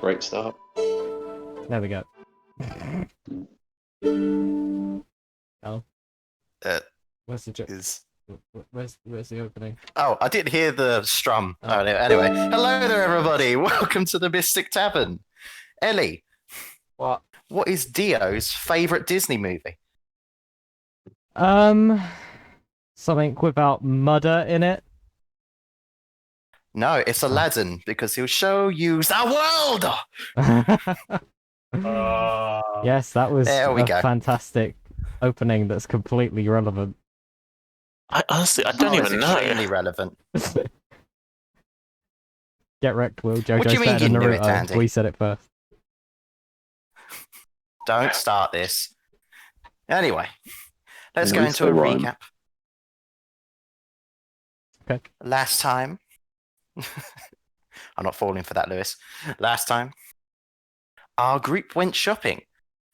Great start. There we go. Oh, Uh, where's the joke? is Where's the opening? Oh, I didn't hear the strum. Oh. Anyway, hello there, everybody. Welcome to the Mystic Tavern. Ellie, What? what is Dio's favourite Disney movie? Something without murder in it. No, it's Aladdin because he'll show you the world. Yes, that was There we a go. fantastic opening that's completely irrelevant. I don't It's even know. extremely relevant. Get wrecked, Will. What do JoJo's you mean better than you knew it, Naruto. Andy? We said it first. Don't start this. Anyway, let's At go least into a they rhyme. recap. Okay. Last time, I'm not falling for that, Lewis. Last time, our group went shopping.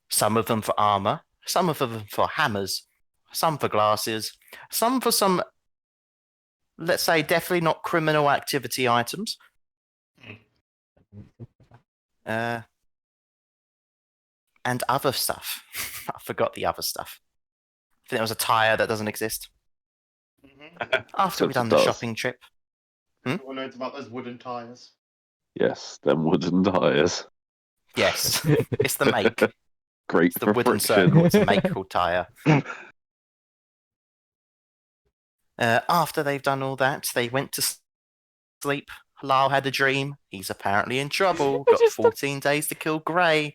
Some of them for armor, some of them for hammers, some for glasses, some for some, let's say, definitely not criminal activity items. And other stuff. I forgot the other stuff. I think there was a tire that doesn't exist. After we've Except it done the does. shopping trip. Everyone knows about those wooden tires. Yes, them wooden tires. Yes, it's the make. Great It's the for wooden friction. circle. It's a make called tire. After they've done all that, they went to sleep. Lyle had a dream. He's apparently in trouble. Got Just 14 days to kill Grey.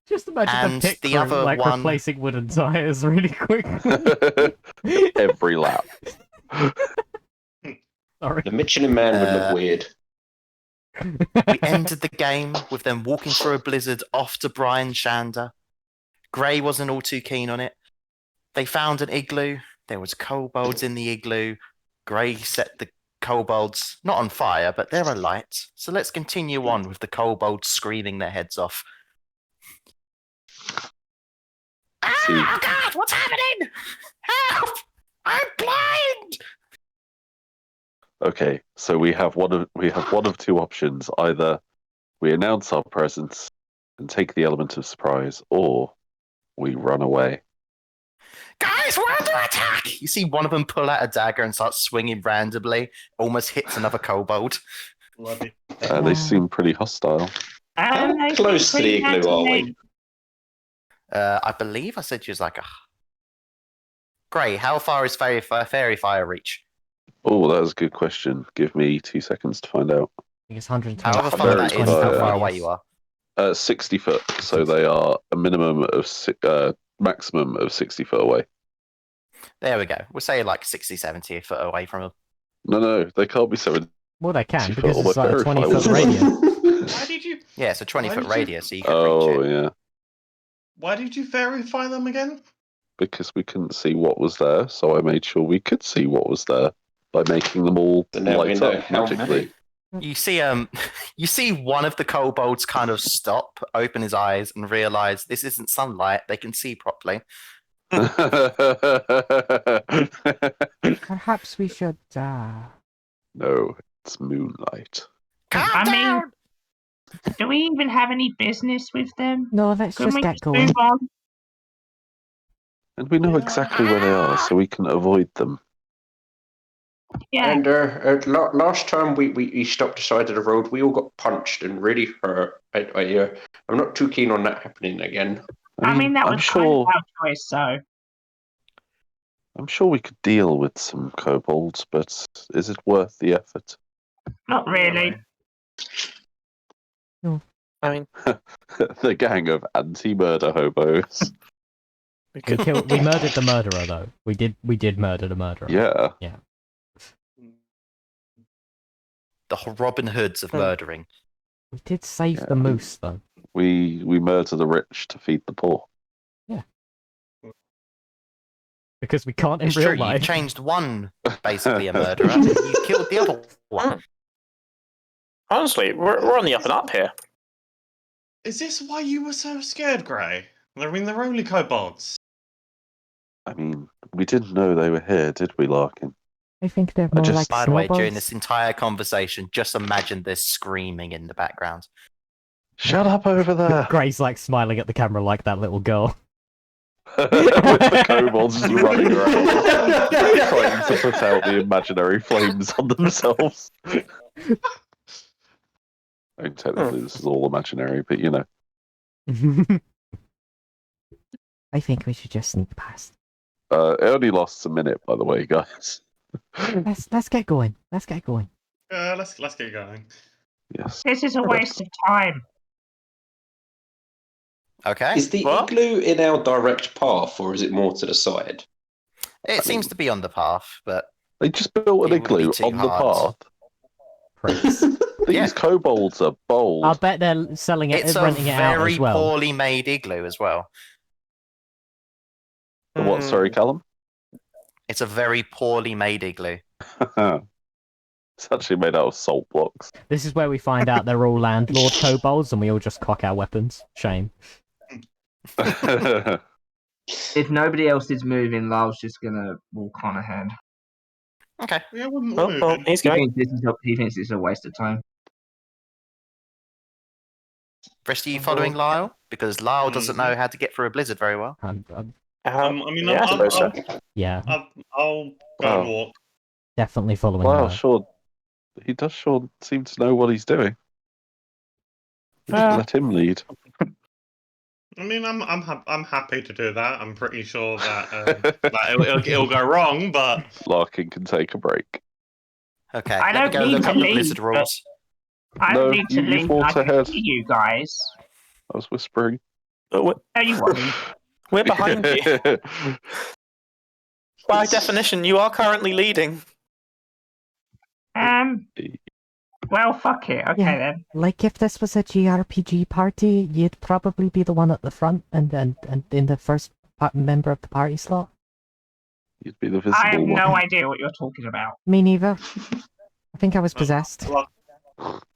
Just imagine And the pit the crew, other like one- replacing wooden tires really quick. Every lap. Sorry. The Michelin Man would look Uh, weird. We ended the game with them walking through a blizzard off to Brian Shander. Grey wasn't all too keen on it. They found an igloo. There was kobolds in the igloo. Grey set the kobolds not on fire, but they're alight. So let's continue on with the kobolds screaming their heads off. See. Oh God! What's happening? Help! I'm blind. Okay, so we have one of two options. Either we announce our presence and take the element of surprise, or we run away. Guys, we're under attack! You see one of them pull out a dagger and start swinging randomly. Almost hits another kobold. Bloody. They seem pretty hostile. How they close to the seem pretty igloo are happy we? I believe I said you was like a. Grey, how far is fairy fire reach? Oh, that was a good question. Give me 2 seconds to find out. I think it's 120. However far that is, how fire. far away you are. 60 foot, so they are a maximum of 60 foot away. There we go. We'll say like 60, 70 foot away from them. No, they can't be 70 Well, they can, foot. because all it's like a my 20 fairy foot fire radius. Why did you? Yeah, it's a 20 Why foot did you- radius, so you can reach Oh, it. yeah. Why did you verify them again? Because we couldn't see what was there, so I made sure we could see what was there by making them all So now we light know up how magically. You see, you see one of the kobolds kind of stop, open his eyes, and realize this isn't sunlight. They can see properly. Perhaps we should. No, it's moonlight. Calm I mean- down. Do we even have any business with them? No, let's Can just we get just going. move on? And we know exactly where they are, so we can avoid them. Yeah. And last time we stopped the side of the road, we all got punched and really hurt. I'm not too keen on that happening again. I mean, that I'm was kind sure. of our choice, so. I'm sure we could deal with some kobolds, but is it worth the effort? Not really. I mean, The gang of anti-murder hobos. we We could. we murdered the murderer, though. We did murder the murderer. Yeah. The Robin Hoods of murdering. We did save the moose, though. We murder the rich to feed the poor. Because we can't in It's real true. You life. changed one, basically a murderer. You killed the other one. Honestly, we're on the up and up here. Is this why you were so scared, Grey? I mean, they're only kobolds. I mean, we didn't know they were here, did we, Larkin? I think they're more just- like By the way, during snowballs. this entire conversation, just imagine this screaming in the background. Shut up over there! Gray's like smiling at the camera like that little girl. With the kobolds just running around, trying to put out the imaginary flames on themselves. I mean, technically, this is all imaginary, but you know. I think we should just sneak past. It only lasts a minute, by the way, guys. Let's get going. Let's get going. Let's get going. Yes. This is a waste of time. Okay. Is the What? igloo in our direct path, or is it more to the side? It seems to be on the path, but They just built an It would be igloo too on the hard. path. Pricks. These Yeah. kobolds are bold. I'll bet they're selling it, it's a renting it out very as well. poorly made igloo as well. The what? Sorry, Callum? It's a very poorly made igloo. It's actually made out of salt blocks. This is where we find out they're all landlord kobolds and we all just cock our weapons. Shame. If nobody else is moving, Lyle's just gonna walk on ahead. Okay. Yeah, we're Oh, moving. well, he's He going. thinks it's a waste of time. Rest of you following Lyle? Because Lyle doesn't know how to get through a blizzard very well. Yeah, I suppose so. Yeah, I'll go Wow. and walk. definitely following Wow, her. sure. He does sure seem to know what he's doing. We should let him lead. I mean, I'm happy to do that. I'm pretty sure that, that it'll go wrong, but Larkin can take a break. Okay. I let me don't go need look to up the leave, blizzard but- rules. I No, don't need to you leave. walk I can ahead. see you guys. I was whispering. But No, you won't. we're behind you. By definition, you are currently leading. Well, fuck it. Okay Yeah. then. Like if this was a JRPG party, you'd probably be the one at the front and in the first member of the party slot. You'd be the I have visible no one. idea what you're talking about. Me neither. I think I was possessed.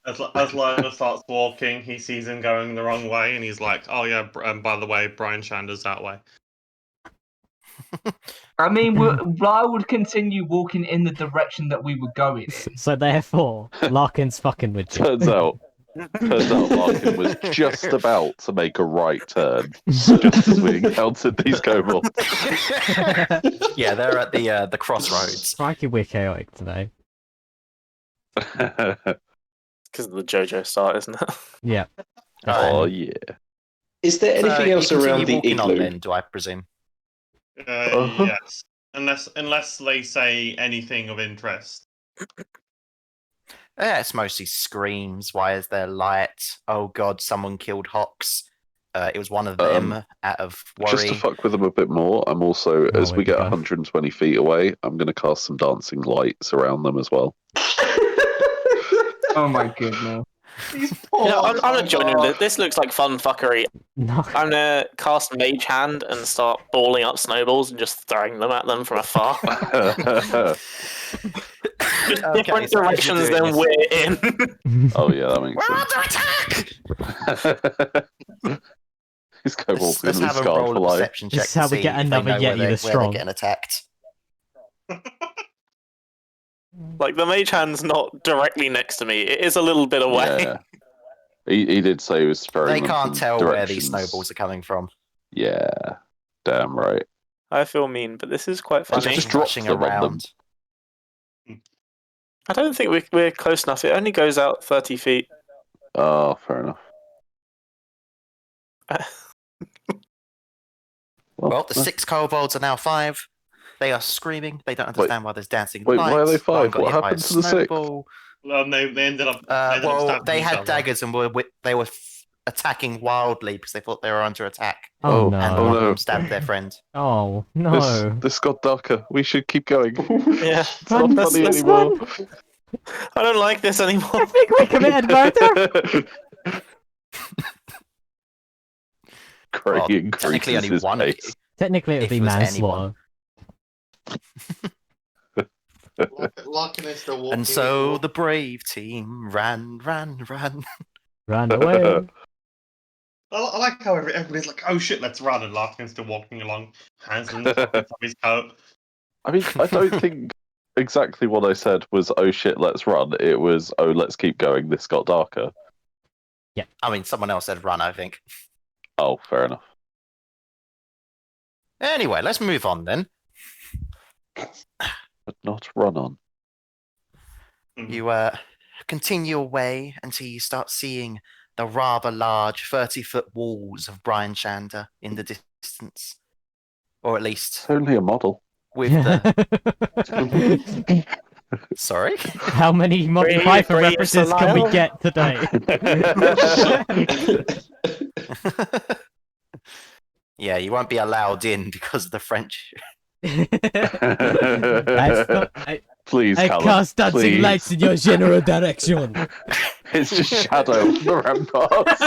as Lyle starts walking, he sees him going the wrong way, and he's like, "Oh yeah, by the way, Brian Shander's that way." I mean, Lyle would continue walking in the direction that we were going in. So therefore, Larkin's fucking with you. Turns out Larkin was just about to make a right turn, just as we encountered these kobolds. Yeah, they're at the crossroads. Crikey, we're chaotic today. Because of the JoJo start, isn't it? Yeah. Oh definitely. yeah. Is there anything else you around continue the walking on igloo? then, do I presume? Uh-huh. Yes, unless they say anything of interest. Yeah, it's mostly screams. Why is there light? Oh god, someone killed Hawks. It was one of them out of worry. Just to fuck with them a bit more, I'm also, Oh, as we here get we go. 120 feet away, I'm going to cast some dancing lights around them as well. Oh my goodness. I'm not joining this. This looks like fun fuckery. No. I'm gonna cast Mage Hand and start balling up snowballs and just throwing them at them from afar. Just Okay, different so as you're directions doing than this- we're in. Oh yeah, that makes We're under attack! sense. These kobolds Let's going to be have a scarred roll for of life. perception check This is to how we see get if they another know where Yeti they're the Strong. getting attacked. Like the Mage Hand's not directly next to me; it is a little bit away. Yeah. He did say he was throwing They them can't from tell where these directions. snowballs are coming from. Yeah, damn right. I feel mean, but this is quite Just funny. drop Rushing them on them. around. I don't think we're close enough. It only goes out 30 feet. Oh, fair enough. Well, the 6 kobolds are now 5. They are screaming. They don't understand why there's dancing wait, lights. why are they One 5? got What hit by a happened to the 6? snowball. They ended up. Well, stabbing they each had other. daggers and they were attacking wildly because they thought they were under attack. Oh, Oh, no. And oh, one of no. them stabbed their friend. Oh no. This got darker. We should keep going. Yeah, It's not Run, funny let's anymore. run. I don't like this anymore. I think we committed murder. Craig Well, increases technically only his one of you. pace. Technically, it would If be it was manslaughter. Larkin is still walking. And so the brave team ran. Run away. I like how everybody's like, "Oh shit, let's run!" and Larkin's still walking along, hands in the pockets of his coat. I mean, I don't think exactly what I said was, oh shit, let's run. It was, oh, let's keep going. This got darker. I mean, someone else said run, I think. Oh, fair enough. Anyway, let's move on then. But not run on. You continue away until you start seeing the rather large 30-foot walls of Brian Shander in the distance. Or at least It's only a model. with the... Sorry? How many Monty Python references can we get today? Yeah, you won't be allowed in because of the French. Please, I Callum, cast dancing please. lights in your general direction. It's just shadow on the ramparts.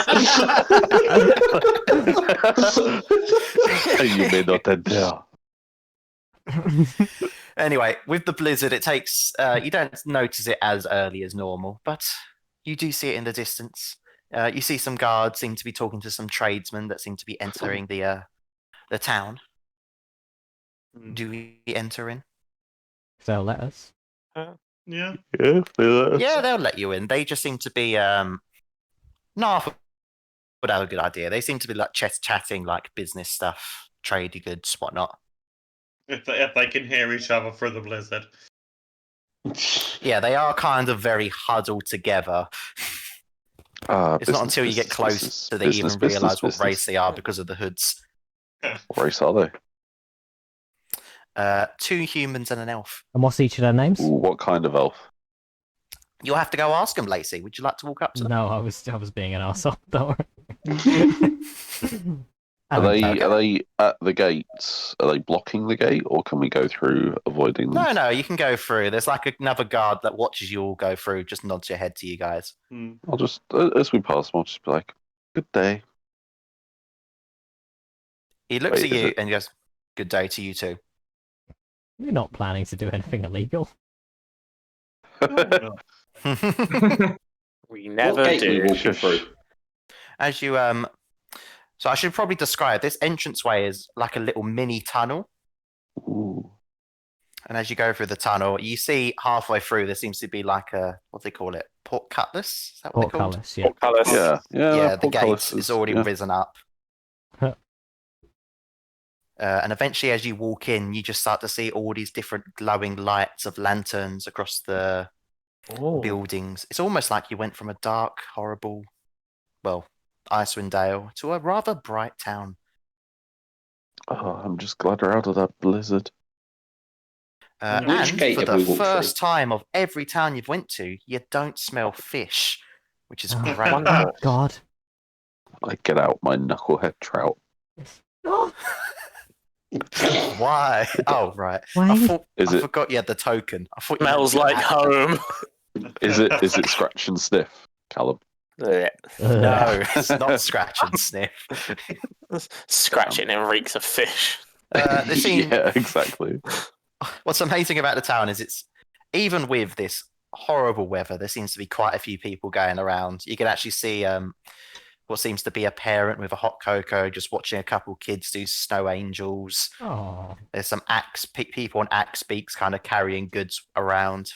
You may not enter. Anyway, with the blizzard, it takes you don't notice it as early as normal, but you do see it in the distance. You see some guards seem to be talking to some tradesmen that seem to be entering the town. Do we enter in? So let us. Yeah. Yeah, Yeah, they'll let you in. They just seem to be Knarf would have a good idea. They seem to be like chatting like business stuff, trading goods, whatnot. If they can hear each other through the blizzard. Yeah, they are kind of very huddled together. It's not until you get close that they even realise what race they are because of the hoods. What race are they? 2 humans and an elf. And what's each of their names? Ooh, what kind of elf? You'll have to go ask them, Lacey. Would you like to walk up to them? No, I was being an arsehole. Don't worry. Are they at the gates? Are they blocking the gate, or can we go through avoiding them? No, you can go through. There's like another guard that watches you all go through, just nods your head to you guys. I'll just, as we pass them, I'll just be like, good day. He looks Wait, at is you it- and goes, good day to you too. We're not planning to do anything illegal. We never What gate we do. walking through? As you so I should probably describe this entranceway as like a little mini tunnel. Ooh. And as you go through the tunnel, you see halfway through there seems to be like a what do they call it? Portcullis? Is that what they're called? Portcullis, yeah. Portcullis. Yeah, The gates is already yeah. risen up. Huh. And eventually, as you walk in, you just start to see all these different glowing lights of lanterns across the buildings. It's almost like you went from a dark, horrible, well, Icewind Dale to a rather bright town. Oh, I'm just glad we're out of that blizzard. Which And gate for have the we walked first time of every town you've went to, you don't smell fish, which is Oh, great. oh, God. I get out my knucklehead trout. Why? Oh, right. Why? I forgot you had the token. I thought you Smells had like that. home. Is it scratch and sniff, Callum? Yeah. No, it's not scratch and sniff. Scratching and reeks of fish. They seem, Yeah, exactly. What's amazing about the town is it's even with this horrible weather, there seems to be quite a few people going around. You can actually see what seems to be a parent with a hot cocoa just watching a couple kids do snow angels. Oh. There's some people on axe beaks kind of carrying goods around.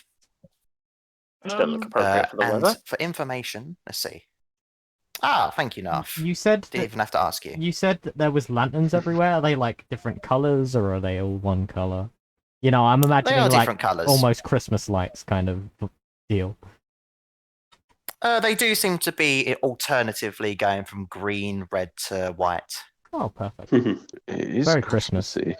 Which doesn't look appropriate for the And weather. for information, let's see. Thank you, Knarf. You said Didn't that, even have to ask you. you said that there was lanterns everywhere. Are they like different colors, or are they all one color? You know, I'm They imagining are like different colours. almost Christmas lights kind of deal. They do seem to be alternatively going from green, red to white. Oh, perfect. It is Very Christmas. Christmassy.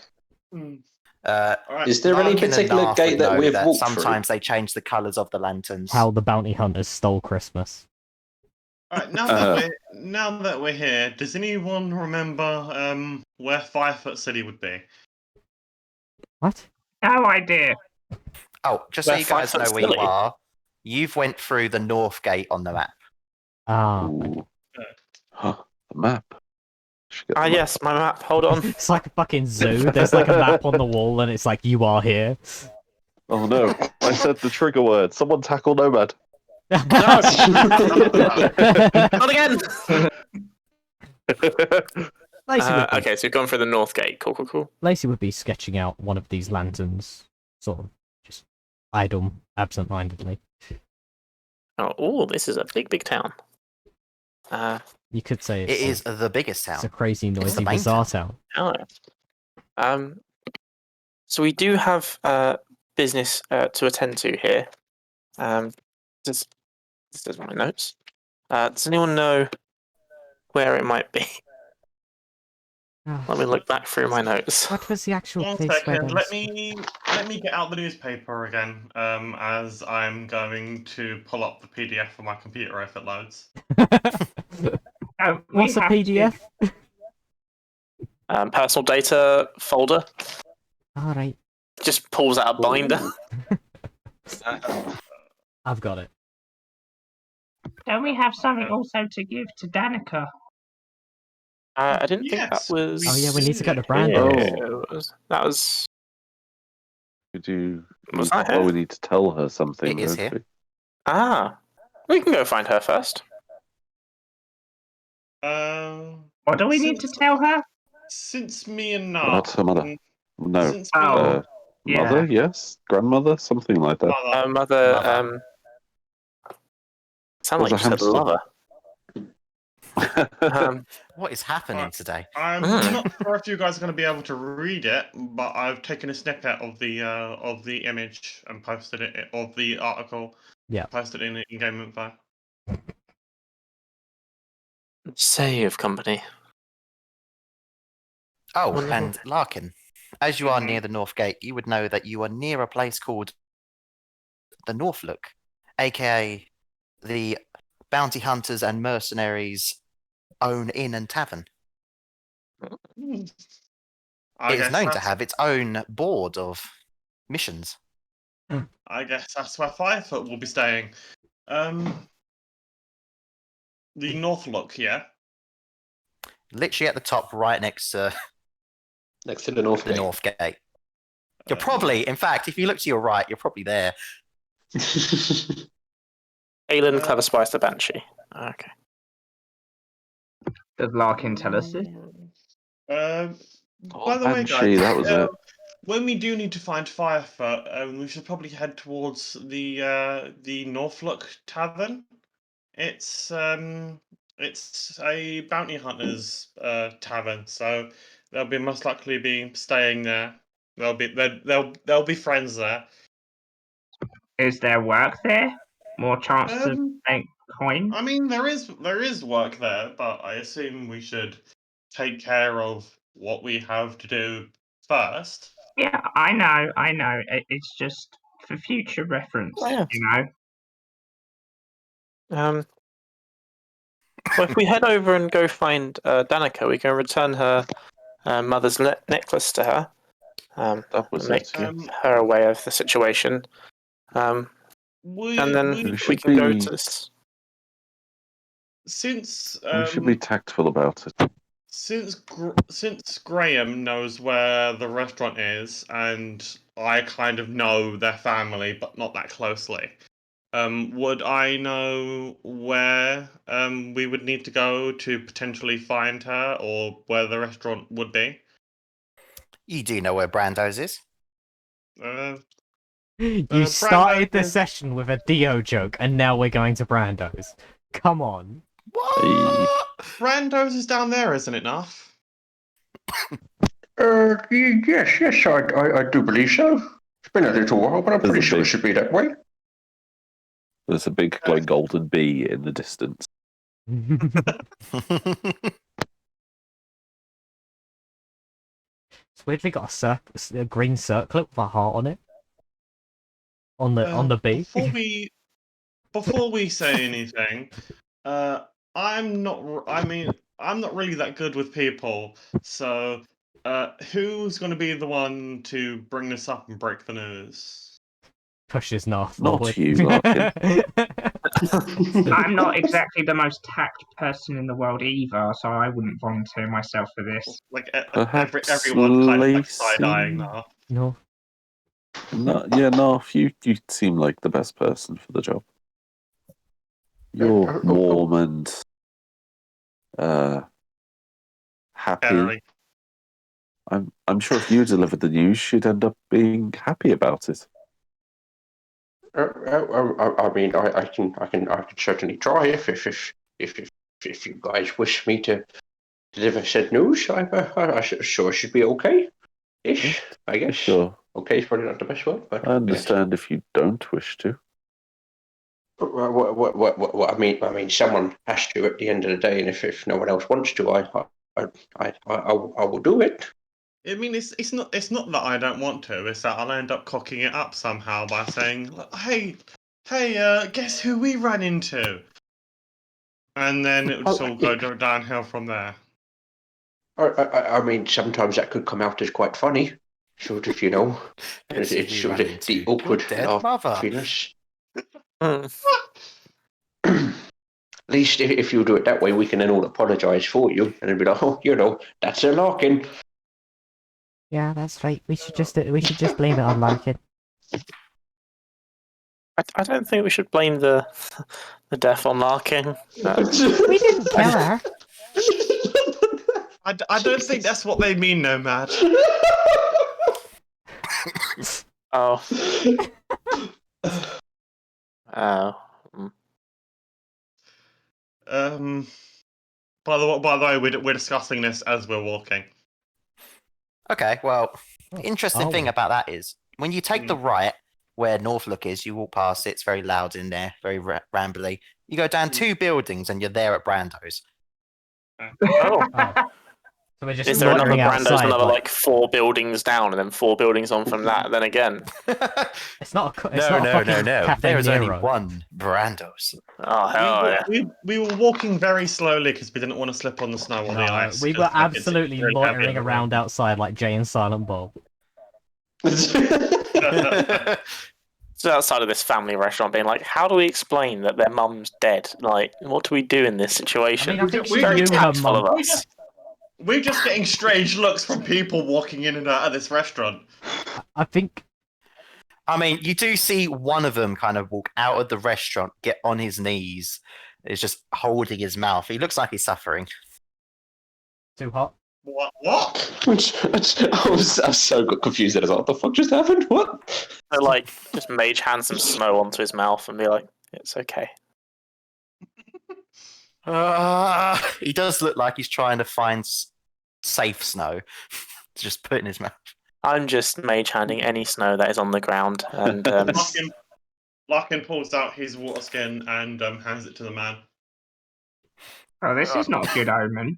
Is there any Larkin and particular Knarf gate would that know we've walked sometimes they change the colours of the lanterns. How the bounty hunters stole Christmas. Alright, now that we're here, does anyone remember where 5 Foot City would be? What? No idea. Oh, just so Where you guys Five know Foot's where you silly. are, you've went through the north gate on the map. Ah, Ooh. Huh, the map. Should get the Ah, map. yes, my map. Hold on. it's like a fucking zoo. There's like a map on the wall, and it's like you are here. Oh no, I said the trigger word. Someone tackle Nomad. Not again! Lacey would be, Okay, so we've gone for the north gate. Cool. Lacey would be sketching out one of these lanterns, sort of just idle, absent-mindedly. Oh, this is a big town. You could say It it's is the biggest it's a town. crazy, the noisy, main bizarre town. town. So we do have business to attend to here. This is my notes. Does anyone know where it might be? Let me look back through my notes. What was the actual One place where second. there Let was... me get out the newspaper again. As I'm going to pull up the PDF on my computer if it loads. What's a PDF? Personal data folder. All right, Just pulls out a binder. I've got it. Don't we have something also to give to Danica? I didn't think that Yes, was. Oh yeah, we need to get the Yeah. brand. That was. Was that her? Well, we need to tell her something. It is don't here. We can go find her first. What do we need to tell her? Since me and we? That's her mother. No. Since Oh, Mother, yes. Grandmother, something like that. mother, Mother. Sound like you There's a said hamster. lover. What is happening today? I'm not sure if you guys are going to be able to read it, but I've taken a snippet of the image and posted it of the article. Yeah. Posted it in game info. Save company. Oh, Wonderful. and Larkin, as you are near the North Gate, you would know that you are near a place called the Northlook, aka the bounty hunters and mercenaries' own inn and tavern. It is known to have its own board of missions. I guess that's where Firefoot will be staying. The Northlook, yeah. Literally at the top, right next to Next to the North the Gate. North Gate. You're probably, in fact, if you look to your right, you're probably there. Aelin, Clever Spice, the Banshee. Okay. Does Larkin tell us this? By the way, Banshee, guys, that was it. when we do need to find Firefoot, we should probably head towards the Northlook Tavern. It's a bounty hunters tavern, so they'll be most likely be staying there. They'll be friends there. Is there work there? More chance to make coin? I mean, there is work there, but I assume we should take care of what we have to do first. Yeah, I know. It's just for future reference, Yeah. you know. Well, if we head over and go find Danica, we can return her mother's necklace to her. That was make it. Yeah. her aware of the situation. And then we can go to this. Since we should be tactful about it. Since Graham knows where the restaurant is, and I kind of know their family, but not that closely, would I know where we would need to go to potentially find her, or where the restaurant would be? You do know where Brando's is. You started the Brando's- session with a Dio joke, and now we're going to Brando's. Come on. What? Brando's is down there, isn't it, Knarf? Yes, I do believe so. It's been a little while, but I'm pretty sure it should be that way. There's a big glowing golden bee in the distance. It's weirdly got a green circlet with a heart on it. On the bee. Before we say anything, I'm not really that good with people. So, who's going to be the one to bring this up and break the news? Pushes Knarf Not forward. you, Larkin. I'm not exactly the most tact person in the world either, so I wouldn't volunteer myself for this. Like Perhaps everyone kind of like Lacey? side-eyeing now. No. No, yeah, Knarf, you seem like the best person for the job. You're warm and happy. Caring. I'm sure if you delivered the news, she'd end up being happy about it. I mean, I can certainly try if if you guys wish me to deliver said news, I sure should be okay. Ish, I guess. Sure. Okay is probably not the best word, but I understand if you don't wish to. What I mean, someone has to at the end of the day, and if no one else wants to, I will do it. I mean, it's not that I don't want to. It's that I'll end up cocking it up somehow by saying, "Hey, guess who we ran into?" And then it would just all go downhill from there. I mean, sometimes that could come out as quite funny, sort of, it's sort of the awkward laugh between us. At least if you do it that way, we can then all apologise for you, and then be like, oh, that's a Larkin. Yeah, that's right. We should just blame it on Larkin. I don't think we should blame the death on Larkin. We didn't kill her. I don't think that's what they mean, Nomad. Oh. Oh. By the way, we're discussing this as we're walking. Okay, well, the interesting thing about that is when you take the right where Northlook is, you walk past it, it's very loud in there, very rambly. You go down 2 buildings and you're there at Brando's. Oh. So we're just Is there another loitering Brando's outside, another like 4 buildings down and then 4 buildings on from that then again? It's not a No. Cafe There is only Nero. one Brando's. Oh, hell yeah. We were walking very slowly because we didn't want to slip on the snow or the ice. We were absolutely loitering around outside like Jay and Silent Bob. So outside of this family restaurant being like, how do we explain that their mum's dead? Like, what do we do in this situation? I think she very knew her tactful mum. of us. We're just getting strange looks from people walking in and out of this restaurant. I think... I mean, you do see one of them kind of walk out of the restaurant, get on his knees. He's just holding his mouth. He looks like he's suffering. Too hot? What? I was so confused. I was like, what the fuck just happened? What? So, like, just mage hand some snow onto his mouth and be like, it's okay. He does look like he's trying to find safe snow to just put in his mouth. I'm just mage handing any snow that is on the ground. And Larkin pulls out his water skin and hands it to the man. Oh, this is not a good omen.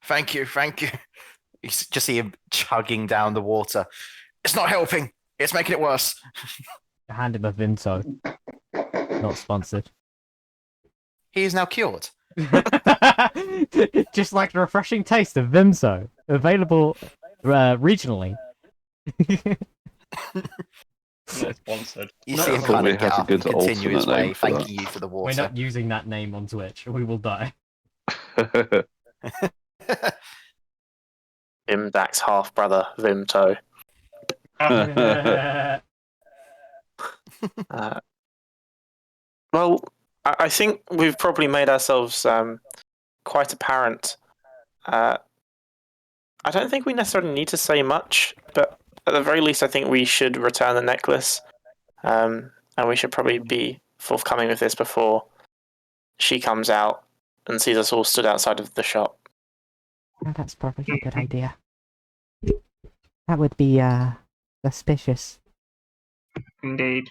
Thank you. You just see him chugging down the water. It's not helping. It's making it worse. Hand him a Vimto. Not sponsored. He is now cured. Just like the refreshing taste of Vimso. Available regionally. Not sponsored. You see him kind of get up and continue his way, alternate name for thanking you for the water. We're not using that name on Twitch, or we will die. Vimdak's half brother, Vimto. Well, I think we've probably made ourselves quite apparent. I don't think we necessarily need to say much, but at the very least, I think we should return the necklace, and we should probably be forthcoming with this before she comes out and sees us all stood outside of the shop. Oh, that's probably a good idea. That would be suspicious. Indeed.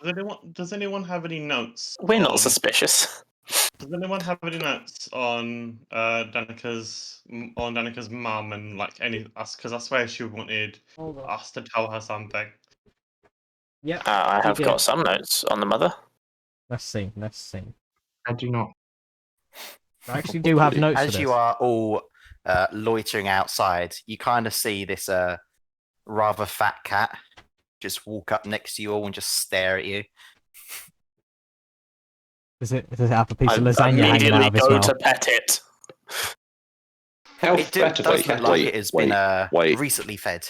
Does anyone have any notes? We're not suspicious. Does anyone have any notes on Danica's mum and like any us? Because I swear she wanted us to tell her something. Yeah. I have got some notes on the mother. Let's see. I do not. I actually do have notes for As this. you are all loitering outside, you kind of see this rather fat cat just walk up next to you all and just stare at you. Does it have a piece of I lasagna hanging out immediately of its go mouth? to pet it. How It fat does of a look cat? like it has been wait. recently fed.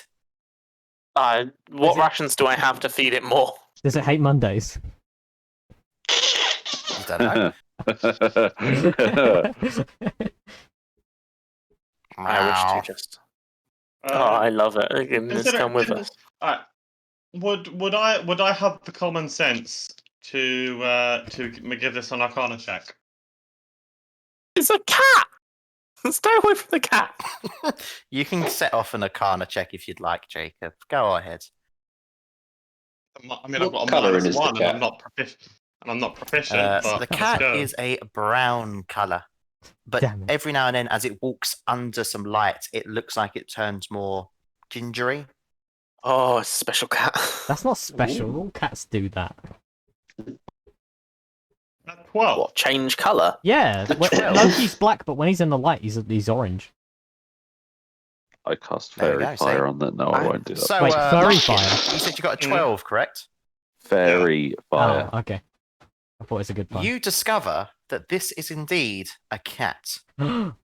What rations do I have to feed it more? Does it hate Mondays? You don't know. I wish to just. I love it. Let's come with us. Would I have the common sense to give this an Arcana check? It's a cat. Stay away from the cat. You can set off an Arcana check if you'd like, Jacob. Go ahead. I mean, What I've got a colouring is the -1, and cat? I'm not proficient. So but the let's cat go. is a brown color, but Damn it. every now and then, as it walks under some light, it looks like it turns more gingery. Oh, it's a special cat. That's not special. All cats do that. At 12. What, change colour? Yeah, The when- 12. Loki's black, but when he's in the light, he's orange. I cast There we Fairy go, see? Fire on that. No, I won't do that. So, Wait, furry Larkin, fire? you said you got a 12, correct? Fairy Fire. Oh, okay. I thought it was a good pun. You discover that this is indeed a cat Dun,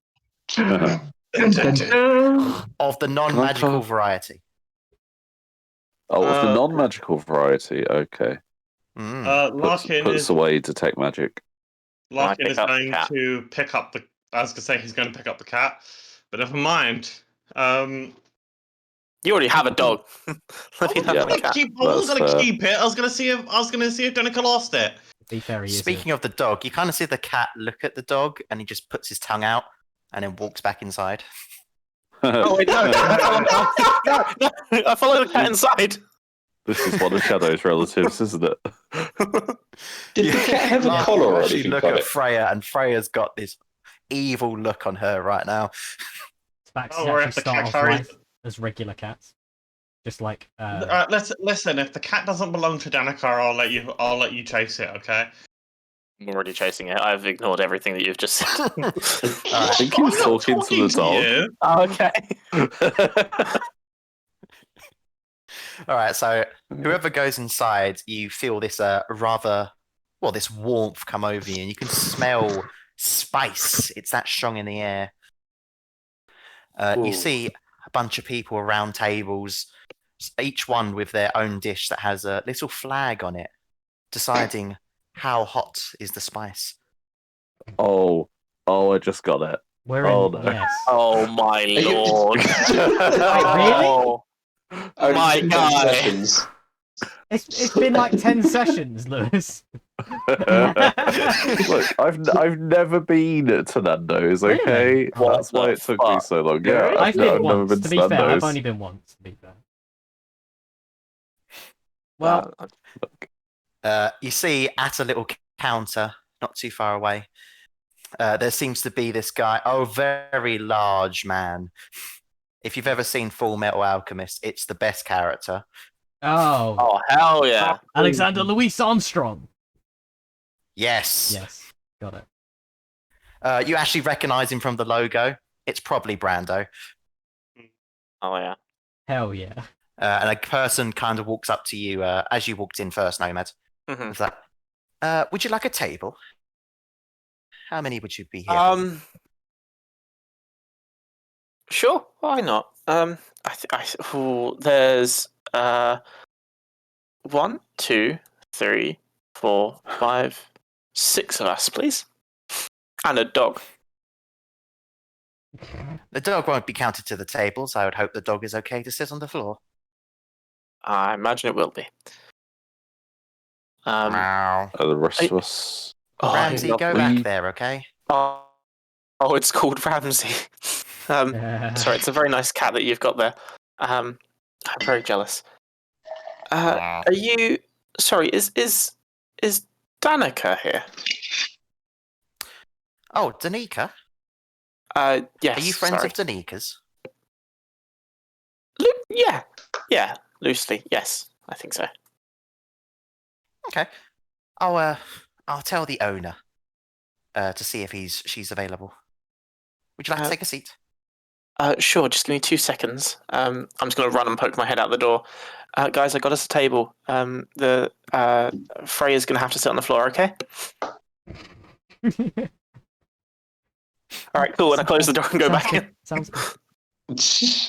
dun, dun. of the non-magical call- variety. Oh, of the Uh, non-magical variety. Okay. Mm. Larkin Puts is away detect magic. Larkin pick is up the going cat. to pick up the. I was gonna say he's going to pick up the cat, but never mind. You already have a dog. Let me have Yeah. my cat. I was That's gonna fair. keep it. I was gonna see if Danica lost it. To be fair, he is Speaking of the dog, you kind of see the cat look at the dog, and he just puts his tongue out and then walks back inside. Oh, wait, no. I follow the cat inside. This is one of Shadow's relatives, isn't it? Did the cat have a Larkin collar will or actually anything look on at it? Freya, and Freya's got this evil look on her right now. Facts Oh, or actually if the start cat off carries. life as regular cats. Just like, Let's listen. If the cat doesn't belong to Danica, I'll let you chase it. Okay. I'm already chasing it. I've ignored everything that you've just said. I think he was I'm not talking to the dog. you. Oh, okay. All right, so whoever goes inside, you feel this this warmth come over you, and you can smell spice. It's that strong in the air. You Ooh. see a bunch of people around tables, each one with their own dish that has a little flag on it, deciding how hot is the spice. Oh, I just got it. we're Oh, in. no. Yes. Oh my you- lord. really? Oh, Only My 10 guy. seconds. It's been like 10 sessions, Lewis. Look, I've never been to Nando's. Really? Okay, What that's why the it took me fuck? so long. Yeah, I've no, been I've never once. been To to be fair, I've Nando's. only been once. To be fair. Well, You see at a little counter, not too far away, there seems to be this guy, very large man. If you've ever seen Full Metal Alchemist, it's the best character. oh hell yeah. Alexander Louis Armstrong. Yes. Yes, got it. You actually recognize him from the logo. It's probably Brando. Oh yeah. Hell yeah. And a person kind of walks up to you as you walked in first, Nomad. Mhm. It's like, would you like a table? How many would you be here? For? Sure, why not? There's 1, 2, 3, 4, 5, 6 of us, please. And a dog. The dog won't be counted to the table, so I would hope the dog is okay to sit on the floor. I imagine it will be. Meow. The rest of us. Oh, Ramsey, go lovely. back there, okay? oh, it's called Ramsey. Sorry, it's a very nice cat that you've got there. I'm very jealous. Meow. Are you? Sorry, is Danica here? Oh, Danica? Yes. Are you friends sorry. of Danica's? Yeah, loosely. Yes, I think so. Okay. I'll tell the owner to see if she's available. Would you like to take a seat? Sure. Just give me 2 seconds. I'm just going to run and poke my head out the door. Guys, I got us a table. The Freya's going to have to sit on the floor. Okay. All right. Cool. And I close the door and go back in. Sounds good.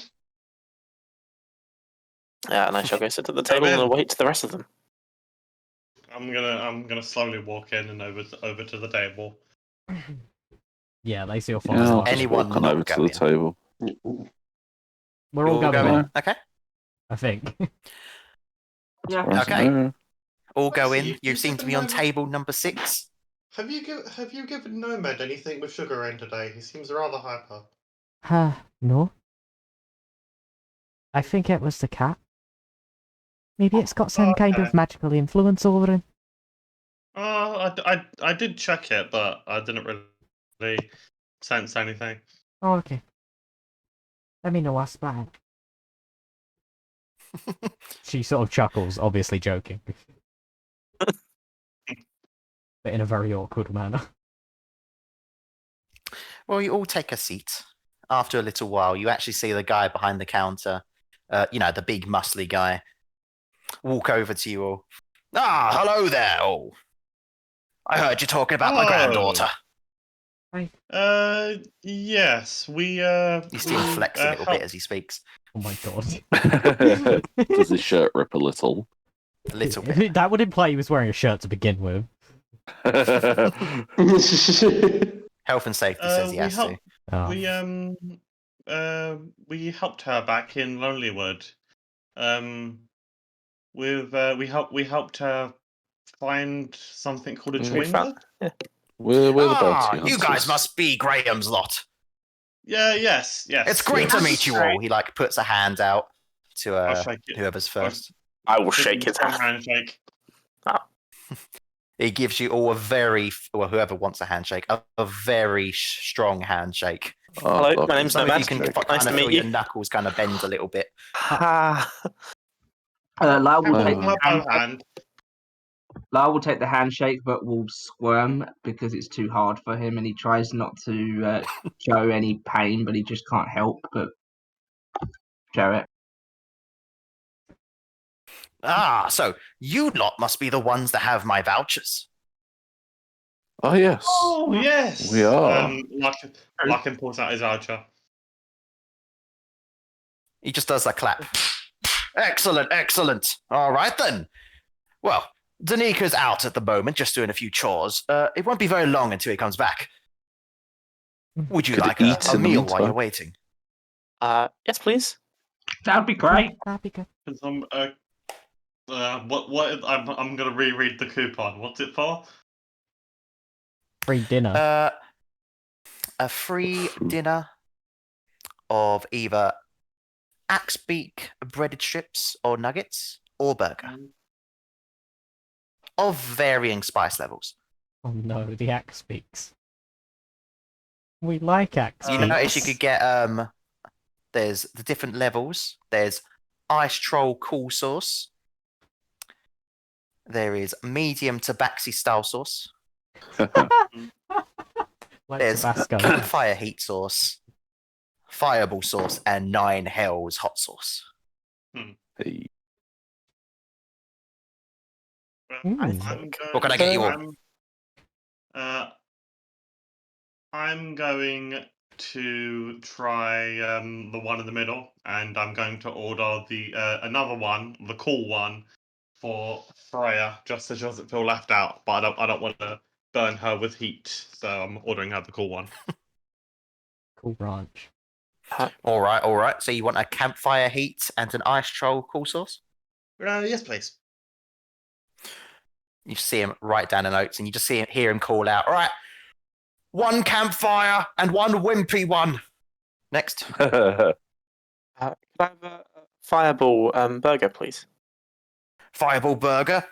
Yeah, and I shall go sit at the table and await the rest of them. I'm gonna slowly walk in and over to the table. Yeah, Lacey will Yeah, follow. I'll us. just Anyone walk on not over to going? the table. We're all You'll going. go in, in. Okay. I think. Yeah. Right, Okay. no. All go in. You seem to be on table number 6. Have you given Nomad anything with sugar in today? He seems rather hyper. No. I think it was the cat. Maybe it's got some kind of Okay. magical influence over him. I did check it, but I didn't really sense anything. Oh, okay. Let me know what's bad. She sort of chuckles, obviously joking. But in a very awkward manner. Well, you all take a seat. After a little while, you actually see the guy behind the counter, the big muscly guy, walk over to you all. Ah, hello there, all. I heard you talking about my granddaughter. Yes, we You see him flex a little bit as he speaks. Oh my god. Does his shirt rip a little? A little bit. That would imply he was wearing a shirt to begin with. Health and safety says he has to. Oh. We helped her back in Lonelywood. We helped her find something called a We chewing found. bud. We're the bounty You guys hunters. must be Graham's lot. Yeah, yes. It's great to meet you all. He puts a hand out to I'll shake it. whoever's first. I will shake his hand. Handshake. He gives you all whoever wants a handshake, a very strong handshake. Oh, Hello, fuck. my name's Some of Nomad. you can Nice kind to of meet feel you. your knuckles kind of bend a little bit. Lyle will Oh. take Her the hand, hand. Lyle will take the handshake, but will squirm because it's too hard for him, and he tries not to show any pain, but he just can't help but show it. Ah, so you lot must be the ones that have my vouchers. Oh, yes. Oh yes. We are. Larkin pulls out his archer. He just does a clap. Excellent, excellent. All right then. Well, Danika's out at the moment, just doing a few chores. It won't be very long until he comes back. Would you Could like eat a in the meal while meantime. you're waiting? Yes, please. That'd be great. That'd be good. I'm gonna reread the coupon. What's it for? Free dinner. A free dinner of either axe beak breaded strips or nuggets or burger of varying spice levels. Oh no, the axe speaks. We like axe You speaks. notice you could get there's the different levels. There's ice troll cool sauce. There is medium tabaxi style sauce. Like There's Tabasco. campfire heat sauce, fireball sauce, and 9 hells hot sauce. Hey. What can I get you all? I'm going to try the one in the middle, and I'm going to order the another one, the cool one, for Freya, just so she doesn't feel left out. But I don't want to burn her with heat, so I'm ordering her the cool one. Cool ranch. All right. So you want a campfire heat and an ice troll cool sauce? Yes, please. You see him write down the notes, and you just hear him call out. All right, 1 campfire and 1 wimpy one. Next. Could I have a fireball burger, please? Fireball burger.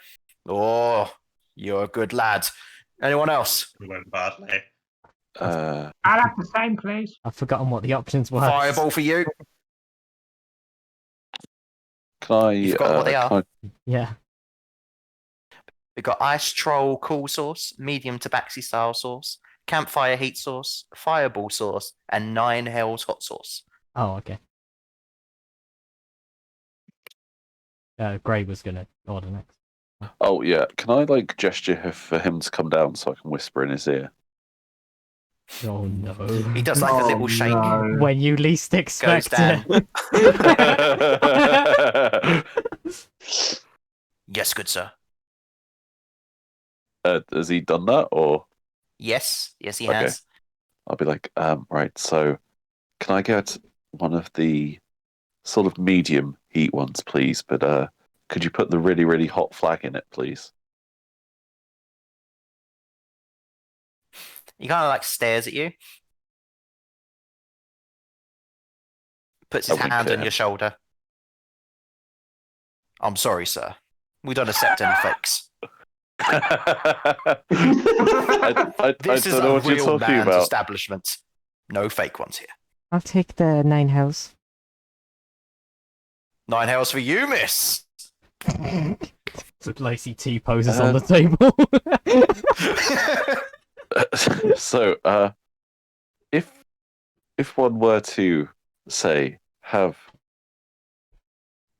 Oh, you're a good lad. Anyone else? We went badly. I'll have the same, please. I've forgotten what the options were. Fireball for you. Can I? You forgot what they are. can Yeah. We've got ice troll cool sauce, medium tabaxi style sauce, campfire heat sauce, fireball sauce, and 9 hells hot sauce. Oh, okay. Gray was gonna order next. Oh yeah. Can I gesture for him to come down so I can whisper in his ear? Oh no. He does like a little shake. No. When you least Goes expect down. it. Yes, good sir. Has he done that or? Yes, he Okay. has. I'll be like, right. So, can I get one of the sort of medium heat ones, please? But could you put the really, really hot flag in it, please? He kind of like stares at you. Puts his Are we hand on clear? your shoulder. I'm sorry, sir. We don't accept any fakes. I This is don't know a what you're real talking man's about. establishment. No fake ones here. I'll take the 9 hells. 9 hells for you, miss. So Lacey T poses on the table. So, if one were to say have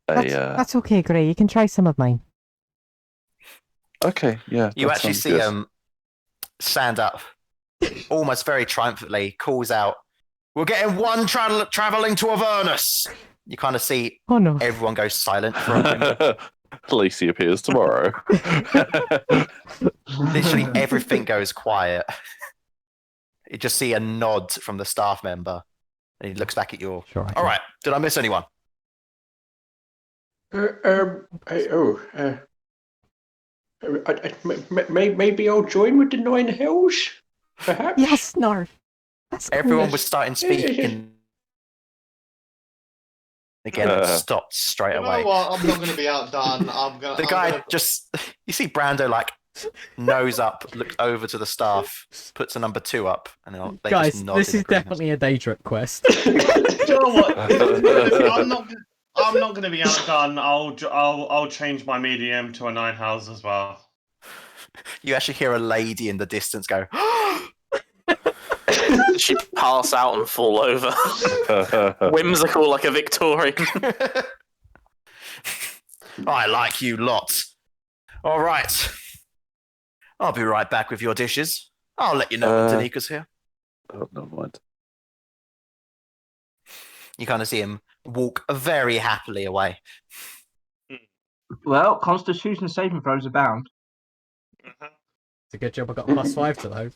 That's okay, Gray. You can try some of mine. okay, yeah, You that actually sounds see good. him stand up, almost very triumphantly, calls out, "We're getting one traveling to Avernus." You kind of see Oh no. everyone go silent for a moment. Lacey appears tomorrow. Literally everything goes quiet. You just see a nod from the staff member, and he looks back at you. Sure. All right, did I miss anyone? Maybe I'll join with the 9 hells, perhaps. Yes, Knarf. That's Everyone cool. was starting speaking again and stopped straight You away. know what? I'm not going to be outdone. The guy just, you see Brando like nose up, looks over to the staff, puts a number 2 up, and then they Guys, just nod this in is agreement. definitely a day trip quest. You know what? I'm not going to be outdone. I'll change my medium to a 9 house as well. You actually hear a lady in the distance go, She pass out and fall over. Whimsical like a Victorian. "I like you lots. All right. I'll be right back with your dishes. I'll let you know when Danika's here." Oh, never mind. You kind of see him walk very happily away. Well, Constitution saving throws abound. It's a good job I got +5 to those.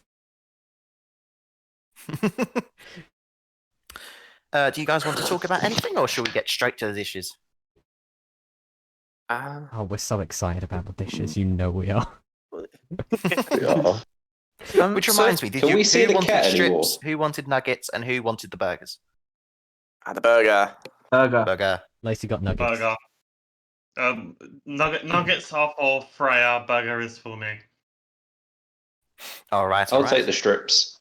Do you guys want to talk about anything, or should we get straight to the dishes? Oh, we're so excited about the dishes. You know we are. Yeah. Which reminds me, can we see who the wanted cat strips, anymore? who wanted nuggets, and who wanted the burgers? The burger. Burger. Lacey got nuggets. Burger. Nuggets are for Freya. Burger is for me. All right. I'll take the strips.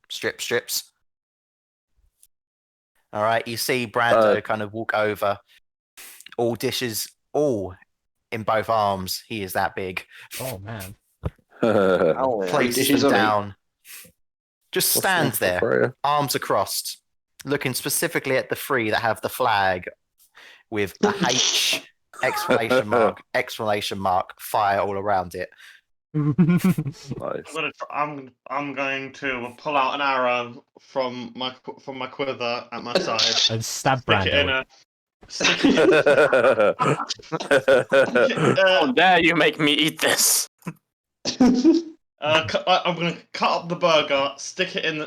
Strips. All right. You see Brando kind of walk over. All dishes, all in both arms. He is that big. Oh man. Places dishes them on down. Just What's stands next for there, Freya? arms across, looking specifically at the 3 that have the flag with a H exclamation mark, fire all around it. Nice. I'm going to pull out an arrow from my quiver at my side. And stab Stick it in Brando. How dare you make me eat this? I'm going to cut up the burger, stick it in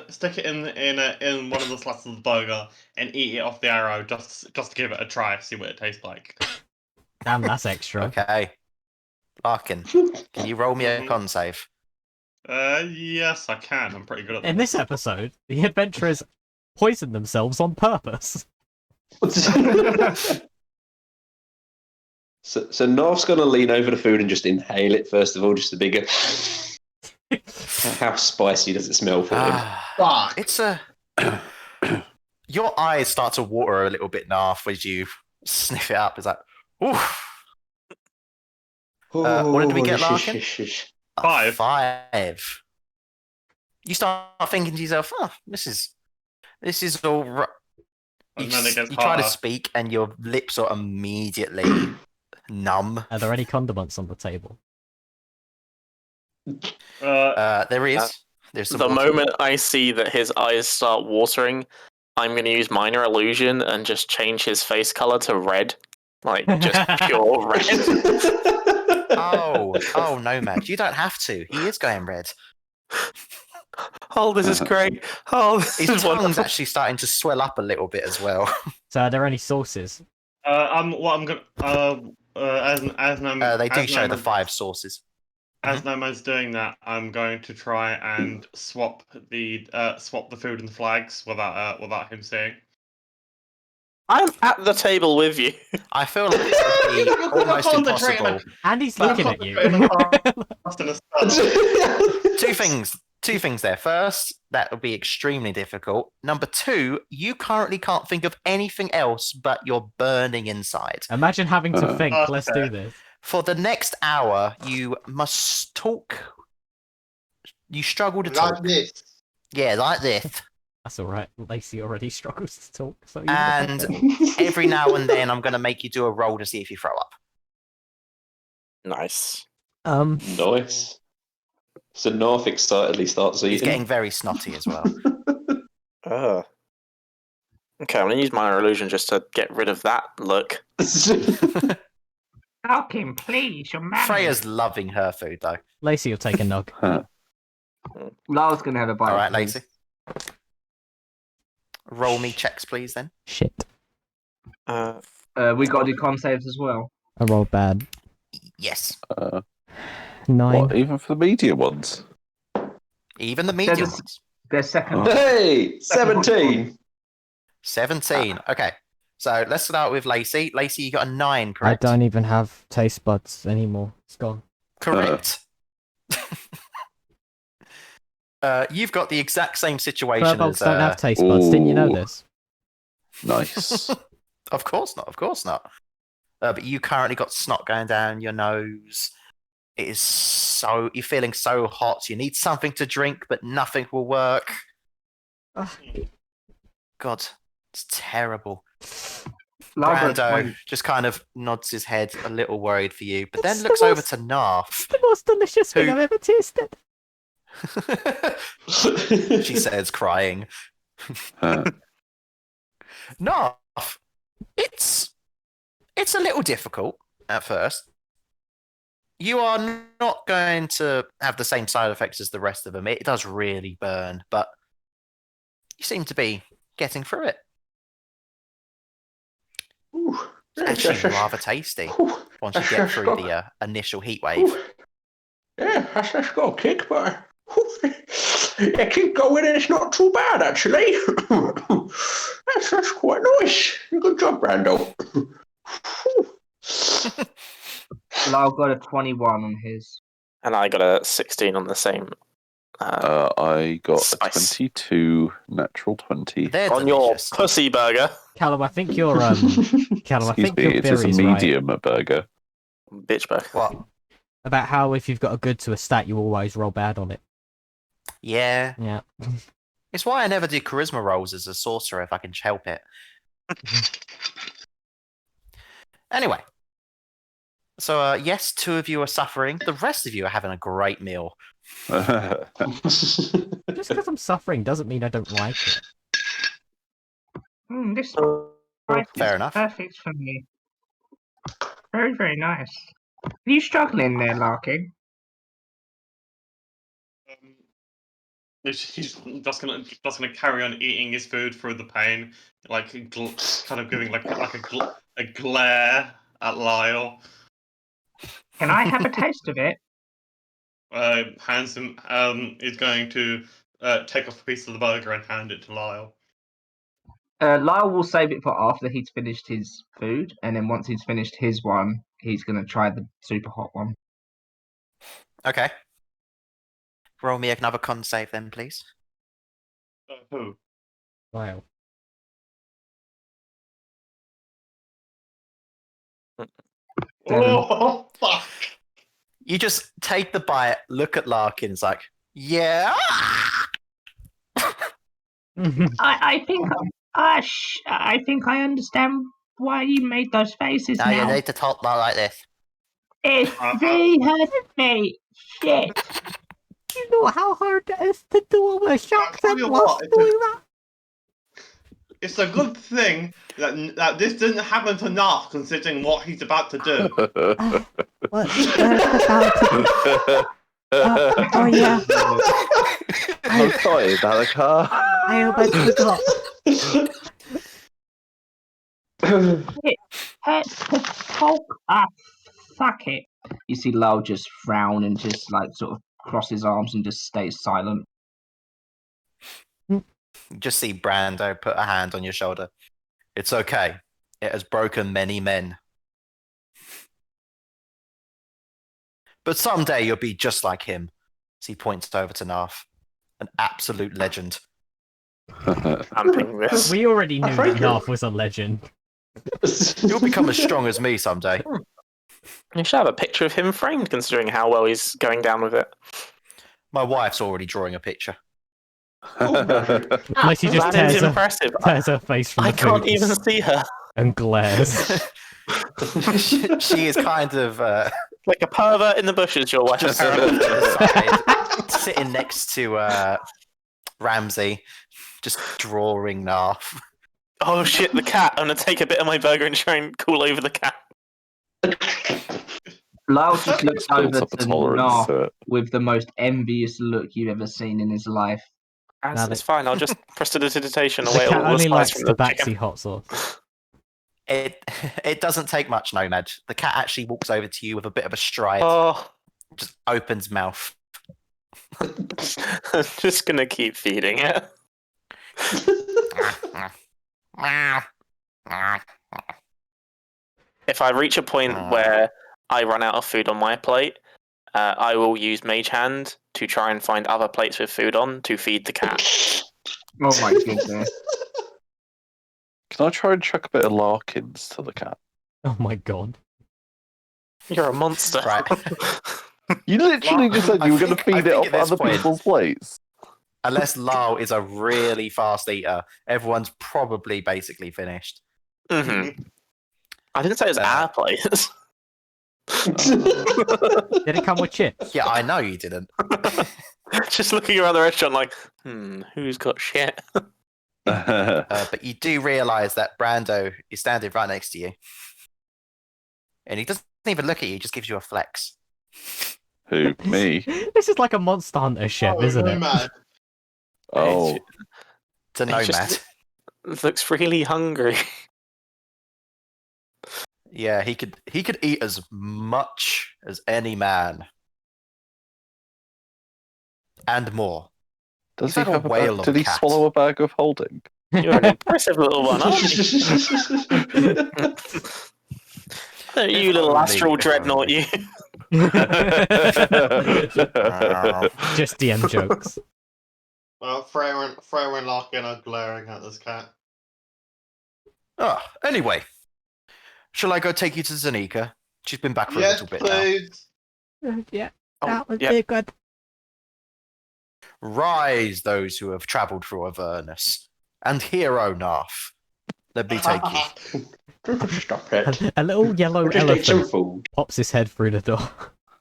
one of the slats of the burger, and eat it off the arrow just to give it a try, see what it tastes like. Damn, that's extra. Okay. Larkin, can you roll me a con save? Yes, I can. I'm pretty good at that. In this episode, the adventurers poison themselves on purpose. So Knarf's going to lean over the food and just inhale it first of all, just a bigger. How spicy does it smell for him? Fuck. It's a. Your eyes start to water a little bit, Knarf, as you sniff it up. It's like, ooh. What did we get, Larkin? 5. 5. You start thinking to yourself, "Oh, this is all right." And then it gets You try to harder. speak, and your lips are immediately numb. Are there any condiments on the table? There is. There's some The water. moment I see that his eyes start watering, I'm going to use minor illusion and just change his face color to red. Like, just pure red. Oh, Nomad, you don't have to. He is going red. Oh, this is great. Oh, this His is tongue's wonderful. actually starting to swell up a little bit as well. So are there any sauces? I'm gonna as They do show the Nomad, 5 sauces. As Nomad's doing that, I'm going to try and swap the food and the flags without him seeing. I'm at the table with you. I feel like it would be You're gonna almost concentrate on impossible. And he's But- looking at you. Two things there. First, that would be extremely difficult. Number two, you currently can't think of anything else but you're burning inside. Imagine having to think. Okay. Let's do this. For the next hour, you must talk. You struggle to talk. Like this. Yeah, like this. That's all right. Lacey already struggles to talk. So And every now and then, I'm going to make you do a roll to see if you throw up. Nice. Nice. So Knarf excitedly starts He's eating. getting very snotty as well. Okay, I'm gonna use minor illusion just to get rid of that look. Larkin, please, your man. Freya's loving her food, though. Lacey will take a nug. Lyle's gonna have a bite. All right, please. Lacey. Roll me checks, please, then. Shit. We got to do con saves as well. I rolled bad. Yes. 9. What, even for the medium ones? Even the medium There's- ones. Their second. Hey, 17. 17. Okay. So let's start with Lacey. Lacey, you got a 9, I correct? don't even have taste buds anymore. It's gone. Correct. You've got the exact same situation Furbolgs as... don't have taste buds. Didn't you know Ooh. this? Nice. Of course not. Of course not. But you currently got snot going down your nose. It is so... You're feeling so hot. You need something to drink, but nothing will work. God, it's terrible. Lyle got a Brando 20. just kind of nods his head, a little worried for you, but It's then the looks over most- to Knarf. The most delicious thing Who- I've ever tasted. She says, crying. Uh, Knarf, it's a little difficult at first. You are not going to have the same side effects as the rest of them. It does really burn, but you seem to be getting through it. Ooh, It's actually rather tasty once you get through the initial heat wave. Yeah, that's got a kick, but yeah, keep going and it's not too bad actually. that's quite nice. Good job, Brando. Lyle got a 21 on his. And I got a 16 on the same. I got Spice. a 22 natural 20. They're On your delicious. pussy burger. Callum, I think you're Callum, I Excuse think me, your it is a theory's right medium burger. Bitch burger. What? about how if you've got a good to a stat, you always roll bad on it. Yeah. Yeah. It's why I never do charisma rolls as a sorcerer if I can help it. Anyway. So, yes, 2 of you are suffering. The rest of you are having a great meal. Just because I'm suffering doesn't mean I don't like it. This life Fair is enough. perfect for me. Very, very nice. Are you struggling there, Larkin? He's just gonna carry on eating his food through the pain, like kind of giving like a glare at Lyle. Can I have a taste of it? Handsome is going to take off a piece of the burger and hand it to Lyle. Lyle will save it for after he's finished his food, and then once he's finished his one, he's going to try the super hot one. Okay. Roll me another con save then, please. Who? Wow. Oh fuck! You just take the bite, look at Larkin, it's like, yeah. I think I understand why you made those faces Now you now. need to talk like this. It's really hurting me. Shit. You know how hard it is to do a shock tell you whilst what, doing that? It's a good thing that this didn't happen to Knarf, considering what he's about to do. What's about to... oh yeah, I'm sorry, Dalekar. I almost forgot. It hurts to talk. Ah, fuck it. You see Lyle just frown and just like sort of cross his arms and just stays silent. You just see Brando put a hand on your shoulder. It's okay. It has broken many men. But someday you'll be just like him. As he points over to Knarf. An absolute legend. Camping this. We already knew that Thank you. Knarf was a legend. You'll become as strong as me someday. You should have a picture of him framed, considering how well he's going down with it. My wife's already drawing a picture. Unless he just That is tears her, impressive. tears her face from I the can't food even see her. and glares. She is kind of Like a pervert in the bushes, your wife. just to the side, sitting next to Ramsey, just drawing Knarf. Oh shit, the cat. I'm gonna take a bit of my burger and try and cool over the cat. Lyle just looks Builds over up a to tolerance Knarf to it. with the most envious look you've ever seen in his life. Now It's fine, I'll just prestidigitation The away cat all the only spice likes from the the chicken. Baxi hot sauce. It doesn't take much, Nomad. The cat actually walks over to you with a bit of a stride, Oh, just opens mouth. I'm just gonna keep feeding it. If I reach a point where I run out of food on my plate, I will use Mage Hand to try and find other plates with food on to feed the cat. Oh my goodness. Can I try and chuck a bit of Larkins to the cat? Oh my god. You're a monster. Right. You literally just said you were going to I feed it think off at this other point- people's plates. Unless Lyle is a really fast eater, everyone's probably basically finished. Hmm. I didn't say it was our plates. Did it come with chips? Yeah, I know you didn't. Just looking around the restaurant like, who's got shit? But you do realise that Brando is standing right next to you. And he doesn't even look at you, he just gives you a flex. Who? Me? This is like a Monster Hunter chef, isn't it? Nomad. Oh. It's a It's Nomad. just- Looks really hungry. Yeah, he could eat as much as any man. And more. Does He's he like a have a whale bag? of Did a he cat. swallow a bag of holding? You're an impressive little one, aren't you? You little only, astral if dreadnought, only. you. Just DM jokes. Well, Freya and Larkin are glaring at this cat. Anyway. Shall I go take you to Zanika? She's been back for a Yes, little bit now. please. Yeah, Oh, that would yeah. be good. Rise, those who have travelled through Avernus, and hero Knarf. Let me take you. Stop it. A little yellow We'll just eat some elephant food. pops his head through the door.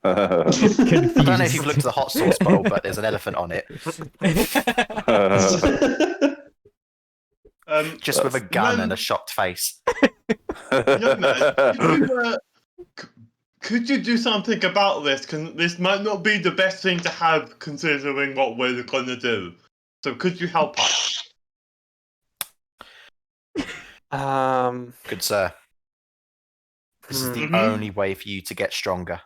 I don't know if you've looked at Confused. the hot sauce bowl, but there's an elephant on it, just with a gun and a shocked face. Could you do something about this? Because this might not be the best thing to have, considering what we're going to do. So could you help us? Good sir. This is the Mhm. only way for you to get stronger.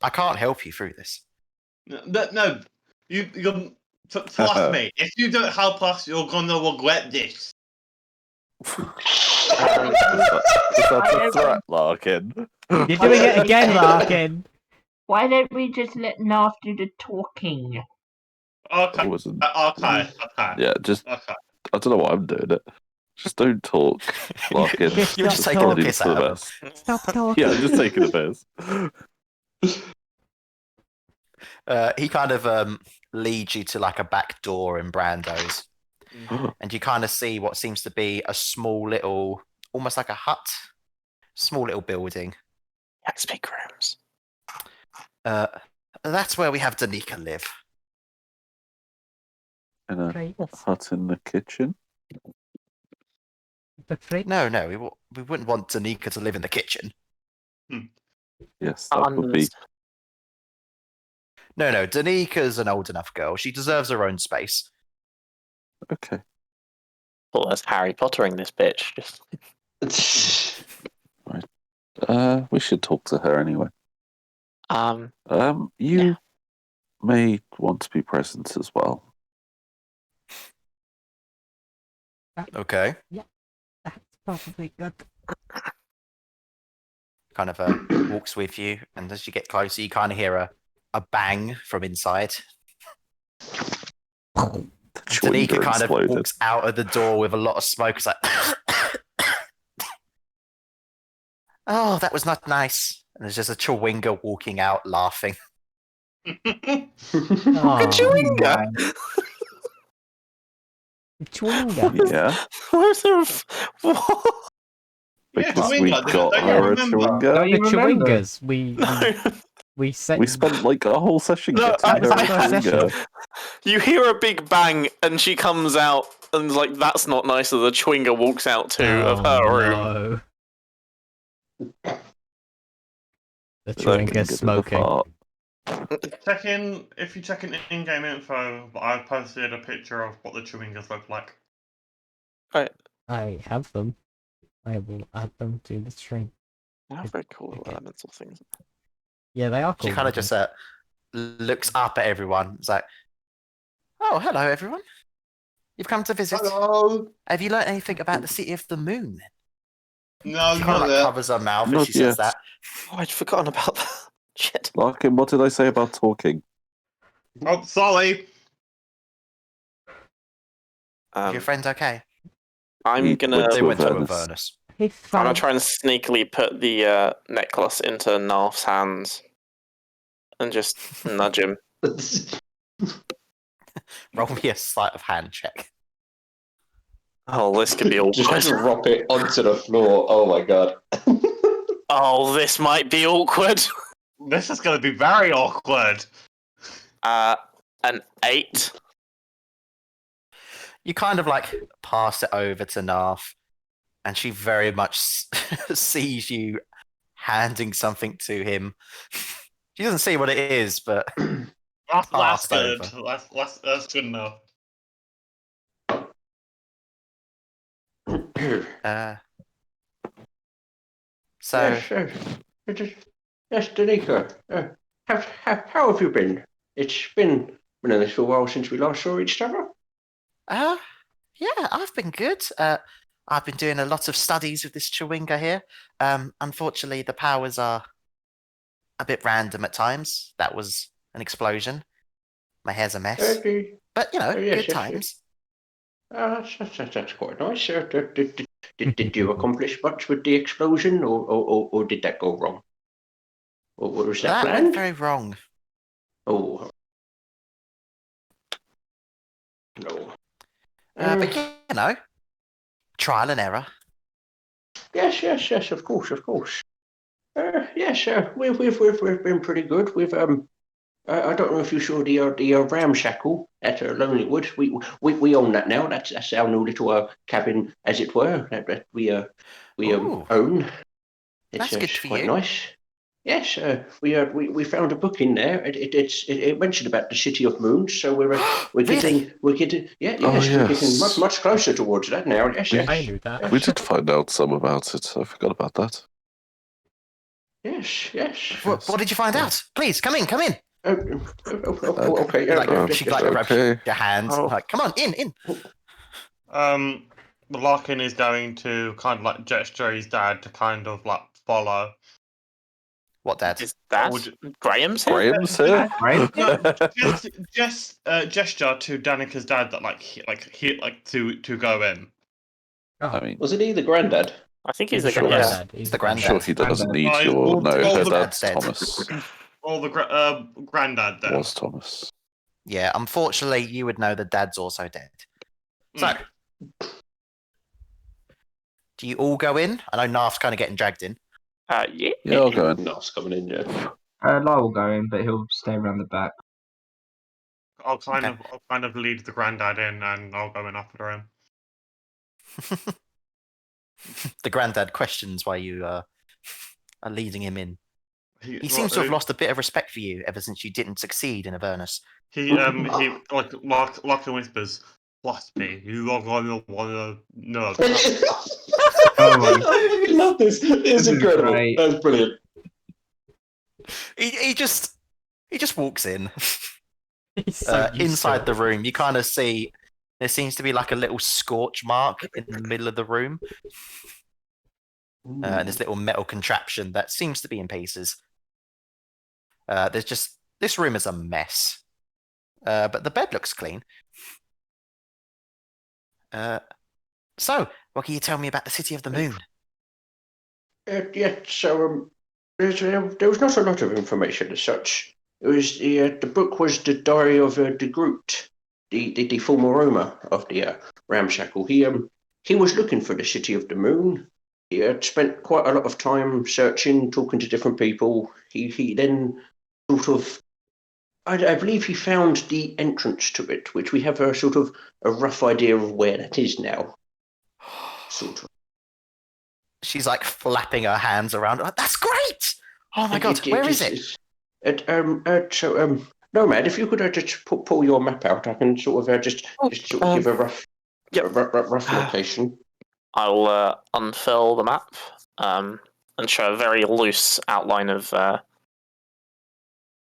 I can't help you through this. No, trust me. If you don't help us, you're gonna regret this. Is that a threat, Larkin? You're doing it again, Larkin. Why don't we just let Knarf do the talking? Okay, I wasn't. okay. Yeah, just. Okay. I don't know why I'm doing it. Just don't talk, Larkin. Just You're stop just taking a talking. piss For out the of him. best. Stop talking. Yeah, I'm just taking the piss. He kind of leads you to like a back door in Brando's. And you kind of see what seems to be a small little, almost like a hut, small little building. Let's speak rooms. That's where we have Danica live. In a Great. hut in the kitchen. The fridge. No, we wouldn't want Danica to live in the kitchen. Yes, that would be. No, Danica's an old enough girl. She deserves her own space. Okay. Well, that's Harry Pottering this bitch. Just We should talk to her anyway. You may want to be present as well. Okay. That's probably good. Kind of walks with you, and as you get closer, you kind of hear a bang from inside. Danica kind of walks out of the door with a lot of smoke. It's like, oh, that was not nice. And there's just a Chewinga walking out laughing. Chewinga? Chewinga. Yeah. Where's there? What? Because Yeah, we Chewinga, got don't you her a remember? Chewinga. Don't The you remember? Chewingas. We We spent like a whole session No, getting her a I- Chewinga. You hear a big bang, and she comes out, and like, that's not nice. That the Chewinga walks out too of her room. No. The Look, Chewinga's Chewinga smoking. If you check in-game info, I've posted a picture of what the Chewingas look like. I have them. I will add them to the stream. How very cool Okay. elemental things. Yeah, they are cool. She kind of just looks up at everyone. It's like, oh, hello, everyone. You've come to visit. Hello. Have you learned anything about the City of the Moon? No, She not kind of there. covers her mouth as Not she says yet. that. Oh, I'd forgotten about that. Shit. Larkin, what did I say about talking? Oh, sorry. Is your friend okay? I'm He gonna. went They to went to Avernus. Avernus. Hey, I'm gonna try and sneakily put the necklace into Knarf's hands and just nudge him. Roll me a sleight of hand check. Oh, this could be Just awkward. drop it onto the floor. Oh my god. Oh, this might be awkward. This is going to be very awkward. An 8. You kind of like pass it over to Knarf, and she very much sees you handing something to him. She doesn't see what it is, but That's Passed good. over. That's good enough. so Yes, Danica. How have you been? It's been a little while since we last saw each other. yeah, I've been good. I've been doing a lot of studies with this Chewinga here. Unfortunately, the powers are a bit random at times. That was an explosion. My hair's a mess. But, yes, good yes. times. That's quite nice. Did you accomplish much with the explosion, or did that go wrong? Or was that That went planned? very wrong. Oh. No. But, trial and error. Yes, of course. Yes, we've been pretty good. We've I don't know if you saw the ramshackle at Lonelywood. We own that now. That's our new little cabin, as it were, that we Ooh. own. That's good for quite you. nice. Yes, we found a book in there. It mentioned about the City of Moons, so we're Really? we're getting Yes. we're getting much closer towards that now. Yes, We- I knew that. We did find out some about it. I forgot about that. Yes. What did you find out? Please, come in. Okay. She grabs your hand. Oh. Like, come on, in. The Larkin is going to kind of like gesture his dad to kind of like follow. What, Dad? Is that Would- Graham's here? Graham's here? Right? Just gesture to Danica's dad that to go in. I mean, Was it he, the granddad? I think he's Sure. the granddad. Granddad, he's the I'm granddad. sure he doesn't need I your... will No, tell her the dad's dad. Thomas. Or the granddad there. Was Thomas. Yeah, unfortunately, you would know the dad's also dead. So, do you all go in? I know Knarf's kind of getting dragged in. Yeah. Yeah, I'll go in. No, it's coming in, yeah. Lyle will go in, but he'll stay around the back. I'll kind of lead the granddad in, and I'll go in after him. The granddad questions why you are leading him in. He seems to have lost a bit of respect for you ever since you didn't succeed in Avernus. He Larkin whispers, "Trust me, you are gonna wanna know." Oh, I love this. It's This is incredible. great. That's brilliant. he just walks in. He's so used to Inside it. the room, you kind of see there seems to be like a little scorch mark in the middle of the room. And this little metal contraption that seems to be in pieces. There's just this room is a mess, but the bed looks clean. So, what can you tell me about the City of the Moon? Yeah, so there was not a lot of information as such. It was the book was the Diary of de Groot, the former owner of the ramshackle. He was looking for the City of the Moon. He had spent quite a lot of time searching, talking to different people. He then sort of, I believe he found the entrance to it, which we have a sort of a rough idea of where that is now. Sort of. She's like flapping her hands around. That's great! Oh my god, where is it? Nomad, if you could just pull your map out, I can sort of just sort of give a rough, rough location. I'll unfurl the map and show a very loose outline of the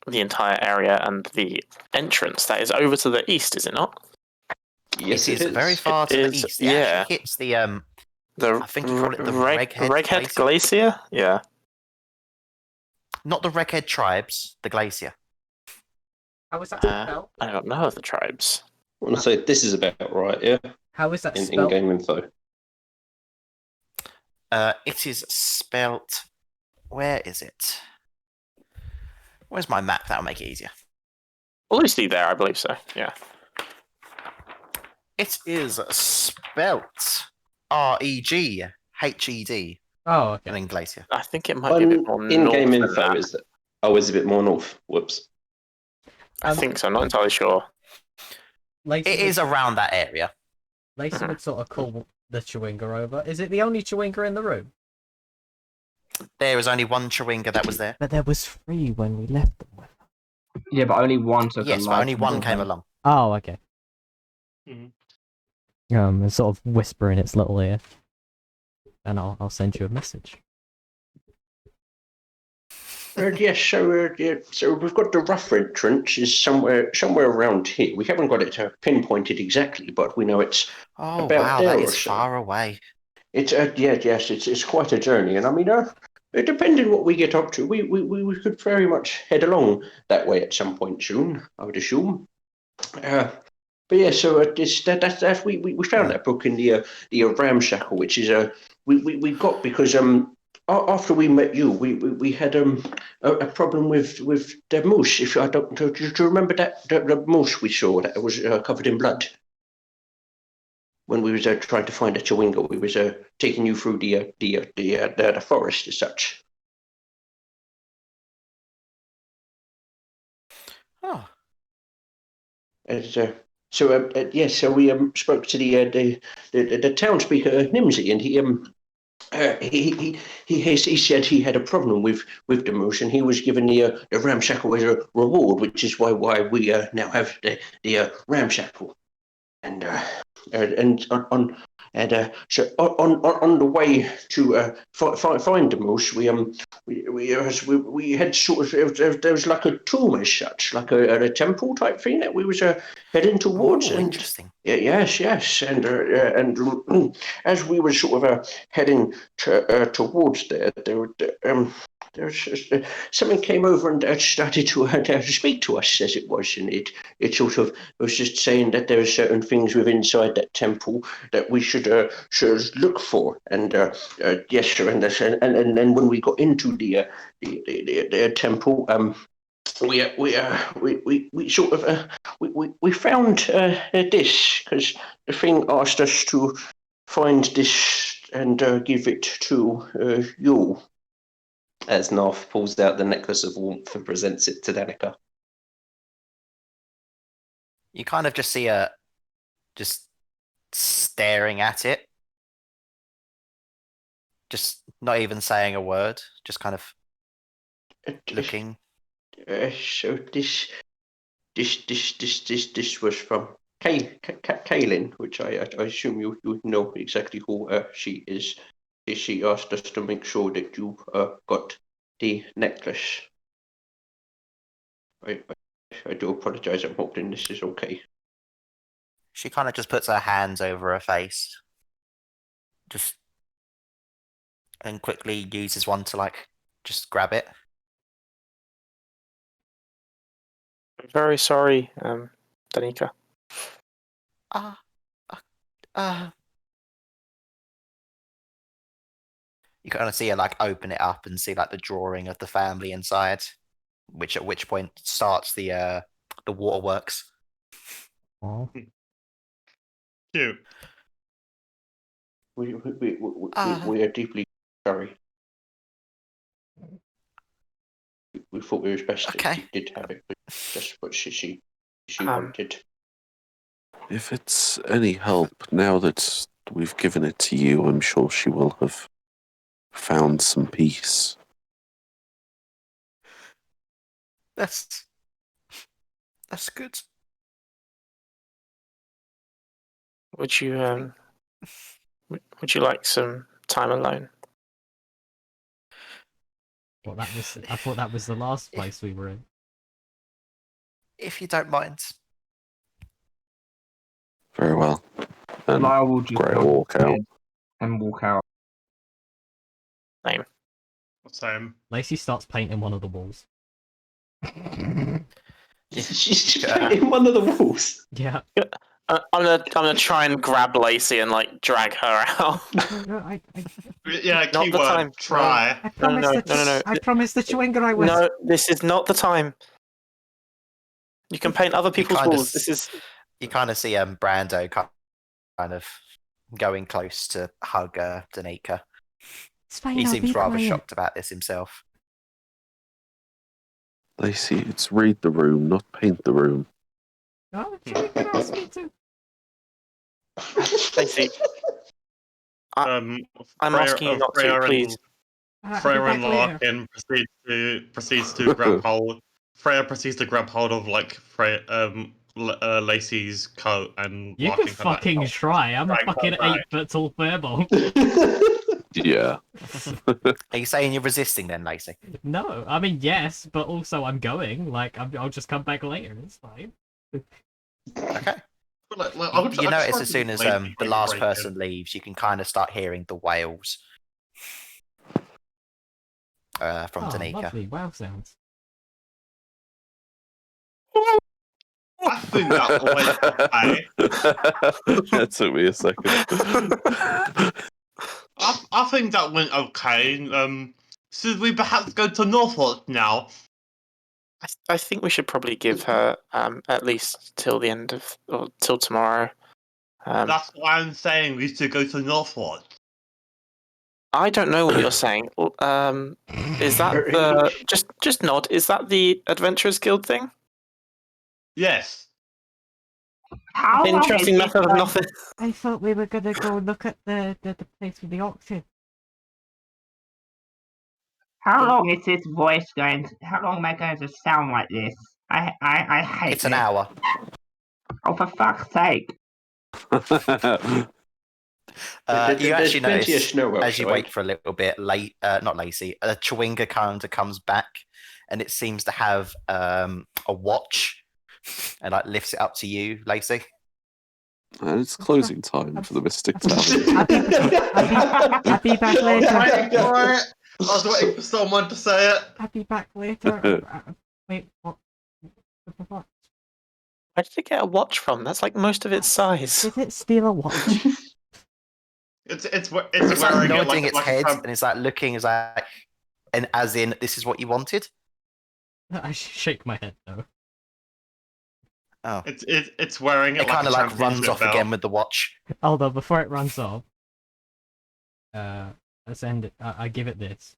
entire area and the entrance. That is over to the east, is it not? Yes, it is very far to the east. It actually hits the I think you call it the Reghead Glacier? Yeah. Not the Reghead tribes, the glacier. How is that spelled? I don't know the tribes. I want to say this is about right, yeah? How is that In spelled? game info. It is spelt. Where is it? Where's my map? That'll make it easier. Loosely there, I believe so. Yeah. It is spelt Reghed. Oh, okay. And then glacier. I think it might be a bit more in north game than info that. is that? Oh, is a bit more north. Whoops. I think so. I'm not entirely sure. Lacey It is around that area. Lacey would sort of call the Chewinga over. Is it the only Chewinga in the room? There was only one Chewinga that was there. But there was 3 when we left them with. Yeah, but only one took a Yes, but life only one with came them. along. Oh, okay. Mhm. And sort of whisper in its little ear. And I'll send you a message. Yes, so we've got the rough entrance is somewhere around here. We haven't got it pinpointed exactly, but we know it's Oh about wow, there that or is so. far away. It's yes, it's quite a journey, and I mean, depending what we get up to, we could very much head along that way at some point soon. I would assume. But yeah, so that's we found that book in the ramshackle, which is we got because after we met you, we had a problem with the moose. If I don't, do you remember that the moose we saw that was covered in blood? When we was trying to find a Chewinga, we was taking you through the forest as such. Oh. So we spoke to the town speaker Nimsy, and he said he had a problem with the moose, and he was given the ramshackle as a reward, which is why we now have the ramshackle, so on the way to find the moose, we had sort of there was like a tomb as such, like a temple type thing that we was heading towards. Oh, and interesting. yes, and as we were sort of heading towards there was something came over and started to speak to us as it was, and it sort of was just saying that there are certain things within inside that temple that we should look for, and yes, sir, and then when we got into the temple, we sort of we found this because the thing asked us to find this and give it to you. As Knarf pulls out the necklace of warmth and presents it to Danica. You kind of just see just staring at it. Just not even saying a word, just kind of looking. So this was from Kaylin, which I assume you know exactly who she is. She asked us to make sure that you got the necklace. I do apologise. I'm hoping this is okay. She kind of just puts her hands over her face, and quickly uses one to just grab it. I'm very sorry, Danica. You kind of see her open it up and see the drawing of the family inside, at which point starts the waterworks. Oh. Cute. We are deeply sorry. We thought it was best Okay. that she did have it, but just what she wanted. If it's any help, now that we've given it to you, I'm sure she will have found some peace. That's good. Would you like some time alone? Well, I thought that was the last place we were in. If you don't mind. Very well. And Lyle will just Grey nod walk his out. head and walk out. Same. Lacey starts painting one of the walls. She's in one of the walls. Yeah. I'm gonna try and grab Lacey and drag her out. No, Yeah, Not the keyword, time. try. I promised No. I promised the Chewinga I was. No, this is not the time. You can paint other people's walls. This is. You kind of see Brando kind of going close to hug Danica. It's fine, He I'll seems be rather quiet. shocked about this himself. Lacey, it's read the room, not paint the room. Oh, the Chewinga asked me to. Lacey, I'm asking you not to, please. Freya and Larkin proceeds to grab hold. Freya proceeds to grab hold of Lacey's coat, and You Larkin can fucking try. I'm a fucking 8-foot tall furball. Yeah. Are you saying you're resisting then, Lacey? No, I mean yes, but also I'm going. I'll just come back later. It's fine. Okay. You notice as soon as the last person leaves, you can kind of start hearing the wails from Danica. Lovely wow sounds. I think that went okay. That took me a second. I think that went okay. Should we perhaps go to Norfolk now? I think we should probably give her at least till the end of or till tomorrow. That's why I'm saying we should go to Norfolk. I don't know what you're saying. Is that the just nod? Is that the Adventurers Guild thing? Yes. How long Interesting is method of nothing. I thought we were gonna go look at the place with the auction. How long is this voice going to, how long am I going to sound like this? I hate It's an this. hour. Oh, for fuck's sake. You actually There's plenty of notice snow as you outside. wait for a little bit, not Lacey, a Chewinga kind of comes back, and it seems to have a watch, and lifts it up to you, Lacey. And it's closing time for the Mystic Tavern. I'll be back later. I was waiting for someone to say it. I'll be back later. Wait, what? What? Where did it get a watch from? That's most of its size. Did it steal a watch? It's It's wearing it nodding like its head, and it's looking and as in, this is what you wanted. I shake my head no. Oh, it's wearing it. it kind of runs championship off belt. again with the watch. Although before it runs off, let's end it. I give it this.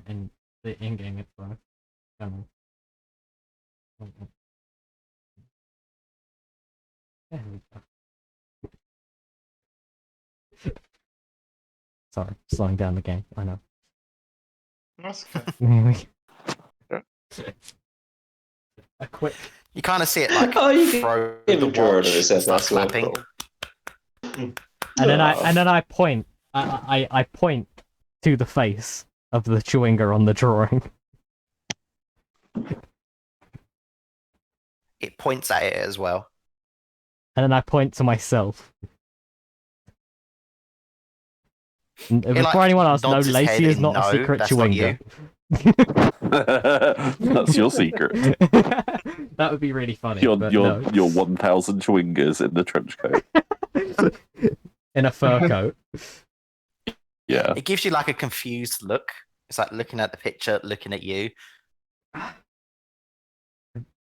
In the in-game it's worth. There we go. Sorry, slowing down the game. I know. That's good. A quick. You kind of see it Oh, you can throw give the a drawer watch that and says start that's not clapping. And then I point. I point to the face of the Chewinga on the drawing. It points at it as well. And then I point to myself. And before anyone else, no, nods his Lacey head is in not a no, secret that's not chewinga. That's your secret. That would be really funny. Your but your no. your 1,000 chewingers in the trench coat. In a fur coat. Yeah. It gives you like a confused look. It's like looking at the picture, looking at you.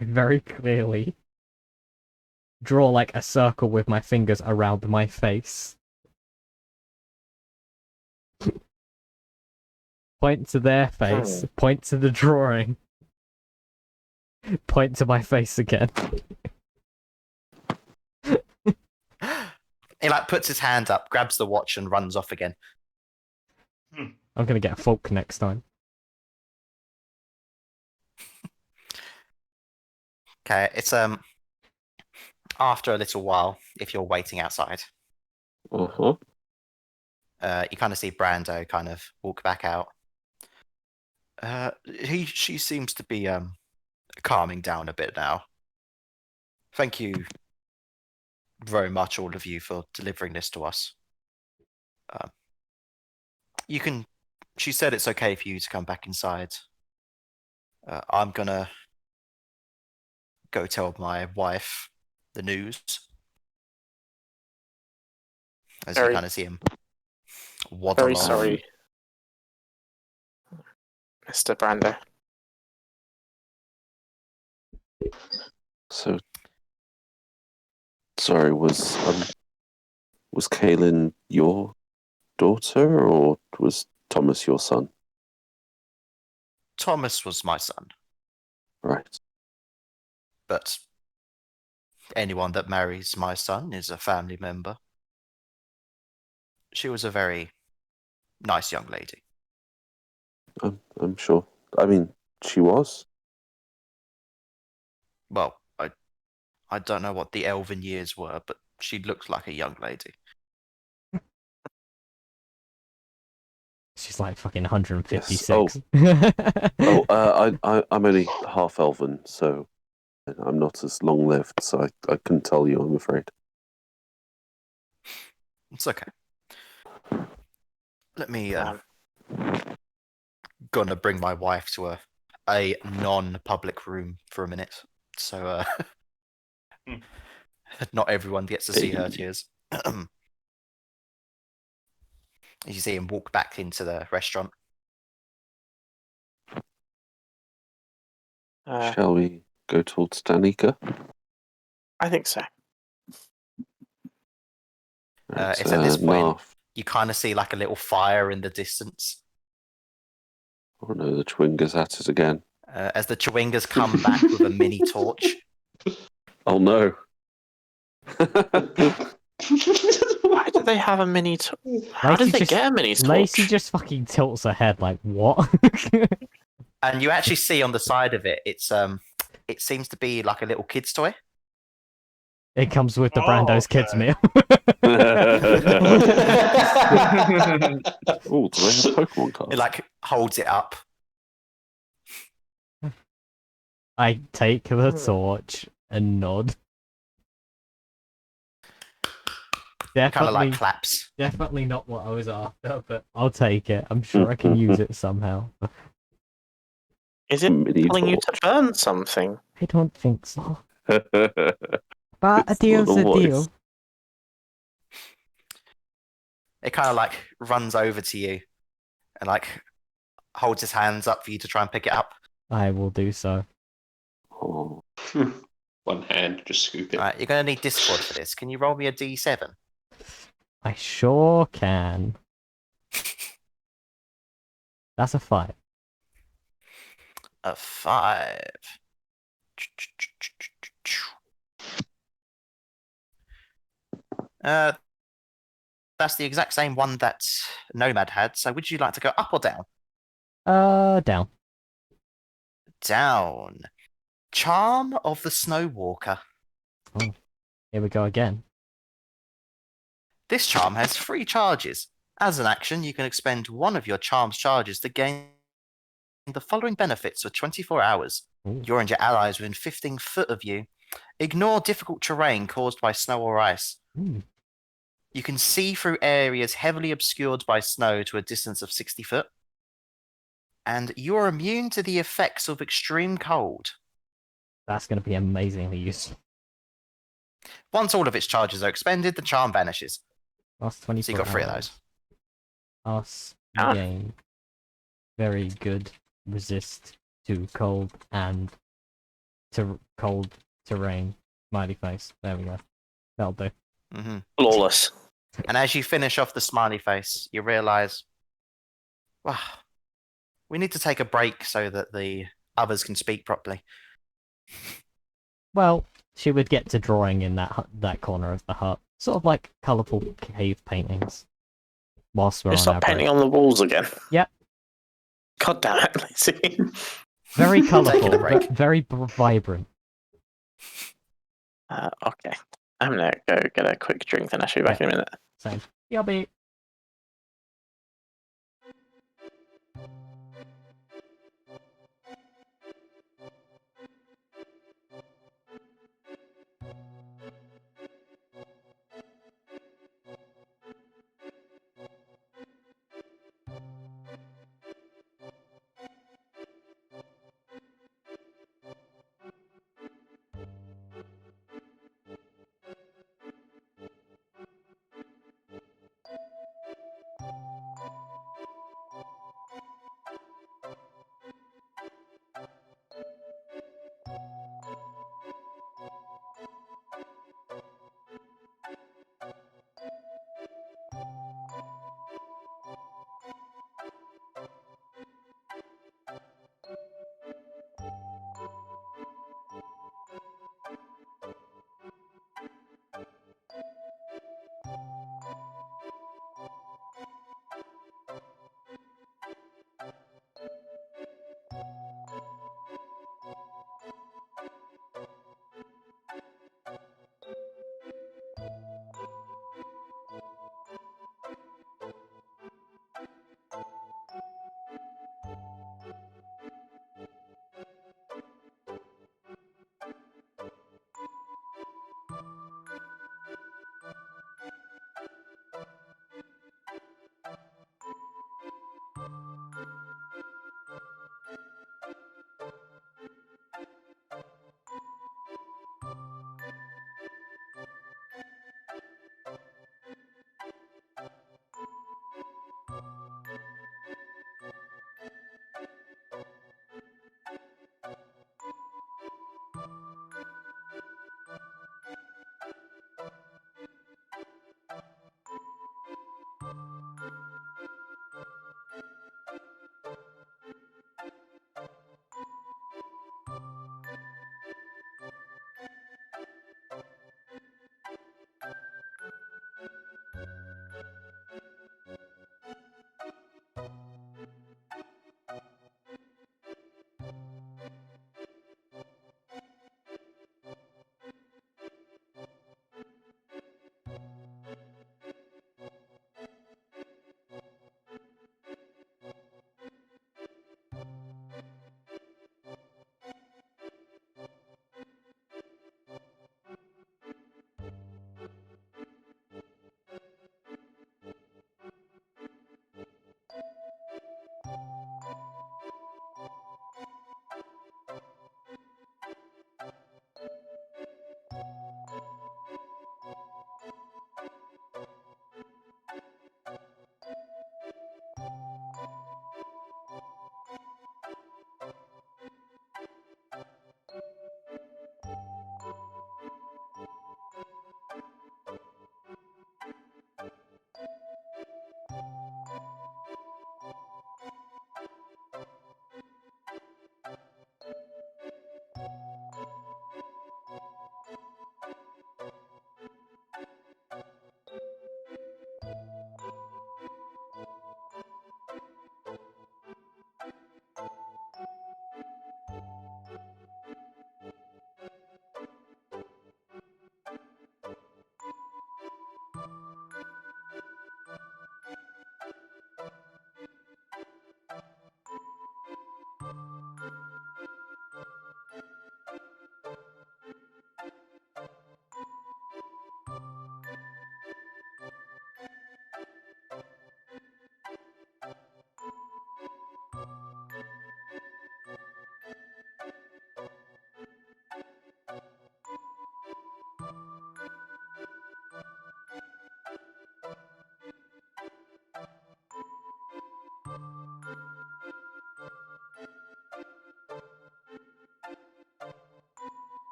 Very clearly draw like a circle with my fingers around my face. Point to their face, point to the drawing, point to my face again. He like puts his hand up, grabs the watch, and runs off again. I'm gonna get a fork next time. Okay, it's after a little while, if you're waiting outside, Uh-huh. you kind of see Brando kind of walk back out. She seems to be calming down a bit now. Thank you very much, all of you, for delivering this to us. You can. She said it's okay for you to come back inside. I'm gonna go tell my wife the news. As you Very- kind of see him waddle Very off. sorry, Mr. Brando. So, sorry, was Kaylin your daughter, or was Thomas your son? Thomas was my son, Right. but anyone that marries my son is a family member. She was a very nice young lady. I'm sure. I mean, she was. Well, I don't know what the elven years were, but she looked like a young lady. She's like fucking 156. I'm only half elven, so I'm not as long lived. So I couldn't tell you, I'm afraid. It's okay. Let me gonna bring my wife to a non-public room for a minute, so not everyone gets to see her tears. You see him walk back into the restaurant. Shall we go towards Danica? I think so. It's at this point Knarf. you kind of see like a little fire in the distance. Oh no, the Chewinger's at it again. As the Chewingas come back with a mini torch. Oh no. Why do they have a mini? How did they get a mini torch? Lacey just fucking tilts her head like, what? And you actually see on the side of it, it seems to be like a little kid's toy. It comes with the Brando's kids meal. Oh, do they have Pokemon cards? It like holds it up. I take the torch and nod. Kind of Definitely, like claps. definitely not what I was after, but I'll take it. I'm sure I can use it somehow. Is it Mini telling you torch. to burn something? I don't think so. But a It's deal's not a a voice. deal. It kind of like runs over to you and like holds his hands up for you to try and pick it up. I will do so. Oh, One hand, just scoop it. All right, you're going to need Discord for this. Can you roll me a D7? I sure can. That's a 5. A 5. That's the exact same one that Nomad had. So would you like to go up or down? Down. Down. Charm of the Snowwalker. Here we go again. This charm has 3 charges. As an action, you can expend one of your charm's charges to gain the following benefits for 24 hours. Ooh. You and your allies within 15 foot of you Ignore difficult terrain caused by snow or ice. Hmm. You can see through areas heavily obscured by snow to a distance of 60 foot. And you're immune to the effects of extreme cold. That's going to be amazingly useful. Once all of its charges are expended, the charm vanishes. Last So 24 you got 3 of hours. those. Us Ah. gain very good resist to cold and to cold terrain. Smiley face. There we go. That'll do. Hmm. Flawless. And as you finish off the smiley face, you realise, wow, we need to take a break so that the others can speak properly. Well, she would get to drawing in that corner of the hut. Sort of like colourful cave paintings. Whilst we're You on start our painting break. on the walls again. Yep. God damn it, Lacey. Very Taking a colourful, break. very vibrant. Okay. I'm gonna go get a quick drink, then I'll be back in a minute. Same. Yobby.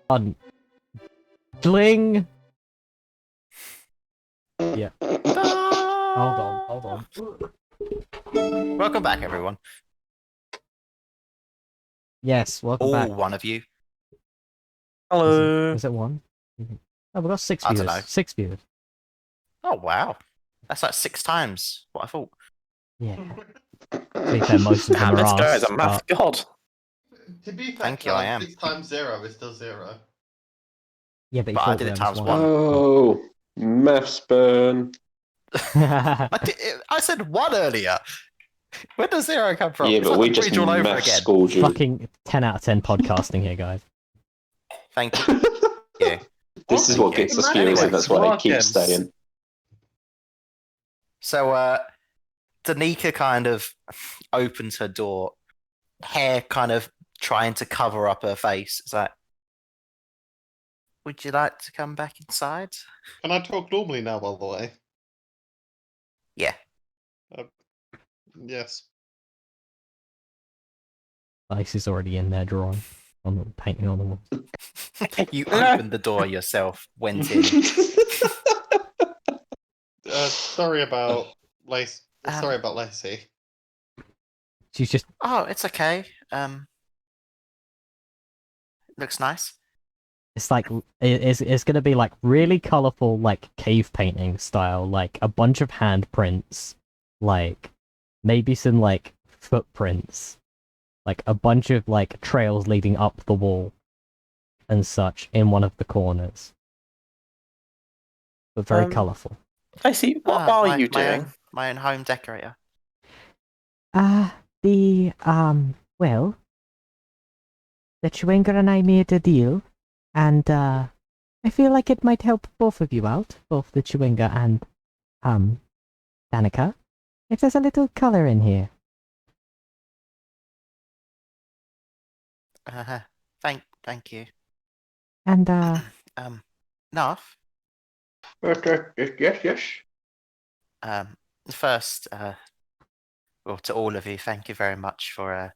On. Dling! Yeah. Hold on. Welcome back, everyone. Yes, welcome All back. one of you. Hello. Is it one? Oh, we got 6 I viewers. dunno. 6 viewers. Oh wow, that's like 6 times what I thought. Yeah. To be fair, most of them Damn, are this guy is us. a math but- god. To be fair, Thank you, I am. 6 times 0 is still 0. Yeah, but, he But I thought did it there was times one. one. Oh, maths burn. I said 1 earlier. Where does 0 come from? Yeah, It's but like we the just bridge all over maths again. schooled you. Fucking 10 out of 10 podcasting here, guys. Thank you. Yeah. This is Thank what you. gets us Anyway, viewers, and that's why they keep Larkin. staying. So, Danica kind of opens her door, hair kind of trying to cover up her face. It's like, would you like to come back inside? Can I talk normally now, by the way? Yeah. Yes. Lacey's already in there drawing on the painting on the wall. You opened the door yourself, went in. Sorry about Lacey. Sorry Um, about Lacey. She's just Oh, it's okay. Looks nice. it's like it's gonna be like really colorful, like cave painting style, like a bunch of handprints, like maybe some like footprints, like a bunch of like trails leading up the wall and such in one of the corners, but very Um, colorful. Lacey, what are you my doing? my own home decorator. Well, the Chewinga and I made a deal, and I feel like it might help both of you out, both the Chewinga and Danica, if there's a little color in here. Thank you. And Knarf. Yes. First, well, to all of you, thank you very much for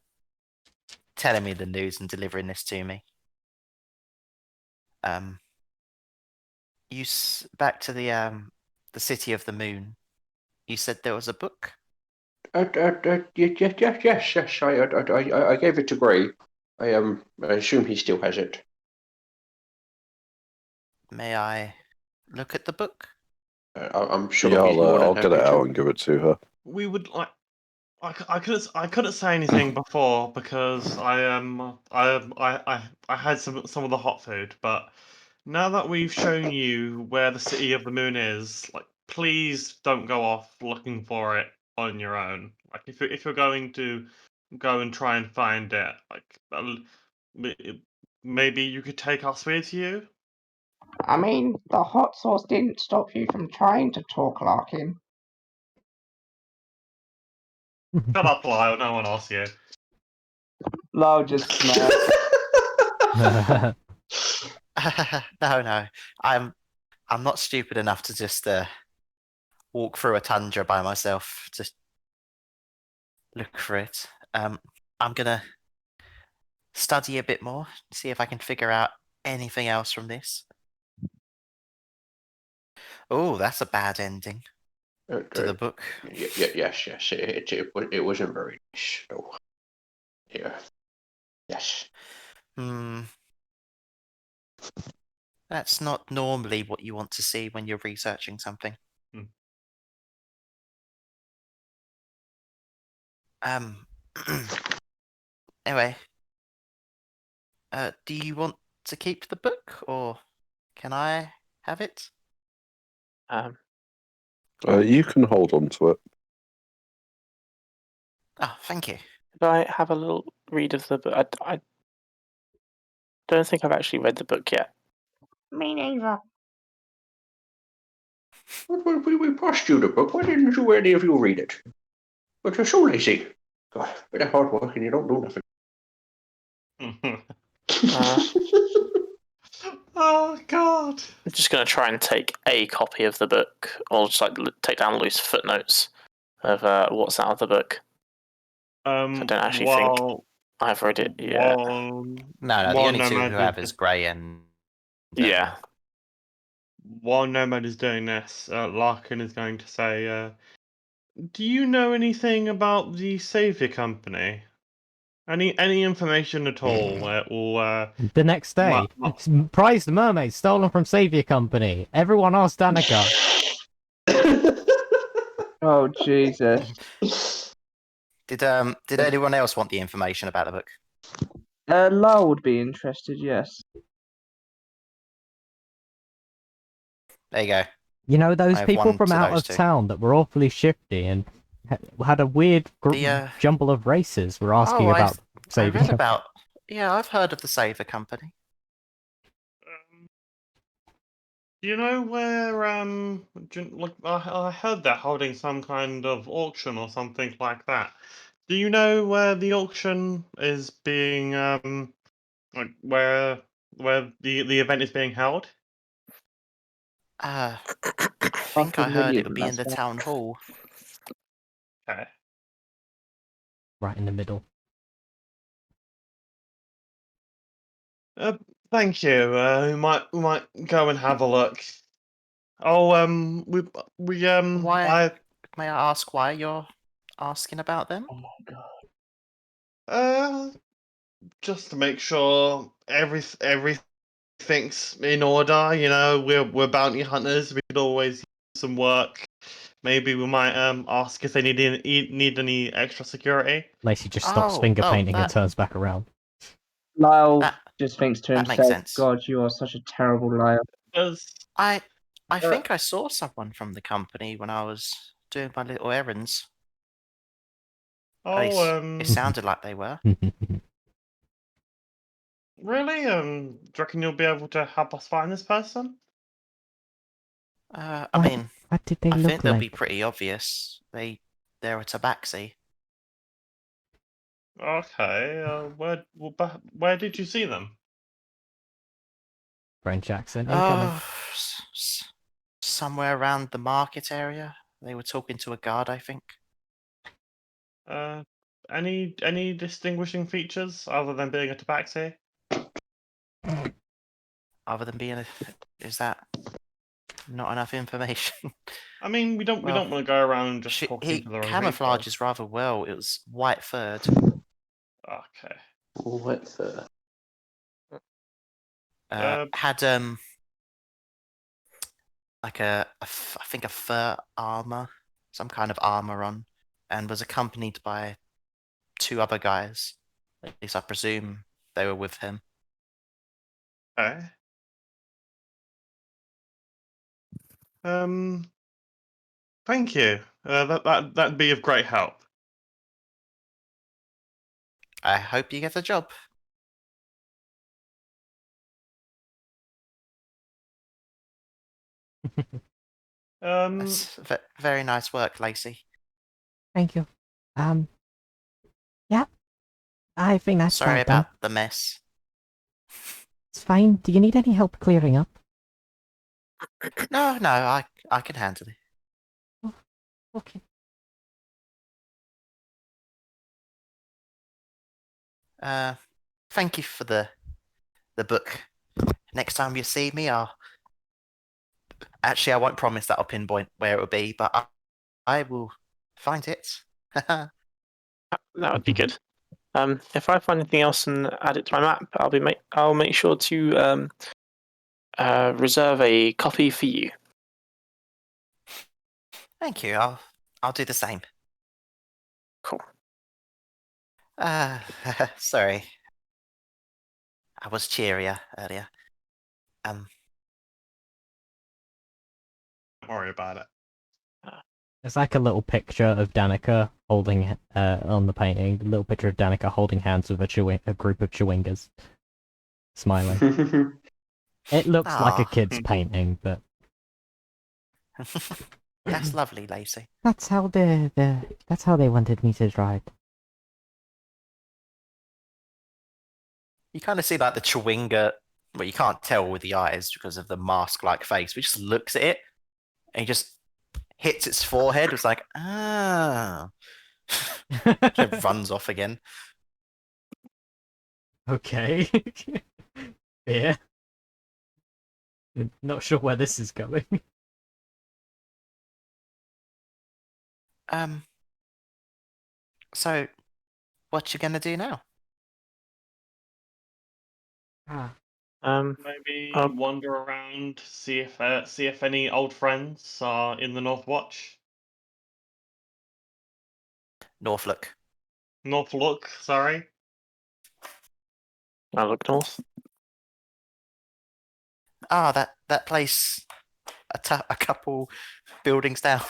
telling me the news and delivering this to me. Back to the city of the moon. You said there was a book. Yes. I gave it to Gray. I assume he still has it. May I look at the book? I'm sure Yeah, he's more than I'll get happy it out to. and give it to her. We would like. I couldn't say anything before because I had some of the hot food, but now that we've shown you where the city of the moon is, like, please don't go off looking for it on your own. Like, if you're going to go and try and find it, like, maybe you could take us with you. I mean, the hot sauce didn't stop you from trying to talk, Larkin. Shut up, Lyle. No one asked you. Lyle just smirked. No. I'm not stupid enough to just walk through a tundra by myself. Just look for it. I'm gonna study a bit more, see if I can figure out anything else from this. Oh, that's a bad ending to the book. Yes. It wasn't very nice. So, yeah. Yes. That's not normally what you want to see when you're researching something. Anyway, do you want to keep the book, or can I have it? You can hold on to it. Oh, thank you. Could I have a little read of the book? I don't think I've actually read the book yet. Me neither. We passed you the book. Why didn't any of you read it? But you're so lazy. God, bit of hard work and you don't do nothing. Oh God! I'm just going to try and take a copy of the book, or just like take down loose footnotes of what's out of the book. I don't actually think I've read it. Yeah. While, No, the while only two Nomad who have is is Grey and. Yeah. while Nomad is doing this, Larkin is going to say, "Do you know anything about the Savior Company? Any information at all that will The next day, prized mermaid stolen from Savior Company. Everyone ask Danica. Oh Jesus. Did anyone else want the information about the book? Lyle would be interested. Yes. There you go. You know those I have people one from to out those of two. town that were awfully shifty and had a weird jumble of races were asking about I Savior read Company. about. Yeah, I've heard of the Saver Company. Do you know where I heard they're holding some kind of auction or something like that. Do you know where the auction is being like where the event is being held? I Half think a I heard it million. would be in That's the town hall. Okay. Right in the middle. Thank you. We might go and have a look. Oh, Why? May I ask why you're asking about them? Oh my god. just to make sure everything's in order. You know, we're bounty hunters. We could always use some work. Maybe we might ask if they need any extra security. Lacey just stops finger painting and turns back around. Lyle That just thinks to that makes himself, sense. "God, you are such a terrible liar." I think I saw someone from the company when I was doing my little errands. At least it sounded like they were. Really? Do you reckon you'll be able to help us find this person? I What- mean, what did they I look think they'll like? be pretty obvious. They're a tabaxi. Okay. Where did you see them? French accent incoming. Oh, somewhere around the market area. They were talking to a guard, I think. Any distinguishing features other than being a tabaxi? Other than being is that not enough information? I mean, we don't Well, want to go around just talking he to the people. camouflages rather well. It was white furred. Okay. What's that? Had like I think a fur armor, some kind of armor on, and was accompanied by two other guys. At least I presume they were with him. Okay. Thank you. That'd be of great help. I hope you get a job. That's very nice work, Lacey. Thank you. Yeah. I think that's Sorry all done. about the mess. It's fine. Do you need any help clearing up? No, I can handle it. Oh, okay. Thank you for the book. Next time you see me, I won't promise that I'll pinpoint where it will be, but I will find it. That would be good. If I find anything else and add it to my map, I'll make sure to reserve a copy for you. Thank you. I'll do the same. Cool. Sorry. I was cheerier earlier. Don't worry about it. There's like a little picture of Danica holding on the painting. A little picture of Danica holding hands with a group of chewingas, smiling. It looks like a kid's painting, but that's lovely, Lacey. that's how they wanted me to draw it. You kind of see like the chewinga, well, you can't tell with the eyes because of the mask-like face, but he just looks at it and he just hits its forehead. It's like, ah. It runs off again. Okay. Yeah. Not sure where this is going. So, what you gonna do now? Maybe Um, wander around, see if any old friends are in the North Watch. Norfolk. North Look, sorry. I look north. Ah, that place a couple buildings down.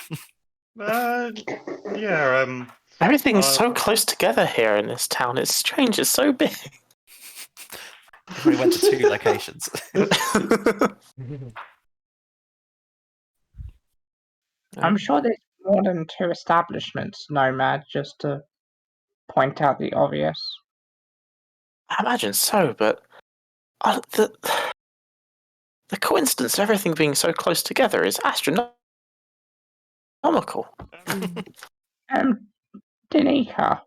Yeah. Everything's Uh, so close together here in this town. It's strange. It's so big. We went to 2 locations. I'm sure there's more than 2 establishments, Nomad, just to point out the obvious. I imagine so, but the coincidence of everything being so close together is astronomical. Danica,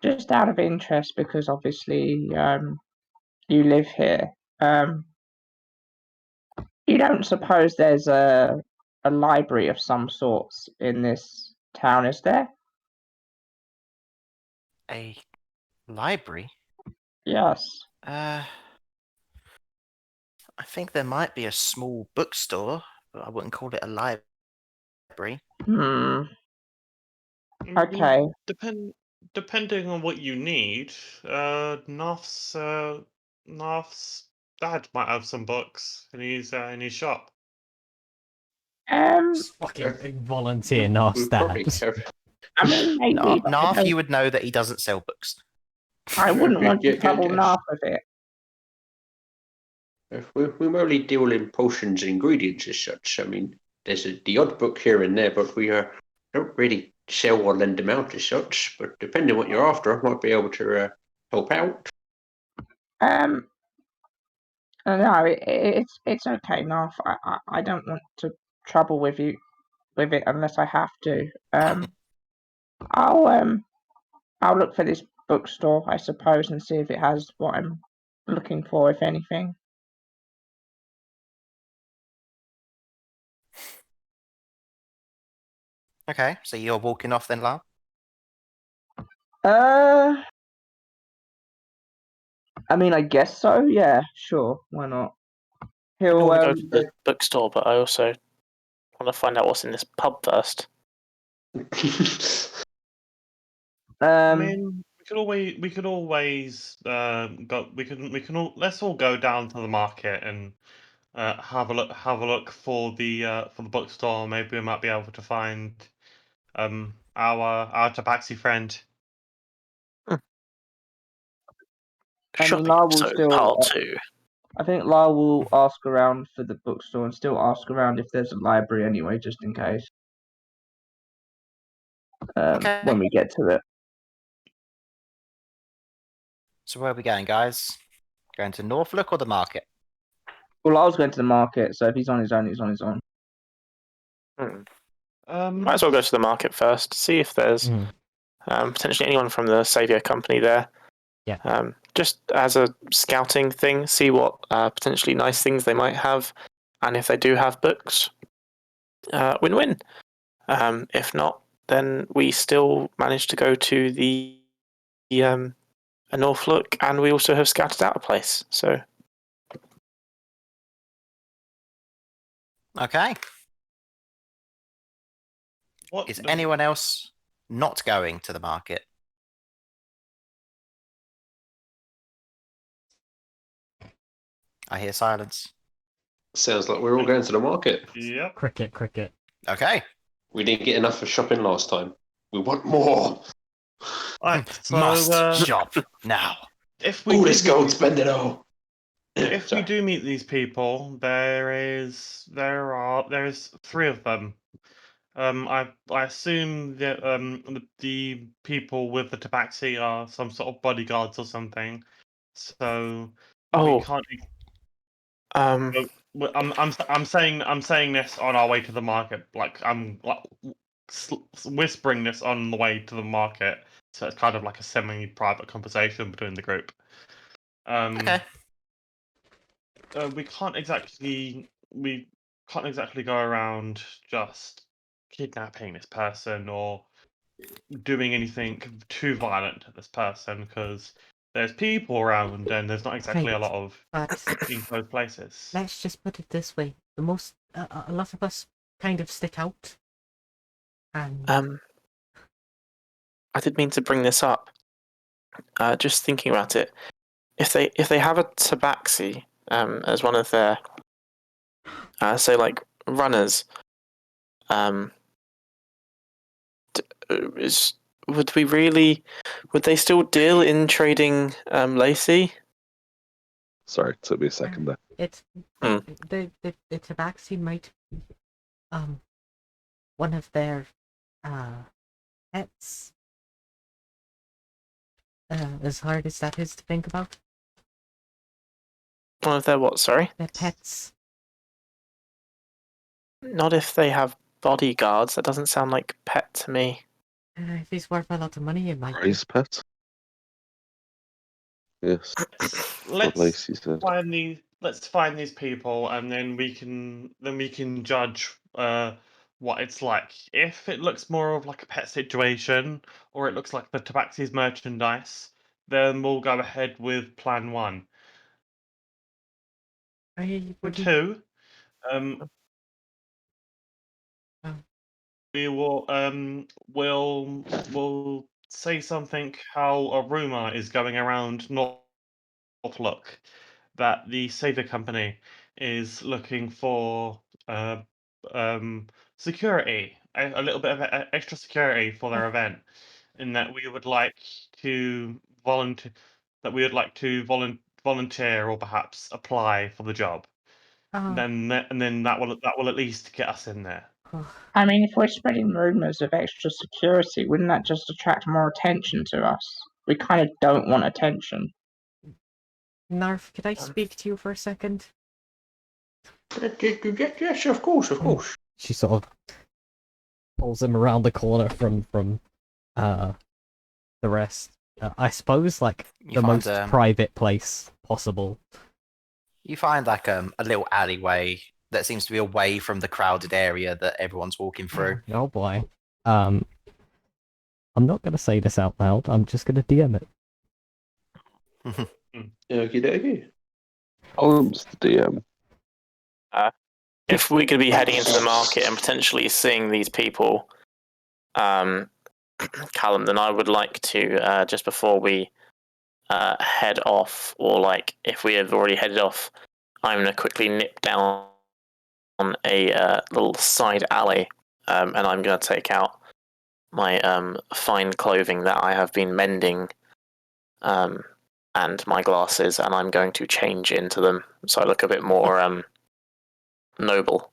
just out of interest, because obviously, you live here, you don't suppose there's a library of some sorts in this town, is there? A library? Yes. I think there might be a small bookstore, but I wouldn't call it a library. Okay. Depending on what you need, Knarf's dad might have some books in his shop. Just fucking volunteer Knarf's probably dad. have. I mean, maybe, but Knarf, you would know that he doesn't sell books. I wouldn't want to Yeah, trouble yes. Knarf with it. We only deal in potions and ingredients as such. I mean, there's the odd book here and there, but we don't really sell or lend them out as such. But depending on what you're after, I might be able to help out. No, it's okay, Knarf. I don't want to trouble with you with it unless I have to. I'll look for this bookstore, I suppose, and see if it has what I'm looking for, if anything. Okay, so you're walking off then, Lyle? I mean, I guess so. Yeah, sure. Why not? I He'll want to go to the bookstore, but I also want to find out what's in this pub first. I mean, we could always go. Let's all go down to the market and have a look for the bookstore. Maybe we might be able to find our tabaxi friend. I mean, Shopping Lyle will episode still. part 2. I think Lyle will ask around for the bookstore and still ask around if there's a library anyway, just in case. Okay. When we get to it. So where are we going, guys? Going to Norfolk or the market? Well, Lyle's going to the market, so if he's on his own, he's on his own. Might as well go to the market first, see if there's potentially anyone from the Saviour Company there. Yeah. Just as a scouting thing, see what potentially nice things they might have, and if they do have books, win-win. If not, then we still manage to go to the Norfolk, and we also have scouted out a place. So. Okay. What Is anyone else not going to the market? I hear silence. Sounds like we're all going to the market. Yep. Cricket. Okay. We didn't get enough for shopping last time. We want more. Right, so Must shop now. if we Let's go and spend it all. If we do meet these people, there's 3 of them. I assume that the people with the tabaxi are some sort of bodyguards or something. So we can't. I'm saying this on our way to the market. Like I'm whispering this on the way to the market. So it's kind of like a semi-private conversation between the group. Okay. We can't exactly go around just kidnapping this person or doing anything too violent to this person because there's people around and there's not exactly a Right, lot of but enclosed places. let's just put it this way: a lot of us kind of stick out, and I did mean to bring this up. Just thinking about it, if they have a tabaxi as one of their say like runners, would they still deal in trading Lacey? Sorry, it took me a second there. it's Hmm. the tabaxi might be one of their pets. As hard as that is to think about, One of their what? Sorry, their pets. not if they have bodyguards. That doesn't sound like pet to me. If he's worth a lot of money, it might be. Prize pet? Yes, what Let's Lacey said. find these people, and then we can judge what it's like. If it looks more of like a pet situation, or it looks like the Tabaxi's merchandise, then we'll go ahead with plan 1. I For would 2, Oh. we will we'll say something how a rumor is going around Northlook that the Savior Company is looking for security, a little bit of extra security for their event, and that we would like to volunteer, volunteer or perhaps apply for the job. And then that will at least get us in there. I mean, if we're spreading rumors of extra security, wouldn't that just attract more attention to us? We kind of don't want attention. Knarf, could I speak to you for a second? Yes, of course, of course. She sort of pulls him around the corner from the rest. I suppose like You the find, most private place possible. You find like a little alleyway that seems to be away from the crowded area that everyone's walking through. Oh boy. I'm not gonna say this out loud. I'm just gonna DM it. Okie dokie. Holmes, the DM. If we could be heading into the market and potentially seeing these people, Callum, then I would like to just before we head off, or like if we have already headed off, I'm gonna quickly nip down on a little side alley, and I'm gonna take out my fine clothing that I have been mending, and my glasses, and I'm going to change into them so I look a bit more noble.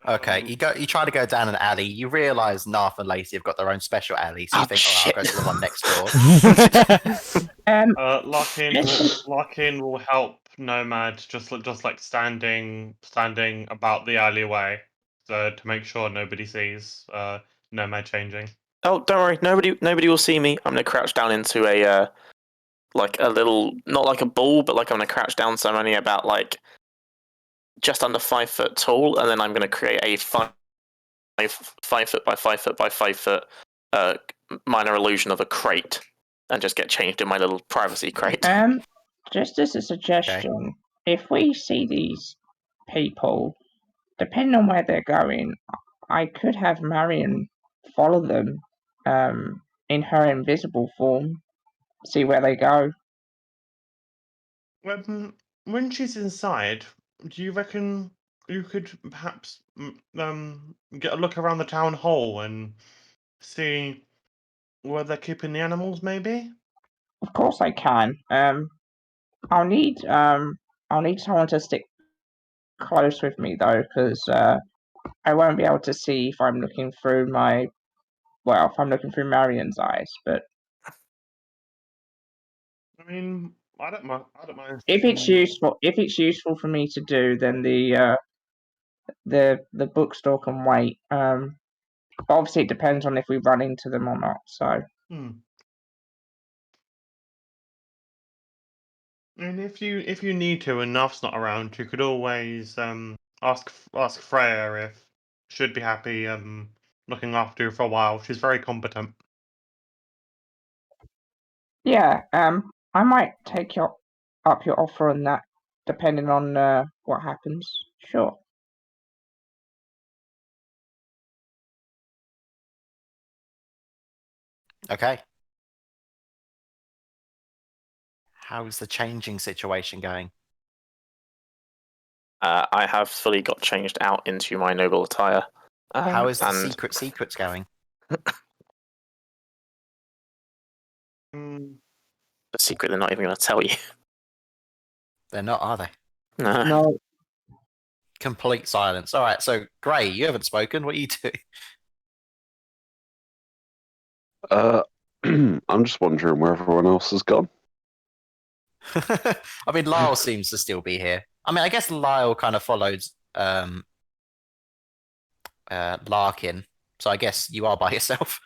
Okay, you try to go down an alley. You realise Knarf and Lacey have got their own special alley, so you think, I'll go to the one next door. Larkin will help Nomad just like standing about the alleyway, so to make sure nobody sees Nomad changing. Oh, don't worry, nobody will see me. I'm gonna crouch down into a like a little, not like a ball, but like I'm gonna crouch down so I'm only about like just under 5 foot tall, and then I'm gonna create a 5 foot by 5 foot by 5 foot minor illusion of a crate, and just get changed in my little privacy crate. Just as a suggestion, if we see these people, depending on where they're going, I could have Marion follow them in her invisible form, see where they go. When she's inside, do you reckon you could perhaps get a look around the town hall and see where they're keeping the animals, maybe? Of course I can. I'll need someone to stick close with me though, because I won't be able to see if I'm looking through if I'm looking through Marion's eyes. But I mean, I don't mind. if it's useful for me to do, then the bookstore can wait. But obviously it depends on if we run into them or not. So. And if you need to and Knarf's not around, you could always ask Freya if she'd be happy looking after you for a while. She's very competent. Yeah, I might take up your offer on that, depending on what happens. Sure. Okay. How's the changing situation going? I have fully got changed out into my noble attire. How is the and secrets going? Mm, the secret they're not even going to tell you. They're not, are they? No. No, Complete silence. All right. So, Gray, you haven't spoken. What are you doing? I'm just wondering where everyone else has gone. I mean, Lyle seems to still be here. I mean, I guess Lyle kind of followed Larkin, so I guess you are by yourself.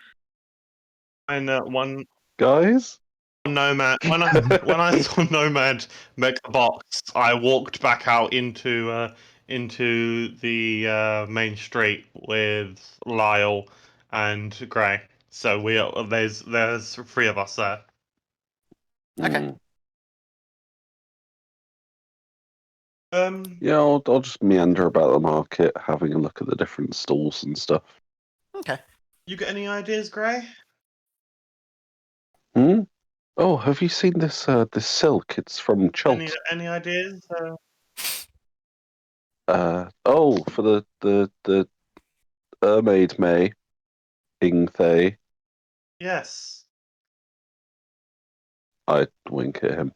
and one Guys? Nomad. When I saw Nomad make the box, I walked back out into the main street with Lyle and Gray. So there's 3 of us there. Okay. Mm. Um, Yeah, I'll just meander about the market, having a look at the different stalls and stuff. Okay. you got any ideas, Gray? Hmm? Oh, have you seen this this silk? It's from Chult. Any ideas? Oh, for the Mermaid May King Thay. Yes. I wink at him.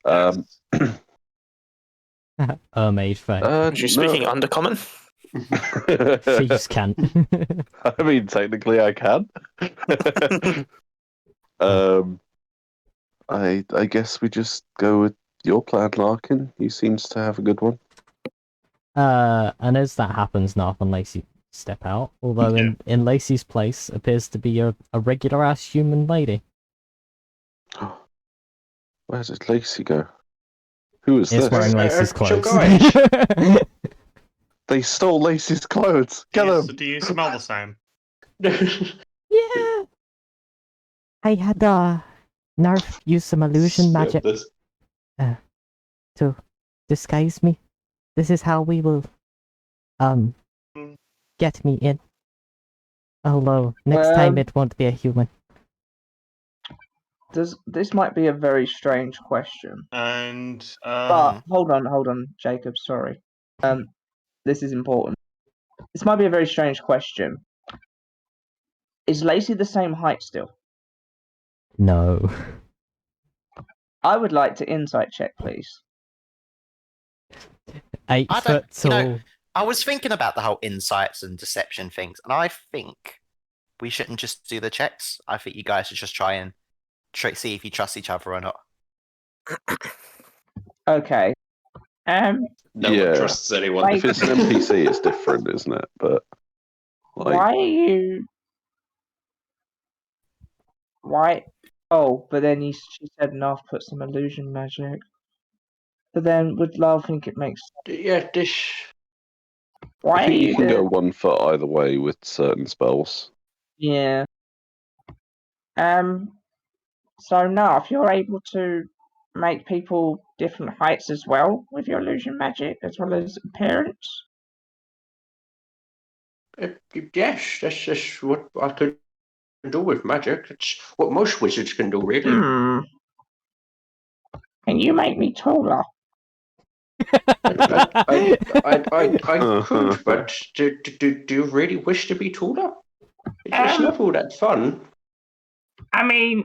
Yes. Mermaid Fae. Was you speaking Undercommon? Please can. I mean, technically, I can. I guess we just go with your plan, Larkin. He seems to have a good one. And as that happens, Knarf and Lacey step out. Although in Lacey's place appears to be a regular ass human lady. Where did Lacey go? Who is Is this? wearing Lacey's So clothes. guys, They stole Lacey's clothes. Get them. Do you smell the same? Yeah. I had Knarf use some illusion magic to disguise me. This is how we will get me in. Although next time it won't be a human. this might be a very strange question. And But hold on, Jacob. Sorry. This is important. This might be a very strange question. Is Lacey the same height still? No. I would like to insight check, please. 8 I foot don't- you know- tall. I was thinking about the whole insights and deception things, and I think we shouldn't just do the checks. I think you guys should just try and see if you trust each other or not. Okay. No one trusts anyone. Like- If it's an NPC, it's different, isn't it? But like, Why are you? Why? Oh, but then she said Knarf put some illusion magic. But then would Lyle think it makes sense? Yeah, this. Why I are think you you can go the... 1 foot either way with certain spells. Yeah. So Knarf, you're able to make people different heights as well with your illusion magic, as well as appearance. Yes, that's just what I could do with magic. It's what most wizards can do, really. Can you make me taller? I could, but do you really wish to be taller? It's not all that fun. I mean,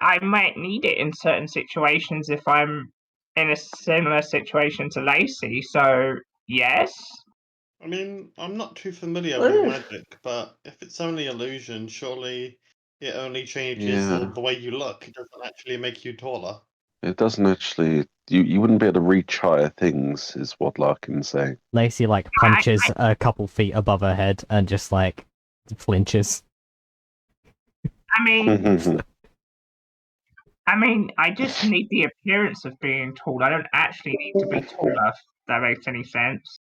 I might need it in certain situations if I'm in a similar situation to Lacey, so yes. I mean, I'm not too familiar Well, with magic, but if it's only illusion, surely it only changes Yeah. the way you look. It doesn't actually make you taller. It doesn't actually. You wouldn't be able to reach higher things, is what Larkin's saying. Lacey like punches a couple feet above her head and just like flinches. I mean, I mean, I just need the appearance of being tall. I don't actually need to be taller, if that makes any sense.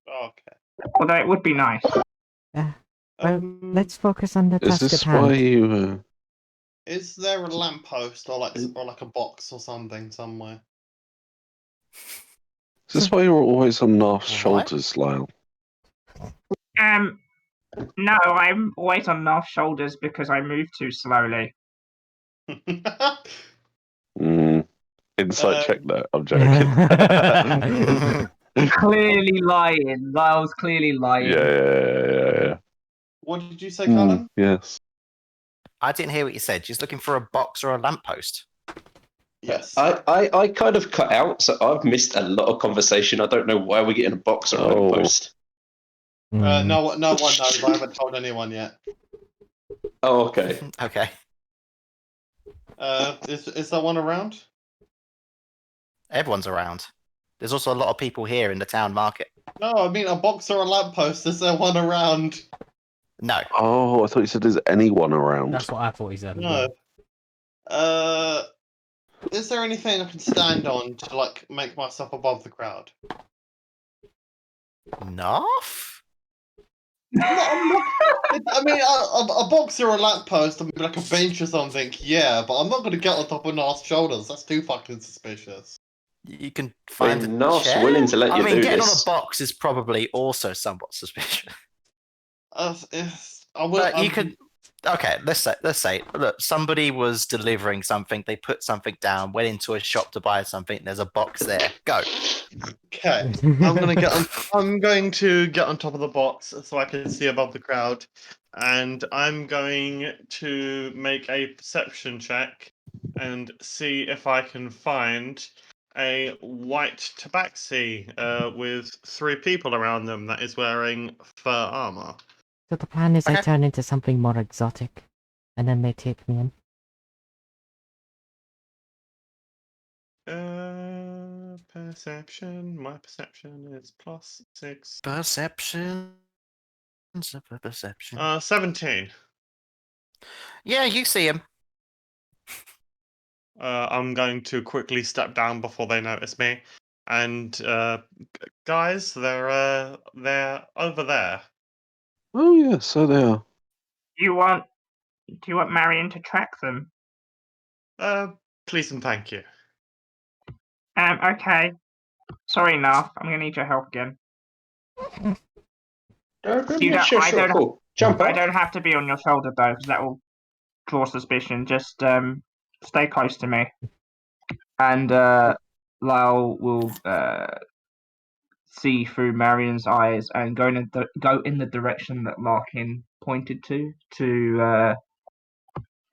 Okay. Although it would be nice. Well, Um, let's focus on the Is task at this why hand. you? Is there a lamppost or like a box or something somewhere? Is this why you're always on Knarf's What? shoulders, Lyle? No, I'm always on Knarf's shoulders because I move too slowly. Insight check there. I'm joking. Clearly lying. Lyle's clearly lying. Yeah. What did you say, Colin? Yes. I didn't hear what you said. She's looking for a box or a lamppost. Yes. I kind of cut out, so I've missed a lot of conversation. I don't know why we're getting a box or a Oh. lamppost. No one knows. I haven't told anyone yet. Oh, okay. Okay. Is there one around? Everyone's around. There's also a lot of people here in the town market. No, I mean a box or a lamppost. Is there one around? No. Oh, I thought you said there's anyone around. That's what I thought he said. as No. well. Is there anything I can stand on to like make myself above the crowd? Knarf? I mean, a box or a lamppost, maybe like a bench or something, yeah, but I'm not going to get on top of Nar's shoulders. That's too fucking suspicious. You can find When a Knarf's chair? willing to let I you mean, do getting this. on a box is probably also somewhat suspicious. But you could. Okay, let's say. Look, somebody was delivering something. They put something down. Went into a shop to buy something. There's a box there. Go. Okay, I'm going to get on top of the box so I can see above the crowd, and I'm going to make a perception check and see if I can find a white tabaxi with 3 people around them that is wearing fur armor. So the plan is I Okay. turn into something more exotic, and then they take me in. Perception. My perception is +6. Perception. 17. Yeah, you see him. I'm going to quickly step down before they notice me. And guys, they're over there. Oh yeah, so they are. Do you want Marion to track them? Please and thank you. Okay. Sorry, Knarf. I'm gonna need your help again. Yeah, sure, cool. Jump I up. don't have to be on your shoulder though, because that will draw suspicion. Just stay close to me. And Lyle will see through Marion's eyes and go in the direction that Larkin pointed to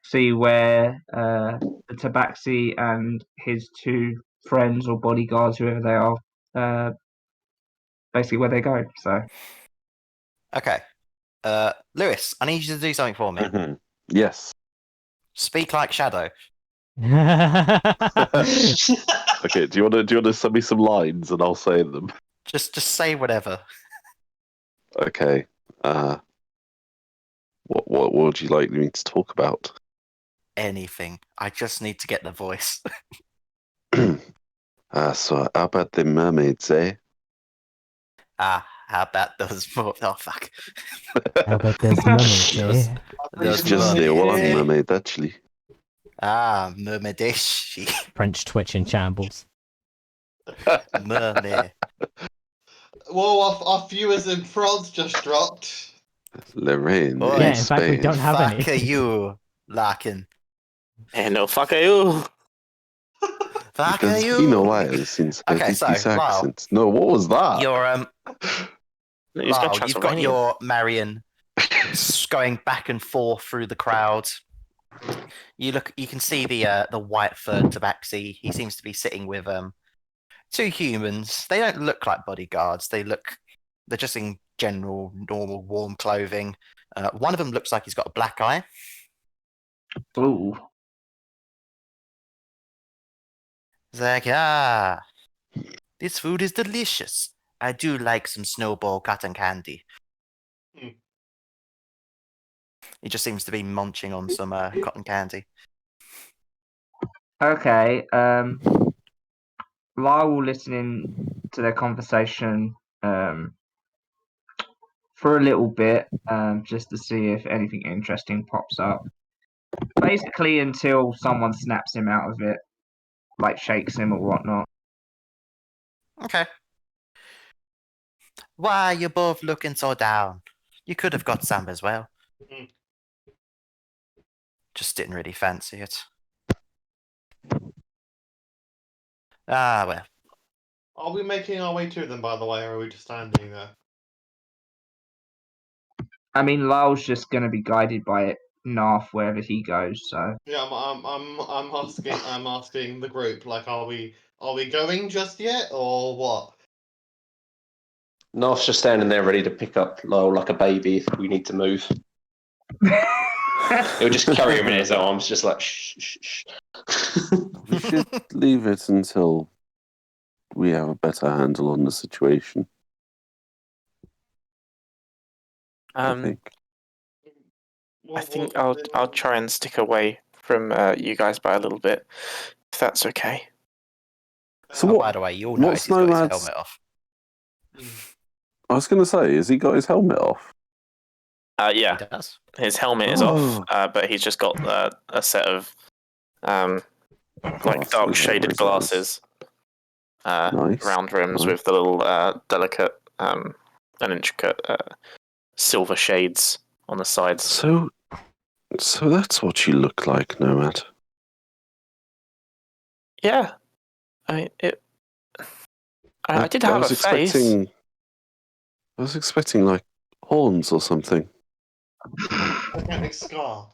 see where the Tabaxi and his 2 friends or bodyguards, whoever they are, basically where they go. So Okay. Lewis, I need you to do something for me. Yes. Speak like Shadow. Okay. Do you want to send me some lines and I'll say them? Just say whatever. Okay. What would you like me to talk about? Anything. I just need to get the voice. So how about the mermaids, eh? How about those more? Oh fuck. How about those mermaids, eh? Those Just the one mermaids. mermaid, actually. Mermaidish. French Twitch in shambles. Mermaid. Whoa, our viewers in France just dropped. Lorraine Oh, in Yeah, in fact, we Spain. don't have any. Fuck you, Larkin. And no, fuck you. Fuck It's you. been a while since I Okay, did so, this Lyle. accent. No, what was that? You're He's got Lyle, you've got your Marion going back and forth through the crowd. You can see the white furred tabaxi. He seems to be sitting with 2 humans. They don't look like bodyguards. They're just in general, normal, warm clothing. One of them looks like he's got a black eye. ooh, He's like, this food is delicious. I do like some snowball cotton candy. Hmm. He just seems to be munching on some cotton candy. Okay. Lyle will listen in to their conversation for a little bit, just to see if anything interesting pops up. Basically, until someone snaps him out of it, like shakes him or whatnot. Okay. Why are you both looking so down? You could have got some as well. Mm. Just didn't really fancy it. Ah, well. Are we making our way to them, by the way, or are we just standing there? I mean, Lyle's just going to be guided by Knarf wherever he goes. So Yeah, I'm asking the group. Like, are we going just yet, or what? Knarf's just standing there ready to pick up Lyle like a baby if we need to move. He'll just carry him in his arms, just like shh, shh, shh. We should leave it until we have a better handle on the situation. I think. I think I'll try and stick away from you guys by a little bit, if that's okay. So Oh, what? by the way, you all notice What's he's got his Nomad's? helmet off. I was going to say, has he got his helmet off? Yeah, He does. his helmet is off, but he's just got a set of like Glasses dark over shaded his eyes. glasses, Nice. round rims Nice. with the little delicate and intricate silver shades on the sides. So that's what you look like, Nomad. Yeah, I did have a face. I was expecting like horns or something. Gigantic scar.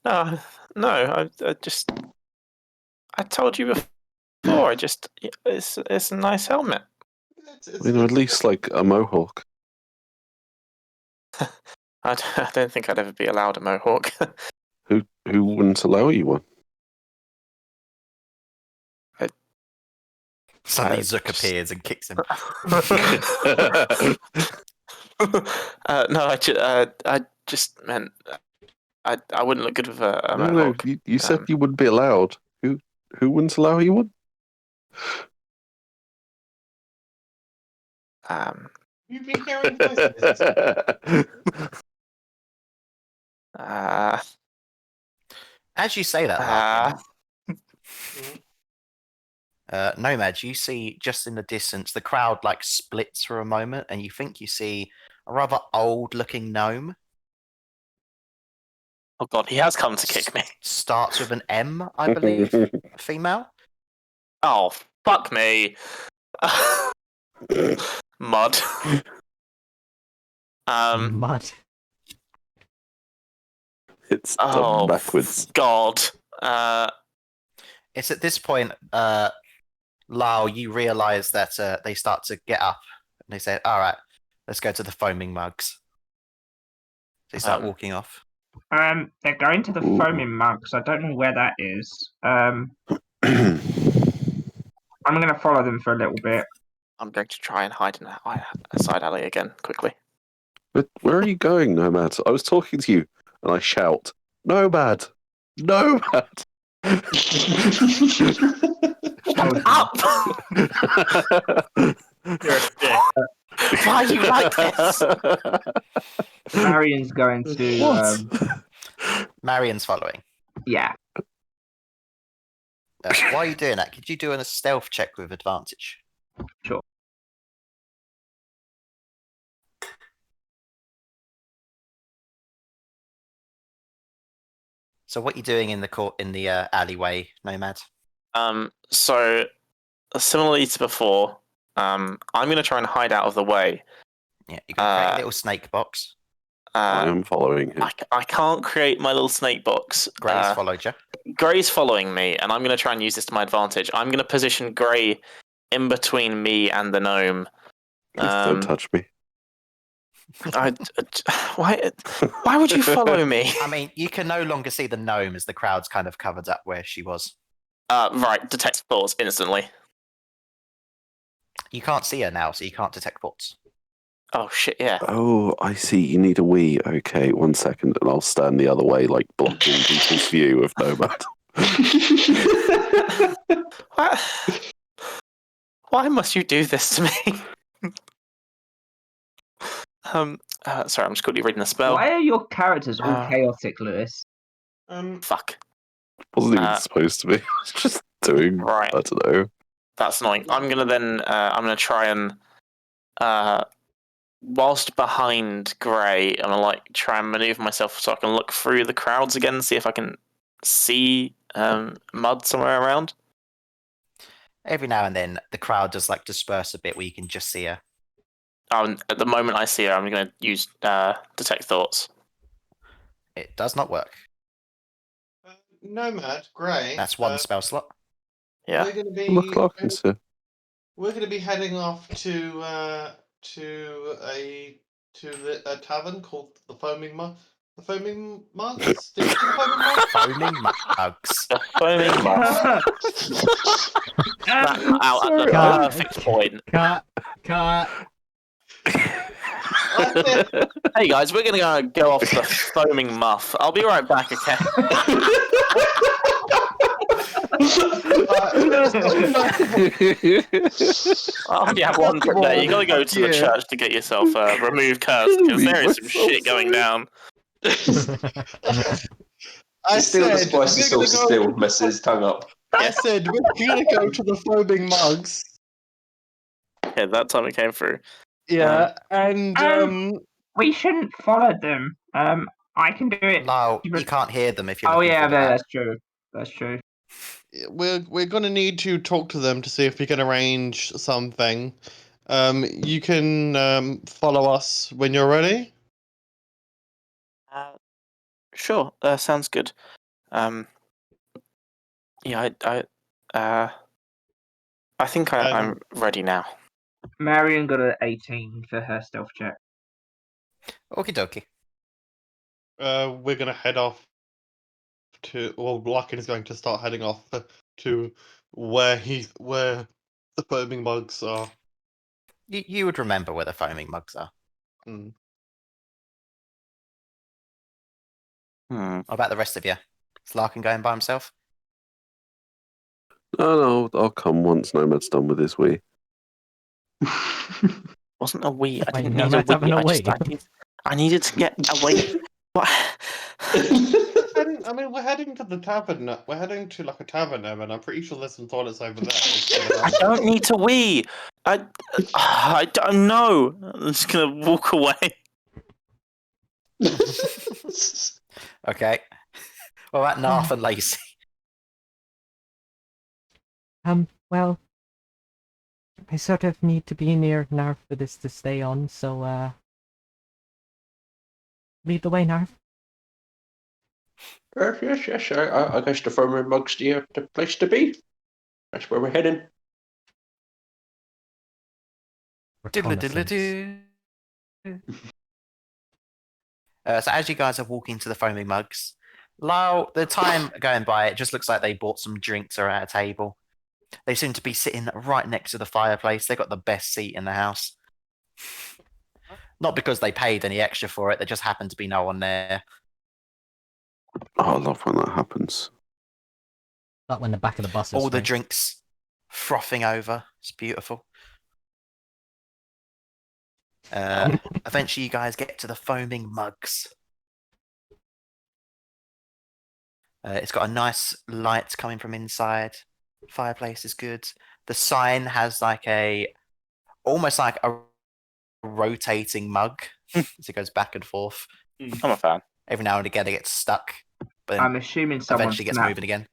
No, I told you before. It's a nice helmet. At least like a mohawk. I don't think I'd ever be allowed a mohawk. Who wouldn't allow you one? Suddenly Zook appears and kicks him. No, I just meant I wouldn't look good with a No, mohawk. you said you wouldn't be allowed. Who wouldn't allow you one? You've been hearing voices. As you say that, Larkin, Nomad, you see just in the distance, the crowd like splits for a moment, and you think you see a rather old-looking gnome. Oh god, he has come to kick me. Starts with an M, I believe. Female. Oh, fuck me. Mud. Mud. It's done backwards. God. It's at this point, Lyle, you realise that they start to get up and they say, "All right, let's go to the foaming mugs." They start walking off. They're going to the foaming mugs. I don't know where that is. I'm going to follow them for a little bit. I'm going to try and hide in a side alley again, quickly. But where are you going, Nomad? I was talking to you, and I shout, "Nomad! Nomad!" Shut up! You're a dick. Why are you like this? Marion's going to. Marion's following. Yeah. Why are you doing that? Could you do a stealth check with advantage? Sure. So what are you doing in the alleyway, Nomad? So similarly to before, I'm going to try and hide out of the way. Yeah, you can create a little snake box. I am following him. I can't create my little snake box. Gray's followed you. Gray's following me, and I'm going to try and use this to my advantage. I'm going to position Gray in between me and the gnome. Please don't touch me. Why would you follow me? I mean, you can no longer see the gnome as the crowd's kind of covered up where she was. Right, detect thoughts instantly. You can't see her now, so you can't detect thoughts. Oh shit, yeah. Oh, I see. You need a wee. Okay, 1 second, and I'll stand the other way, like blocking people's view of Nomad. Why must you do this to me? Sorry, I'm just quickly reading the spell. Why are your characters all chaotic, Lewis? Fuck. Wasn't even supposed to be. I was just doing. Right. I don't know. That's annoying. I'm gonna try and whilst behind Grey, I'm gonna try and maneuver myself so I can look through the crowds again and see if I can see Mud somewhere around. Every now and then, the crowd does disperse a bit where you can just see her. At the moment I see her, I'm gonna use detect thoughts. It does not work. Nomad, Grey. That's one spell slot. Yeah. We're going to be. Look, Larkin's here. We're going to be heading off to a tavern called the Foaming Mug. The Foaming Mugs. Did you say the Foaming Mugs? Foaming mugs. Foaming Mud. Out at the perfect point. Cut. Hey guys, we're gonna go off to the Foaming Muff. I'll be right back, okay? Oh yeah, one for day. You gotta go to the church to get yourself removed curse because there is some shit going down. I still the spicy sauce is still messes his tongue up. I said we're gonna go to the Foaming Mugs. Yeah, that time it came through. Yeah, and we shouldn't follow them. I can do it. Lyle, you can't hear them if you're. Oh looking yeah, for the map. that's true. That's true. we're gonna need to talk to them to see if we can arrange something. You can follow us when you're ready. Sure, sounds good. Yeah, I think I'm ready now. Marion got an 18 for her stealth check. Okie dokie. We're gonna head off to. Well, Larkin is going to start heading off to where the Foaming Mugs are. You would remember where the Foaming Mugs are. Mm. What about the rest of you? Is Larkin going by himself? No, I'll come once Nomad's done with his wee. Wasn't a wee. I Wait, didn't no, need a Matt's having wee. a wee. I needed to get away. What? I mean, we're heading to the tavern. We're heading to a tavern, and I'm pretty sure there's some toilets over there. I don't need to wee. I don't know. I'm just gonna walk away. Okay. What about Knarf and Lacey? Well, I sort of need to be near Knarf for this to stay on, so, lead the way, Knarf. Yes. I guess the Foaming Mugs the place to be. That's where we're heading. Diddle-diddle-doo. So as you guys are walking to the Foaming Mugs, Lyle, the time going by, it just looks like they bought some drinks or at a table. They seem to be sitting right next to the fireplace. They've got the best seat in the house. Not because they paid any extra for it, there just happened to be no one there. Oh, I love when that happens. Like when the back of the bus is All the free. drinks frothing over. It's beautiful. Eventually you guys get to the Foaming Mugs. It's got a nice light coming from inside. Fireplace is good. The sign has almost like a rotating mug as it goes back and forth. I'm a fan. Every now and again it gets stuck, but I'm assuming someone eventually gets moving again.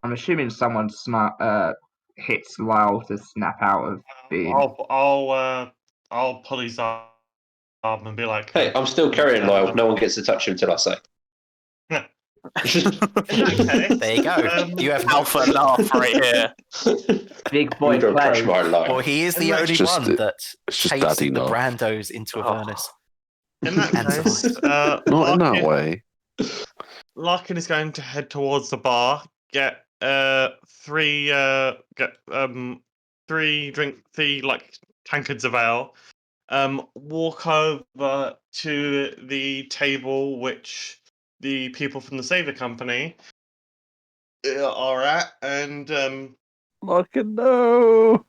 I'm assuming someone smart hits Lyle to snap out of being. I'll pull his arm and be like, Hey, I'm still carrying Lyle. No one gets to touch him till I say. Okay. There you go. You have Alpha laugh right here. Big boy You don't play. touch my Lyle. Well, he is the It's only just- one that It's just takes daddy the knob. brandos into a furnace. In that And case, Not in that way. Larkin is going to head towards the bar, get three tankards of ale, walk over to the table which the people from the Saver Company are at, and Larkin, no!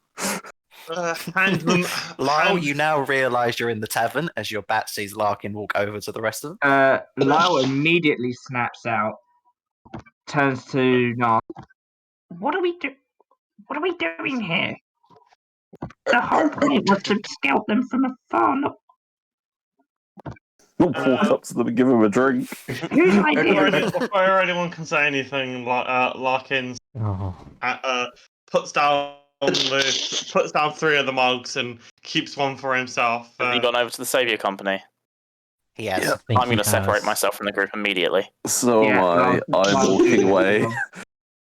hand them. Lyle, hand- you now realise you're in the tavern as your bat sees Larkin walk over to the rest of them. Lyle immediately snaps out, turns to Knarf. What are we do? What are we doing here? The whole point was to scout them from afar, not Not walk up to them and give them a drink. whose idea. Before anyone can say anything, Larkin Oh. puts down three of the mugs and keeps one for himself. Has he gone over to the Saviour Company? He has. Yeah. Think I'm going he to separate has. myself from the group immediately. So Yeah, am I. I'm walking away.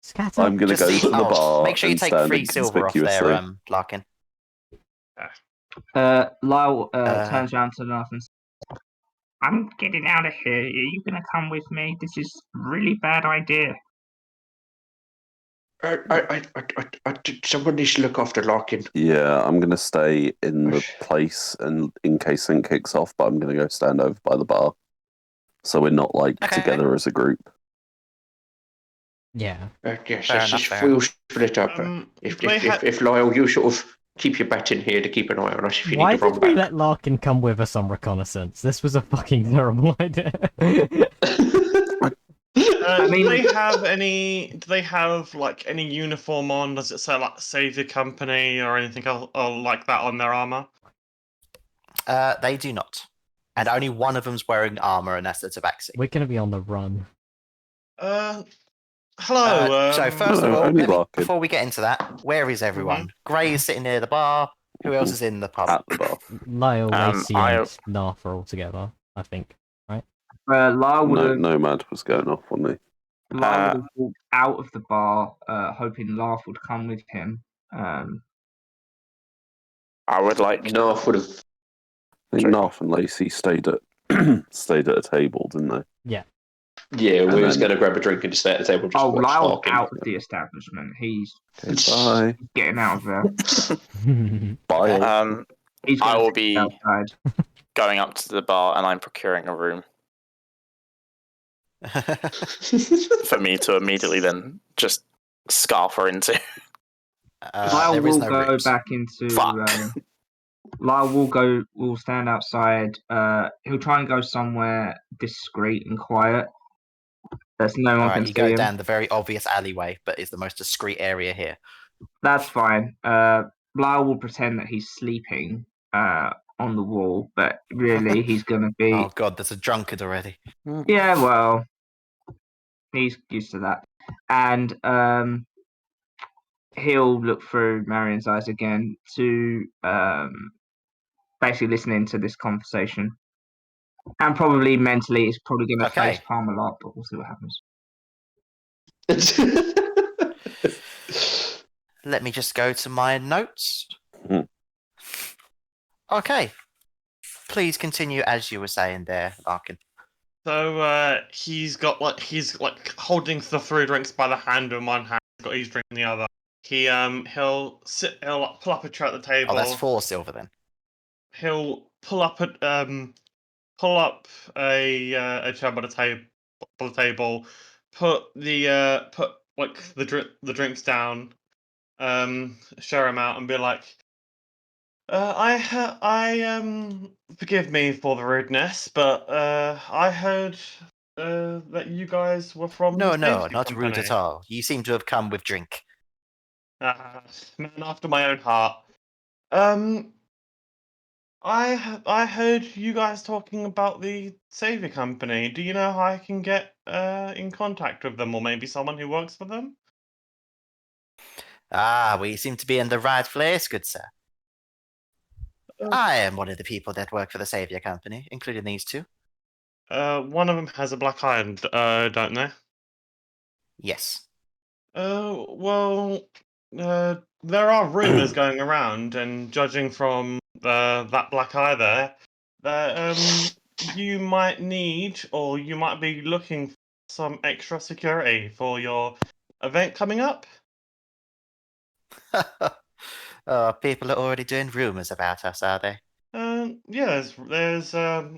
Scatter. I'm going to Just go to the bar make sure you and take stand 3 silver off there, inconspicuously. Larkin. Lyle turns around to Knarf and says, I'm getting out of here. Are you gonna come with me? This is a really bad idea. Someone needs to look after Larkin. Yeah, I'm going to stay in the place and in case something kicks off, but I'm going to go stand over by the bar. So we're not, like, Okay. together as a group. Yeah. Yes, Fair yes, enough, just fair we'll enough. split up. If Lyle, you sort of keep your bat in here to keep an eye on us if you Why need to run did we back. let Larkin come with us on reconnaissance? This was a fucking terrible idea. Do they have any? Do they have like any uniform on? Does it say like Saviour Company or anything else like that on their armor? They do not. And only one of them's wearing armour, and that's the Tabaxi. We're gonna be on the run. Hello. So first of no, all, only let me, Larkin. before we get into that, where is everyone? Gray is sitting near the bar. Who else is in the pub? At the bar. Lyle, Lacey, I- and Knarf are all together, I think. Lyle would No, have Nomad was going off on me. walked out of the bar, hoping Knarf would come with him. I would like. Knarf would have. I think Sorry. Knarf and Lacey stayed at a table, didn't they? Yeah, we And was then- going to grab a drink and just stay at the table. Just watch Lyle's Larkin. out of the establishment. He's Okay, bye. getting out of there. Bye. He's I going will to be sit outside. going up to the bar and I'm procuring a room for me to immediately then just scarf her into. Lyle there is will no go rooms. back into. Fuck. Lyle will stand outside. He'll try and go somewhere discreet and quiet. There's no one Alright, can you see go him. down the very obvious alleyway, but is the most discreet area here. That's fine. Lyle will pretend that he's sleeping on the wall, but really he's going to be. Oh god, there's a drunkard already. Yeah, well, he's used to that. And he'll look through Marion's eyes again to basically listening to this conversation. And probably mentally, he's probably going to Okay. face palm a lot, but we'll see what happens. Let me just go to my notes. Hmm. Okay. Please continue as you were saying there, Larkin. So he's holding the 3 drinks by the hand in one hand. He's got his drink in the other. He'll pull up a chair at the table. Oh, that's 4 silver then. He'll pull up a chair by the table, put the drinks down, share them out, and be like, forgive me for the rudeness, but I heard that you guys were from No, the no, safety not rude company. at all. You seem to have come with drink. Man after my own heart. I heard you guys talking about the Saviour Company. Do you know how I can get in contact with them, or maybe someone who works for them? We seem to be in the right place, good sir. I am one of the people that work for the Saviour Company, including these 2. One of them has a black eye, don't they? Yes. Well, there are rumours going around, and judging from that black eye there, that you might need, or you might be looking for some extra security for your event coming up. People are already doing rumours about us, are they? Yeah, there's a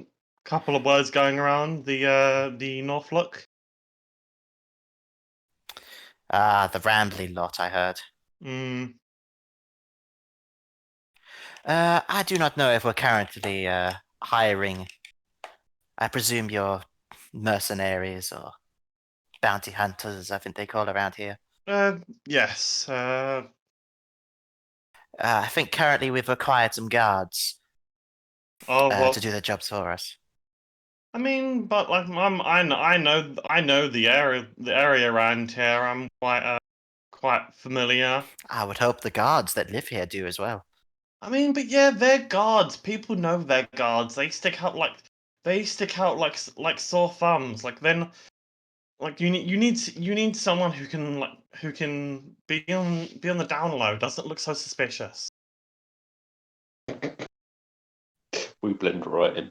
couple of words going around the Norfolk. Ah, the rambling lot, I heard. Mm. I do not know if we're currently hiring. I presume you're mercenaries or bounty hunters, I think they call around here. Yes. I think currently we've acquired some guards Well, to do the jobs for us. I mean, but like, I know the area around here. I'm quite familiar. I would hope the guards that live here do as well. I mean, but yeah, they're guards. People know they're guards. They stick out like sore thumbs. Like then, like you need someone who can be on the down low. Doesn't look so suspicious. We blend right in.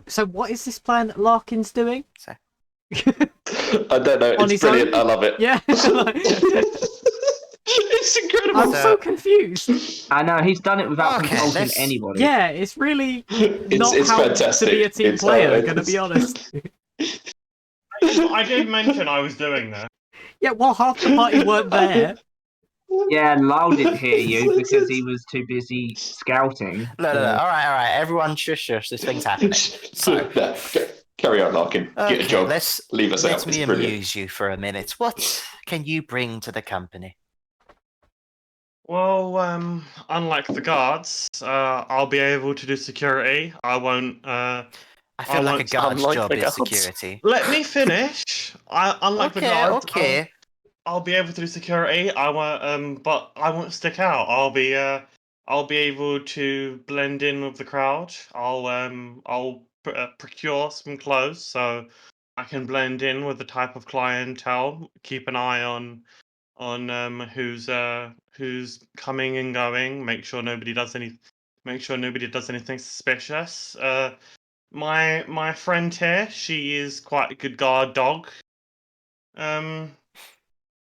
So what is this plan that Larkin's doing? I don't know. On It's his brilliant. own? I love it. Yeah. It's incredible. I'm so confused. I know he's done it without Okay, consulting let's- anybody. Yeah, it's really not It's how fantastic. to be a team It's player, outrageous. gonna be honest. I did mention I was doing that. Yeah, well, half the party weren't there. Yeah, Lyle didn't hear you because he was too busy scouting. No. All right. Everyone, shush. This thing's happening. So, No, carry on, Larkin. Get a job. let's Leave us let out. It's me brilliant. amuse you for a minute. What can you bring to the company? Well, unlike the guards, I'll be able to do security. I won't. I feel like a won't- guard's unlike job the is guards. security. Let me finish. Unlike the guards, Okay. I'll be able to do security. I won't. But I won't stick out. I'll be able to blend in with the crowd. I'll procure some clothes so I can blend in with the type of clientele. Keep an eye on who's coming and going. Make sure nobody does anything suspicious. My friend here, she is quite a good guard dog.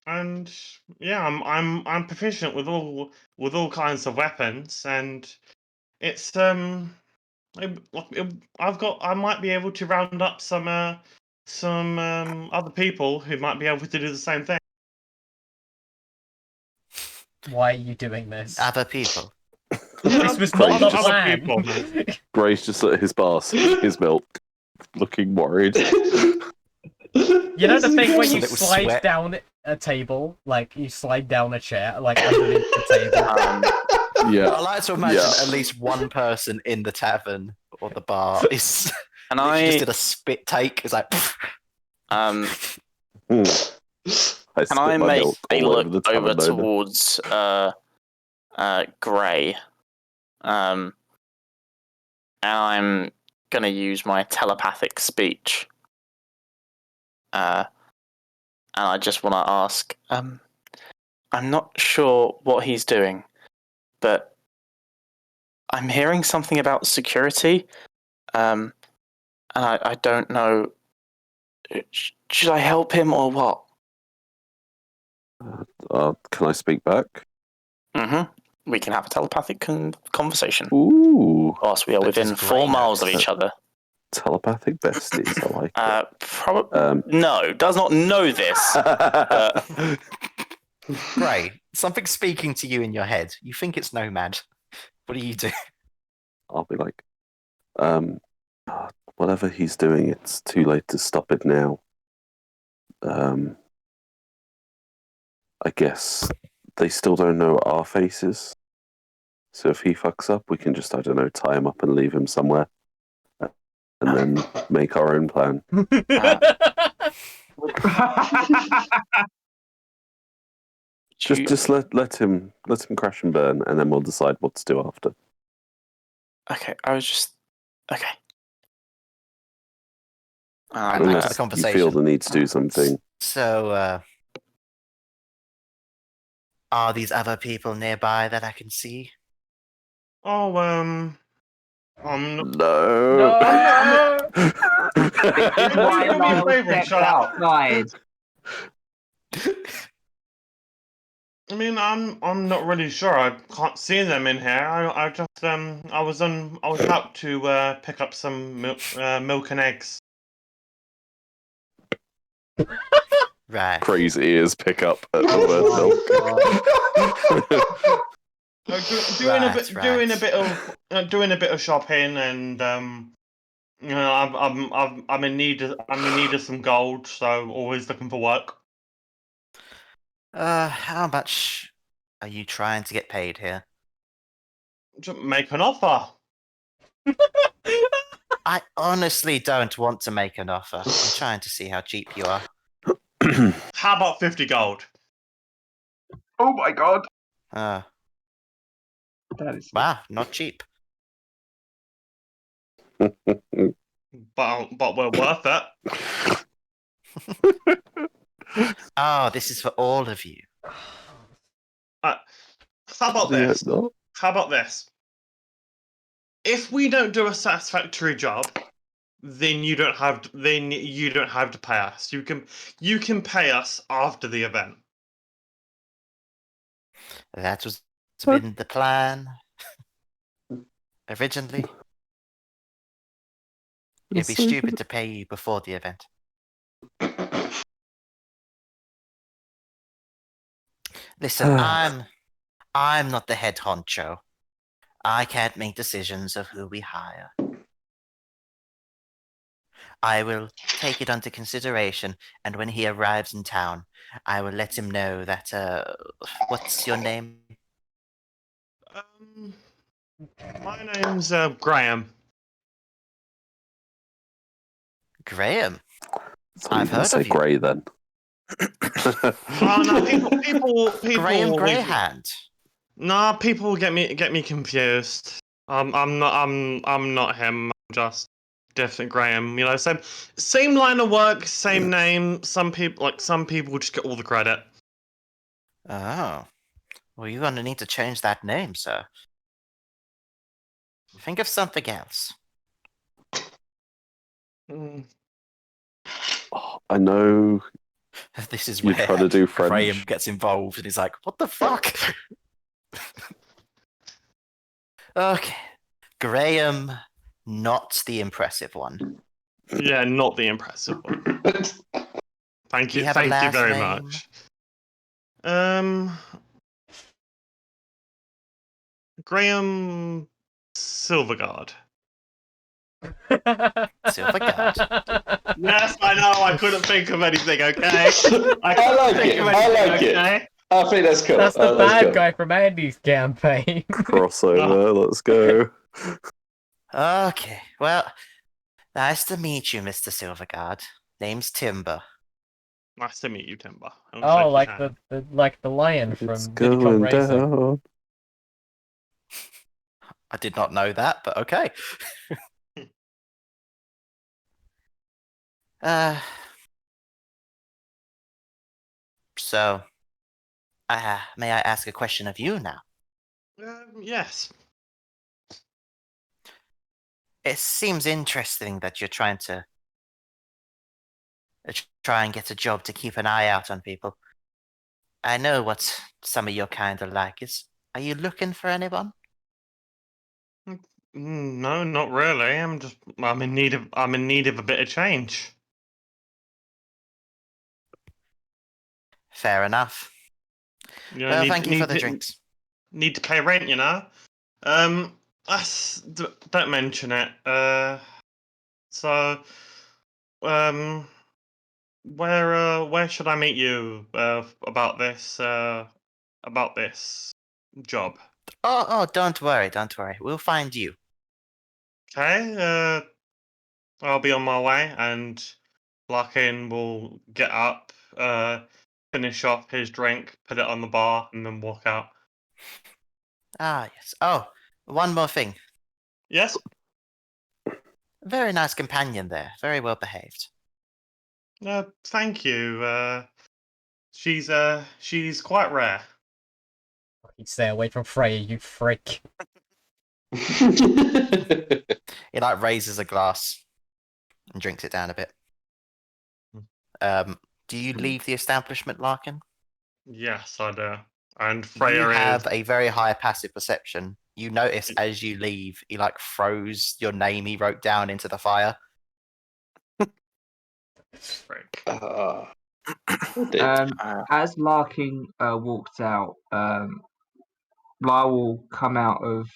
And yeah, I'm proficient with all kinds of weapons, and it's I might be able to round up some other people who might be able to do the same thing. Why are you doing this? Other people. This was not the Other plan. people, man. Gray's just at his bar, sipping his milk, looking worried. You know the thing where you Little slide sweat. down a table, like you slide down a chair, like underneath the table. Yeah. I like to imagine Yeah. at least one person in the tavern or the bar is And literally just I did a spit take. It's like, um I can spit I my make milk a all look the over tavern owner. towards Gray, and I'm gonna use my telepathic speech, and I just want to ask, I'm not sure what he's doing, but I'm hearing something about security, and I don't know. Should I help him or what? Can I speak back? We can have a telepathic conversation. Ooh, Whilst we are But within just 4 Gray miles of knows. each other. telepathic besties. I like it. No, does not know this. Gray, something's speaking to you in your head. You think it's Nomad. What do you do? I'll be like, whatever he's doing, it's too late to stop it now. I guess they still don't know our faces. So if he fucks up, we can just, I don't know, tie him up and leave him somewhere. And then make our own plan. Just let him crash and burn, and then we'll decide what to do after. Okay, I was just okay. Back to the Unless you conversation. feel the need to do something. So, are these other people nearby that I can see? Oh, I'm not. No. This is why Do me a Lyle favour and stepped shut up. outside. I mean, I'm not really sure. I can't see them in here. I just I was about to pick up some milk and eggs. Right. Gray's ears pick up at the word milk. Doing a bit of shopping, and you know, I'm in need of some gold, so always looking for work. How much are you trying to get paid here? Just make an offer. I honestly don't want to make an offer. I'm trying to see how cheap you are. How about 50 gold? Oh my god. Uh, That is wow, not cheap. But we're worth it. Oh, this is for all of you. How about this? How about this? If we don't do a satisfactory job, then you don't have to pay us. You can pay us after the event. That was been the plan. Originally. It'd be stupid to pay you before the event. Listen, I'm not the head honcho. I can't make decisions of who we hire. I will take it under consideration, and when he arrives in town, I will let him know that, what's your name? My name's Graham. Graham. So I've you can heard say of you. Gray then. Oh no, people. Graham Greyhand. Nah, people get me confused. I'm not him. I'm just different Graham. You know, same line of work, same name. Some people just get all the credit. Oh. Well, you're going to need to change that name, sir. Think of something else. I know This is you where try to do French. Graham gets involved and he's like, what the fuck? Okay. Graham, not the impressive one. Yeah, not the impressive one. Thank you. have a Thank you last very name? much. Graham Silverguard. Silverguard. Yes, I know. I couldn't think of anything. Okay. I like it. I think that's cool. That's the that's bad cool. guy from Andy's campaign. Crossover, let's go. Okay. Well, nice to meet you, Mr. Silverguard. Name's Timber. Nice to meet you, Timber. Oh, like the lion from It's Diddy Kong going Racing. down. I did not know that, but okay. So, may I ask a question of you now? Yes. It seems interesting that you're trying to try and get a job to keep an eye out on people. I know what some of your kind are like. Are you looking for anyone? No, not really. I'm in need of a bit of change. Fair enough. You know, Well, thank you for the drinks. Need to pay rent, you know. Don't mention it. So, where should I meet you about this job? Oh, don't worry. We'll find you. Okay. I'll be on my way, and Larkin will get up, finish off his drink, put it on the bar, and then walk out. Ah, yes. Oh, one more thing. Yes. Very nice companion there. Very well behaved. Thank you. She's quite rare. Stay away from Freya, you freak. He like raises a glass and drinks it down a bit. Do you leave the establishment, Larkin? Yes, I do. And Freya You have is. a very high passive perception. You notice as you leave, he like throws your name he wrote down into the fire. Frick. As Larkin walked out, Lyle will come out of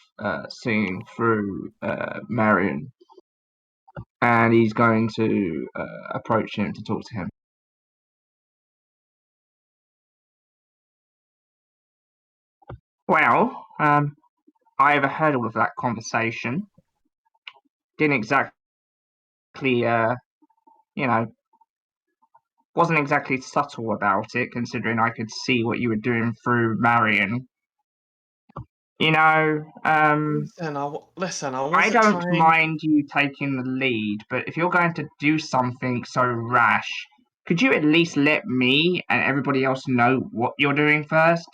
seeing through Marion, and he's going to approach him to talk to him. Well, I overheard all of that conversation. Didn't exactly, wasn't exactly subtle about it, considering I could see what you were doing through Marion. Listen, I I wasn't don't trying. mind you taking the lead, but if you're going to do something so rash, could you at least let me and everybody else know what you're doing first?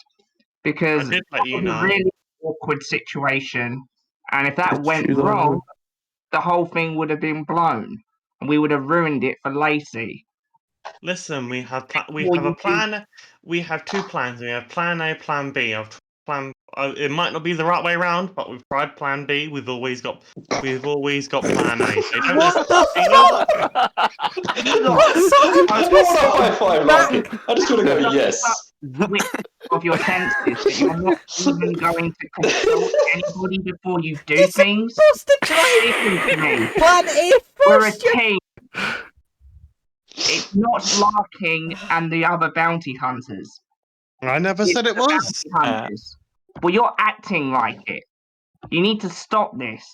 Because I did let you was a know. really awkward situation, and if that Did went you, though? wrong, the whole thing would have been blown, and we would have ruined it for Lacey. Listen, we have a you plan. We have two plans. We have Plan A, Plan B. It might not be the right way around, but we've tried Plan B. We've always got Plan A. They don't What the you know what? I just want to high five Larkin. I just want to go, yes. Which of your senses that you're not even going to consult anybody before you do It's things? supposed to try Listen to me. Plan A We're a first. team. It's not Larkin and the other bounty hunters. I never It's said it the was. bounty hunters. Well, you're acting like it. You need to stop this.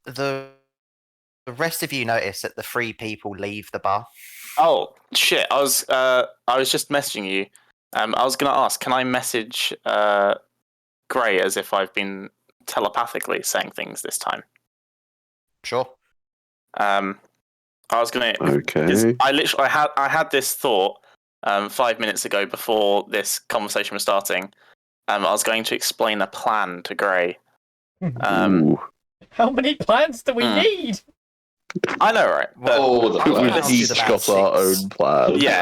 The rest of you notice that the three people leave the bar. Oh shit! I was just messaging you. I was gonna ask, can I message Gray as if I've been telepathically saying things this time? Sure. I was gonna. Okay. I had this thought 5 minutes ago before this conversation was starting. I was going to explain a plan to Gray. Ooh. How many plans do we Hmm. need? I know, right? But Oh, the I would We've count plans. to each about got our 6. own plan. Yeah.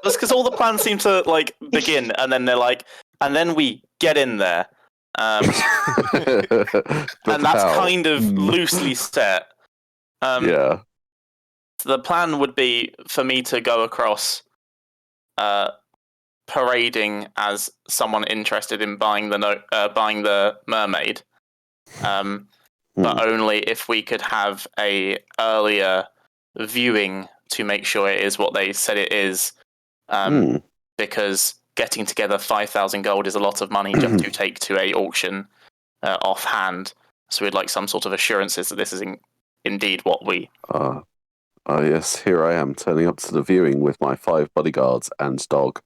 That's because all the plans seem to like begin, and then they're like, and then we get in there, But and that's how? kind of loosely set. Yeah. The plan would be for me to go across, parading as someone interested in buying the mermaid, but only if we could have a earlier viewing to make sure it is what they said it is. Because getting together 5,000 gold is a lot of money just to take to a auction offhand. So we'd like some sort of assurances that this is indeed what we. Yes, here I am turning up to the viewing with my 5 bodyguards and dog.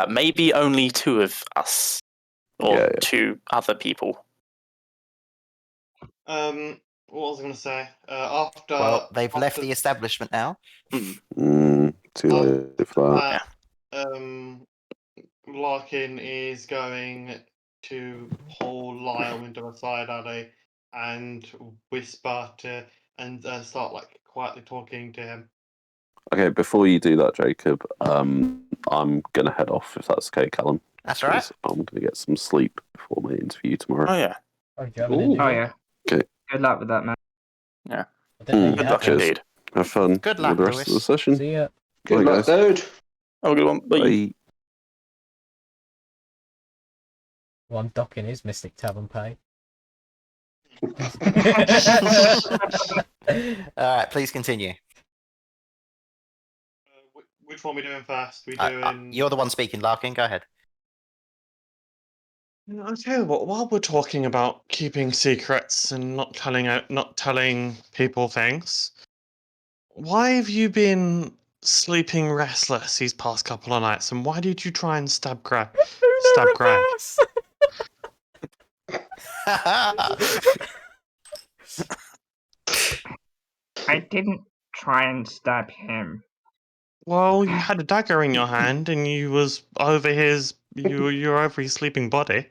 Maybe only 2 of us, or Yeah. 2 other people. What was I going to say? After. Well, they've left the establishment now. Too late for that. Larkin is going to pull Lyle into a side alley and whisper to and start like quietly talking to him. Okay, before you do that, Jacob, I'm gonna head off if that's okay, Callum. That's all right. 'cause I'm gonna get some sleep before my interview tomorrow. Oh yeah. Oh, do you have an Ooh. interview? Oh yeah. Okay. Good luck with that, man. I didn't know you Good had luck one. indeed. Have fun Good luck, with the rest of the Lewis. session. See ya. Good Bye, luck, guys. dude. Oh, good one. Bye. Bye. Well, I'm docking his Mystic Tavern pay. All right, please continue. Which one are we doing first? We doing. You're the one speaking, Larkin. Go ahead. I'll tell you what. While we're talking about keeping secrets and not telling people things, why have you been sleeping restless these past couple of nights? And why did you try and stab Gray? I didn't try and stab him. Well, you had a dagger in your hand, and you was over his. You're over his sleeping body.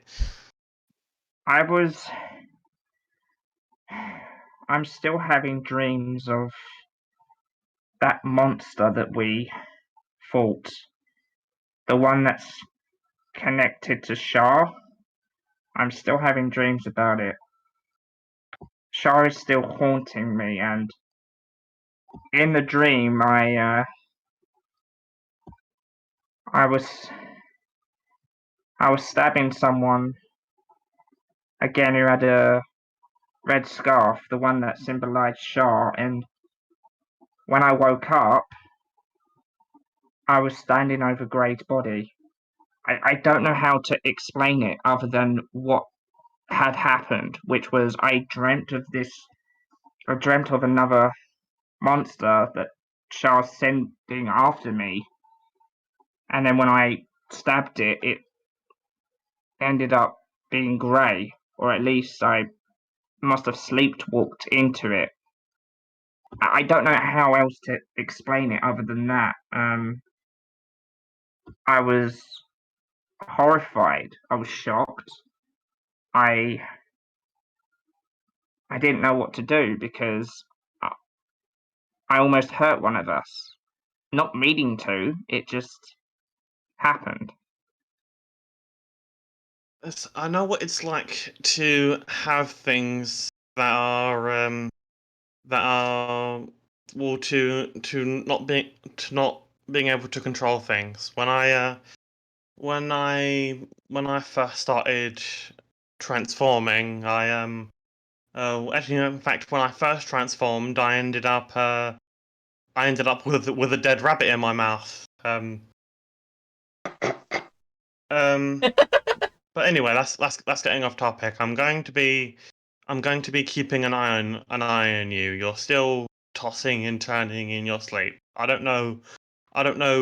I'm still having dreams of that monster that we fought. The one that's connected to Shah. I'm still having dreams about it. Shah is still haunting me, and in the dream, I I was stabbing someone again who had a red scarf, the one that symbolized Shah, and when I woke up, I was standing over Gray's body. I don't know how to explain it other than what had happened, which was I dreamt of another monster that Shah's sending after me, and then when I stabbed it, it ended up being Gray, or at least I must have sleepwalked into it. I don't know how else to explain it other than that. I was horrified. I was shocked. I didn't know what to do because I almost hurt one of us. Not meaning to, it just happened. I know what it's like to have things that are well to not being able to control things. When I first started transforming, actually no, in fact when I first transformed, I ended up with a dead rabbit in my mouth. Um, but anyway, that's getting off topic. I'm going to be keeping an eye on you. You're still tossing and turning in your sleep. I don't know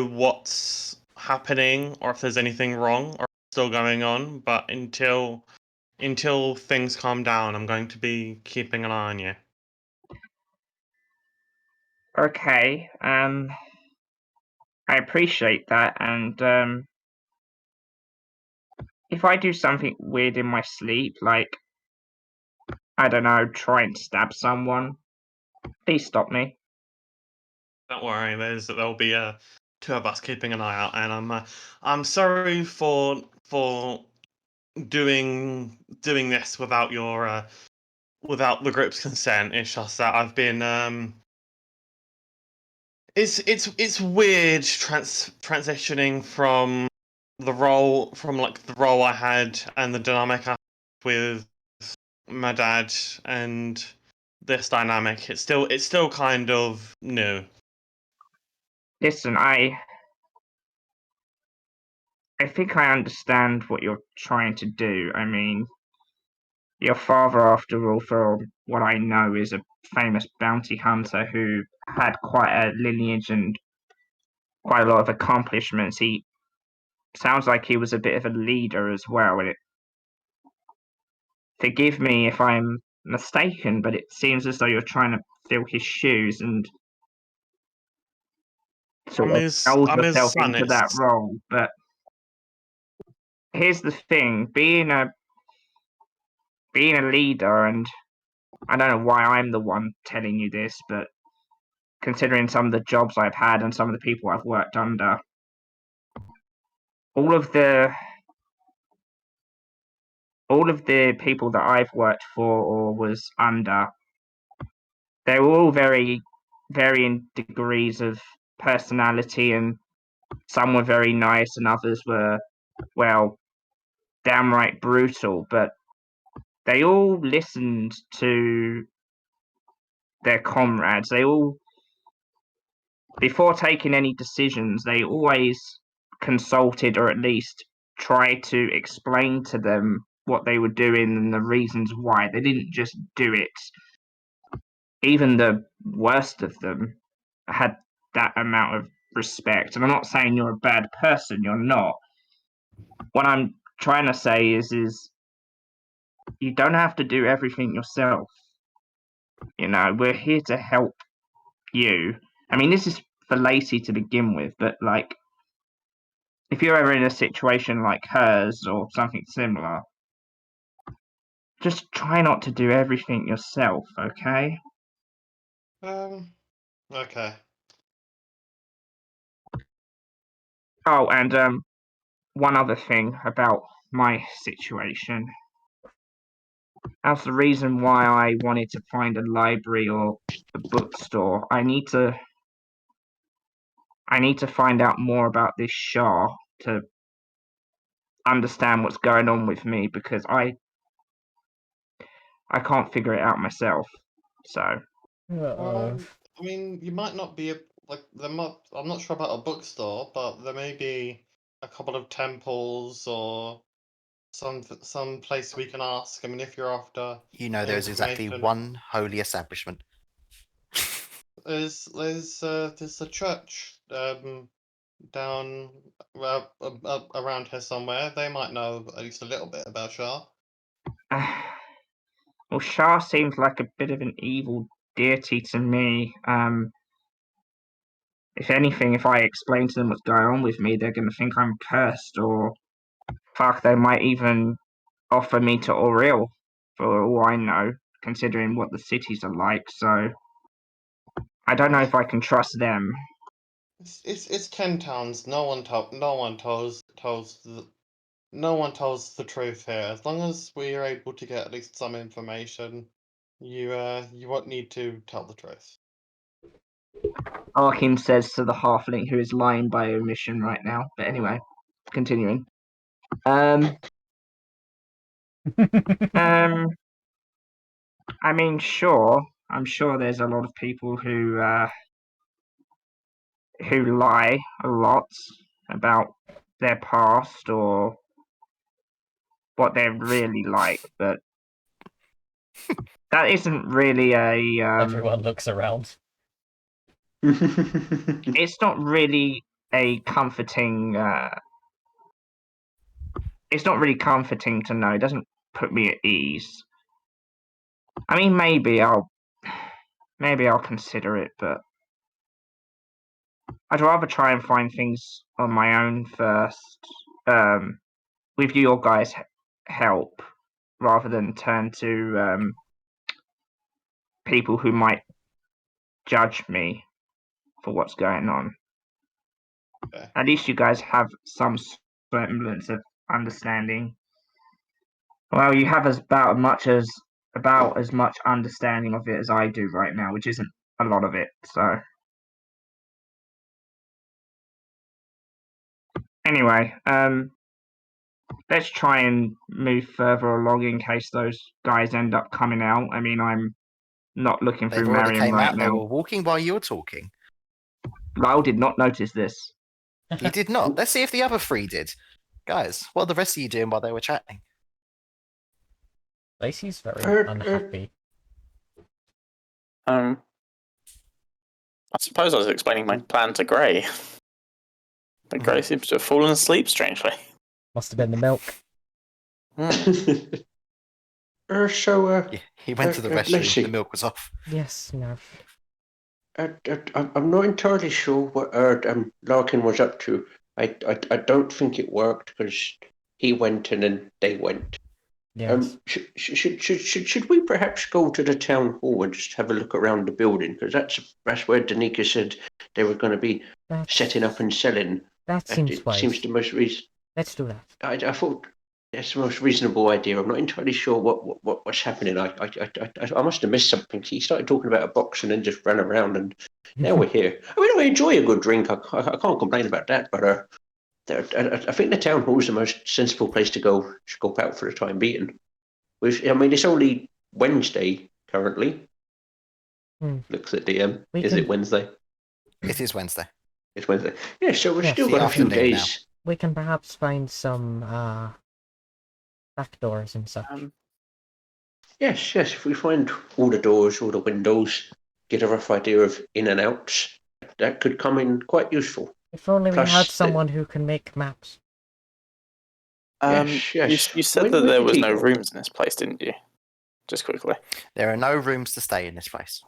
what's happening or if there's anything wrong or still going on, but until things calm down, I'm going to be keeping an eye on you. Okay, I appreciate that, and if I do something weird in my sleep, like, I don't know, try and stab someone, please stop me. Don't worry, there'll be two of us keeping an eye out, and I'm sorry for doing this without your without the group's consent. It's just that I've been it's weird transitioning from the role I had and the dynamic I had with my dad and this dynamic. It's still kind of new. Listen, I think I understand what you're trying to do. I mean, your father, after all, for what I know, is a famous bounty hunter who had quite a lineage and quite a lot of accomplishments. He sounds like he was a bit of a leader as well. And forgive me if I'm mistaken, but it seems as though you're trying to fill his shoes and sort of mold I'm his yourself son. into that role. But here's the thing: being a leader, and I don't know why I'm the one telling you this, but considering some of the jobs I've had and some of the people I've worked under, all of the people that I've worked for or was under, they were all very varying degrees of personality, and some were very nice and others were, well, downright brutal, but they all listened to their comrades. They all, before taking any decisions, they always consulted or at least tried to explain to them what they were doing and the reasons why. They didn't just do it. Even the worst of them had that amount of respect. And I'm not saying you're a bad person, you're not. What I'm trying to say is you don't have to do everything yourself. You know, we're here to help you. I mean, this is for Lacey to begin with, but like, if you're ever in a situation like hers or something similar, just try not to do everything yourself, okay? Okay. Oh, and one other thing about my situation. That's the reason why I wanted to find a library or a bookstore. I need to I need to find out more about this Shah to understand what's going on with me, because I can't figure it out myself. So Well, I mean, you might not be there might. I'm not sure about a bookstore, but there may be a couple of temples or some place we can ask. I mean, if you're after You know, there's exactly information, one holy establishment. there's a church down around here somewhere. They might know at least a little bit about Shah. well, Shah seems like a bit of an evil deity to me. If anything, if I explain to them what's going on with me, they're going to think I'm cursed, or fuck, they might even offer me to Auril, for all I know, considering what the cities are like. So I don't know if I can trust them. It's Ken Towns. No one tells no one tells the truth here. As long as we are able to get at least some information, you won't need to tell the truth. Larkin says to the halfling, who is lying by omission right now. But anyway, continuing. I mean, sure. I'm sure there's a lot of people who lie a lot about their past or what they're really like, but that isn't really a. Everyone looks around. It's not really a comforting. It's not really comforting to know. It doesn't put me at ease. I mean, maybe I'll consider it, but I'd rather try and find things on my own first, with your guys' help, rather than turn to people who might judge me for what's going on. Okay. At least you guys have some semblance of understanding. Well, you have about as much understanding of it as I do right now, which isn't a lot of it. So anyway, let's try and move further along in case those guys end up coming out. I mean, I'm not looking They've through already Marion came right out. They now. were walking while you were talking. Lyle did not notice this. You did not. Let's see if the other three did. Guys, what are the rest of you doing while they were chatting? Lacey's very unhappy. I suppose I was explaining my plan to Grey. But Grey seems to have fallen asleep strangely. Must have been the milk. Yeah, he went to the restroom. Lacey. The milk was off. Yes, Knarf. I'm not entirely sure what Larkin was up to. I don't think it worked because he went and then they went. Yes. Should we perhaps go to the town hall and just have a look around the building? Because that's where Danica said they were going to be setting up and selling. That seems wise. Seems the most reason. Let's do that. I thought that's the most reasonable idea. I'm not entirely sure what's happening. I must have missed something. He started talking about a box and then just ran around, and now we're here. I mean, I enjoy a good drink. I can't complain about that. But I think the town hall is the most sensible place to go scope out for the time being. I mean, it's only Wednesday currently. Looks at DM. Is it Wednesday? It is Wednesday. It's Wednesday. Yeah, so we've still got a few days. We can perhaps find some back doors and such. Yes. If we find all the doors, all the windows, get a rough idea of in and outs, that could come in quite useful. If only we had someone who can make maps. Yes. You said that there was no rooms in this place, didn't you? Just quickly. There are no rooms to stay in this place.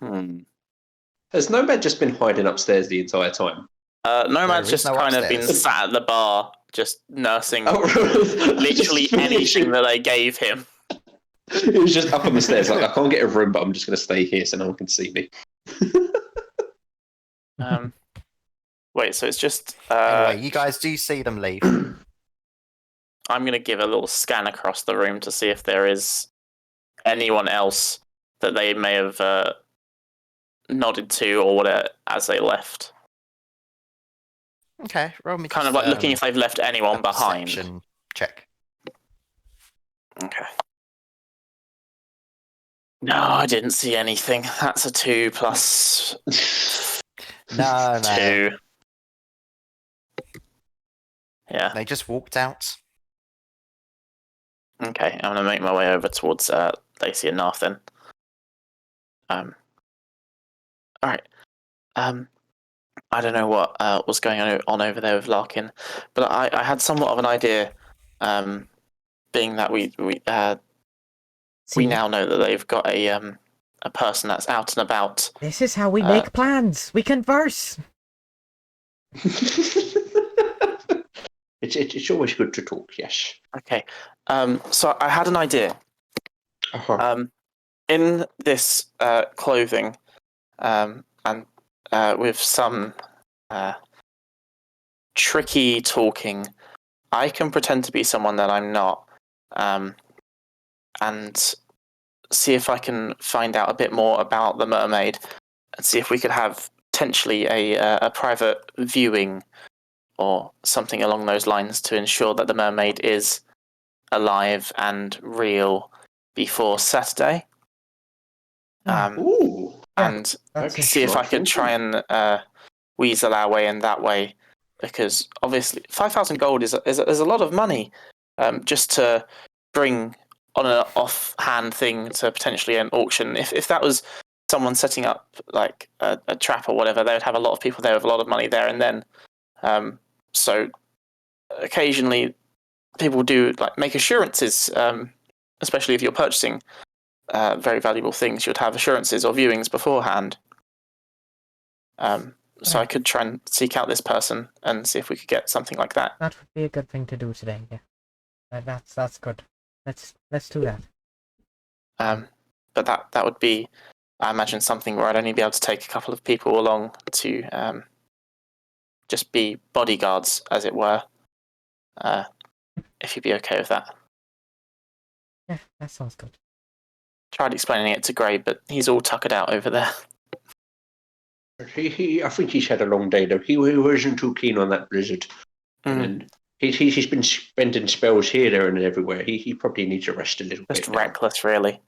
Has Nomad just been hiding upstairs the entire time? Nomad's just kind of been sat at the bar, just nursing literally anything that they gave him. He was just up on the stairs, like, I can't get a room, but I'm just going to stay here so no one can see me. Wait, so it's just... anyway, you guys do see them leave. I'm going to give a little scan across the room to see if there is anyone else that they may have nodded to or whatever as they left. Okay, roll me Kind of just, like looking if they've left anyone a behind. perception check. Okay. No, I didn't see anything. That's a 2 plus No, 2. Yeah. They just walked out. Okay, I'm gonna make my way over towards Lacey and Knarf then. All right. I don't know what was going on over there with Larkin, but I had somewhat of an idea. Being that we See, now know that they've got a person that's out and about. this is how we make plans. We converse. It's always good to talk. Yes. Okay. So I had an idea. In this clothing, and with some tricky talking, I can pretend to be someone that I'm not, and see if I can find out a bit more about the mermaid, and see if we could have potentially a private viewing or something along those lines to ensure that the mermaid is alive and real before Saturday. Ooh. And see if I could try and weasel our way in that way, because obviously 5,000 gold is a lot of money, just to bring on an offhand thing to potentially an auction. If that was someone setting up like a trap or whatever, they would have a lot of people there with a lot of money there and then. So occasionally people do like make assurances, especially if you're purchasing very valuable things. You'd have assurances or viewings beforehand. So I could try and seek out this person and see if we could get something like that. That would be a good thing to do today. Yeah, that's good. Let's do that. But that would be, I imagine, something where I'd only be able to take a couple of people along to just be bodyguards, as it were. If you'd be okay with that. Yeah, that sounds good. Tried explaining it to Gray, but he's all tuckered out over there. I think he's had a long day though. He wasn't too keen on that blizzard, and he's been spending spells here, there, and everywhere. He probably needs a rest a little bit. Just reckless, really.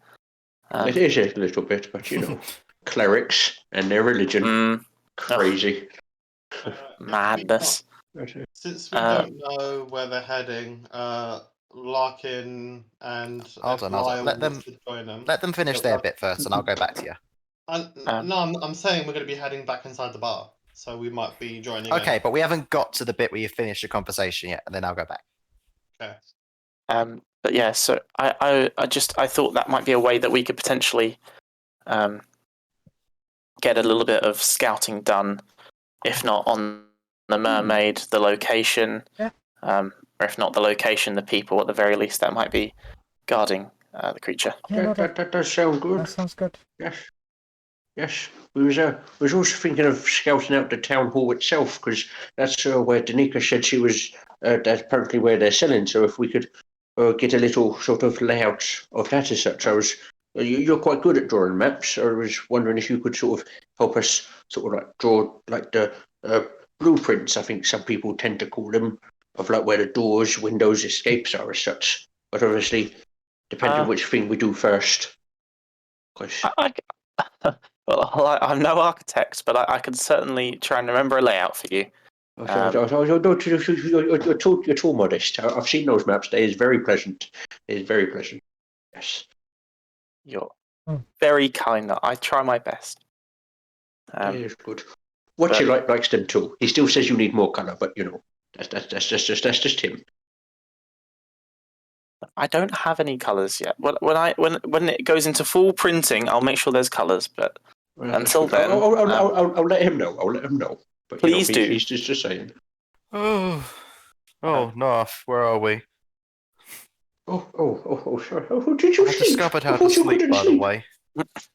It is a little bit, but you know, clerics and their religion, crazy madness. Since we don't know where they're heading, Larkin and Hold on. Let them finish their bit first, and I'll go back to you. No, I'm saying we're going to be heading back inside the bar, so we might be joining. Okay, but we haven't got to the bit where you finish the conversation yet, and then I'll go back. Okay. But yeah, so I thought that might be a way that we could potentially get a little bit of scouting done, if not on the mermaid, the location, or if not the location, the people at the very least that might be guarding the creature. Yeah, that does sound good. That sounds good. Yes. We was also thinking of scouting out the town hall itself, because that's where Danica said she was. That's apparently where they're selling. So if we could get a little sort of layout of that as such, you're quite good at drawing maps. I was wondering if you could sort of help us sort of like draw like the blueprints. I think some people tend to call them, of like where the doors, windows, escapes are as such. But obviously, depending on which thing we do first. Well, I'm no architect, but I could certainly try and remember a layout for you. You're too modest. I've seen those maps. It is very pleasant. Yes. You're very kind. I try my best. It is good. What you likes them too. He still says you need more colour, but you know that's just him. I don't have any colours yet. When it goes into full printing, I'll make sure there's colours. But until then, I'll let him know. But, please do. He's just saying. Knarf, where are we? Sorry. Oh, did you I sleep? discovered how to sleep, by the way.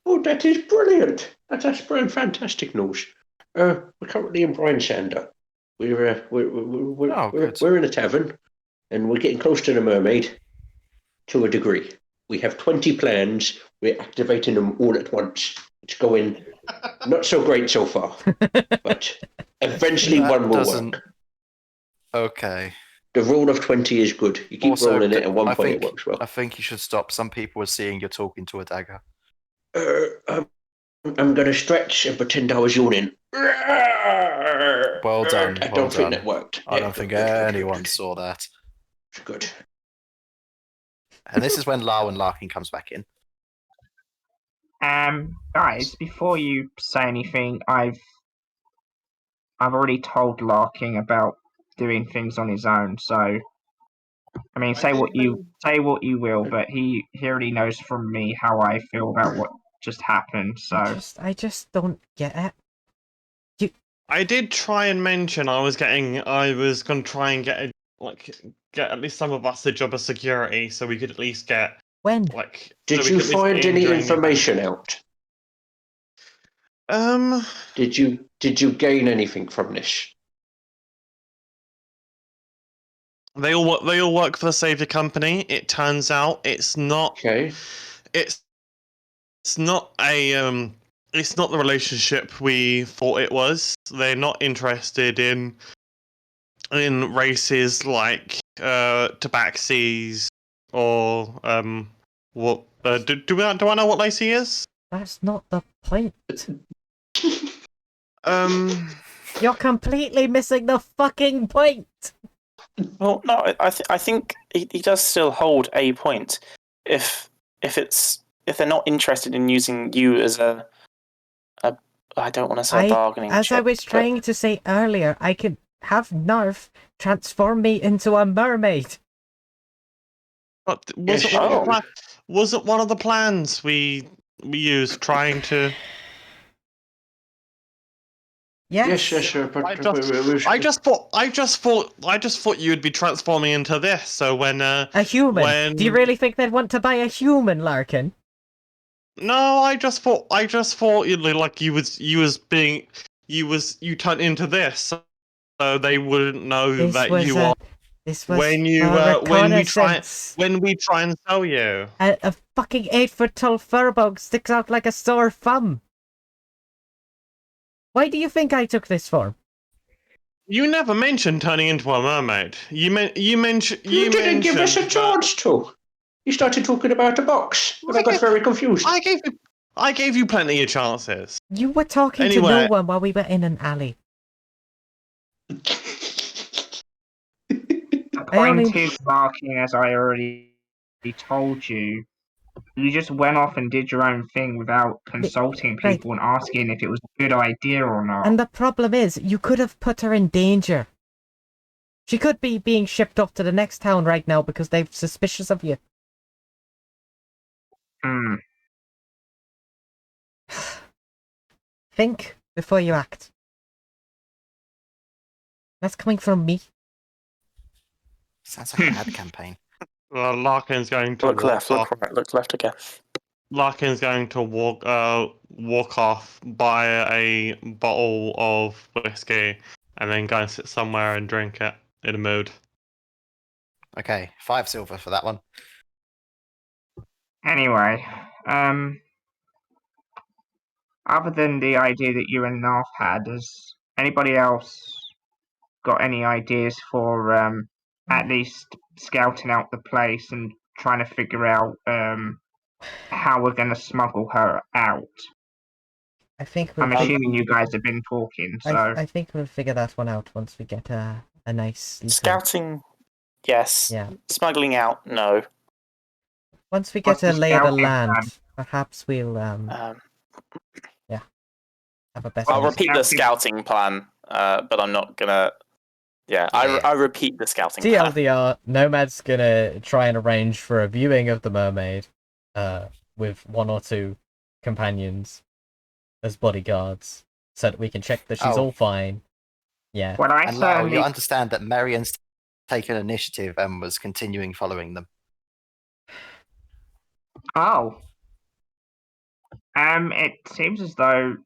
Oh, that is brilliant. That's brilliant, fantastic news. We're currently in Brine Sander. We're in a tavern, and we're getting close to the mermaid to a degree. We have 20 plans. We're activating them all at once. It's going not so great so far, but eventually one will work. Okay. The rule of 20 is good. You keep Also, rolling it, at one I point think it works well. I think you should stop. Some people are seeing you're talking to a dagger. I'm going to stretch and pretend I was yawning. Well done. I Well don't think done. that worked. I don't think anyone saw that. Good. And this is when Lyle and Larkin comes back in. Guys, before you say anything, I've already told Larkin about doing things on his own. So, I mean, say what you will, but he already knows from me how I feel about what just happened. So I just don't get it. I did try and mention I was going to try and get at least some of us a job of security, so we could at least get When? Did you find any information out? Did you gain anything from this? They all work for the Savior Company. It turns out it's not. Okay. It's not a It's not the relationship we thought it was. They're not interested in races like tabaxis or what do I know what Lacey is? That's not the point. You're completely missing the fucking point. Well, no, I think he does still hold a point. If they're not interested in using you as a I don't want to say a bargaining chip. As I was trying to say earlier, I could have Knarf transform me into a mermaid. But wasn't one of the plans we used trying to? Yes. Yes, sure. I just thought you'd be transforming into this. So when a human. Do you really think they'd want to buy a human, Larkin? No, I just thought you turned into this, so they wouldn't know that you are. This was when we try and sell you. A fucking 8-foot tall furbog sticks out like a sore thumb. Why do you think I took this form? You never mentioned turning into a mermaid. You didn't give us a chance to. You started talking about a box, and I got very confused. I gave you plenty of chances. You were talking to no one while we were in an alley. The point is, Larkin, as I already told you, you just went off and did your own thing without consulting people and asking if it was a good idea or not. And the problem is, you could have put her in danger. She could be being shipped off to the next town right now because they're suspicious of you. Think before you act. That's coming from me. Sounds like an ad campaign. Well, Larkin's going to look left, look right, look left again. Larkin's going to walk off, buy a bottle of whiskey, and then go and sit somewhere and drink it in a mood. Okay, 5 silver for that one. Anyway, other than the idea that you and Knarf had, has anybody else got any ideas for at least scouting out the place and trying to figure out how we're going to smuggle her out? I'm assuming you guys have been talking, so I think we'll figure that one out once we get a nice scouting. Yes. Yeah. Smuggling out. No. Once we get a lay of the land, perhaps we'll have a better. I'll repeat the scouting plan, but I'm not gonna. Yeah, I repeat the scouting plan. TLDR, Nomad's gonna try and arrange for a viewing of the mermaid, with 1 or 2 companions as bodyguards, so that we can check that she's all fine. Yeah. Well, and Lyle, you understand that Marion's taken initiative and was continuing following them. Oh. It seems as though.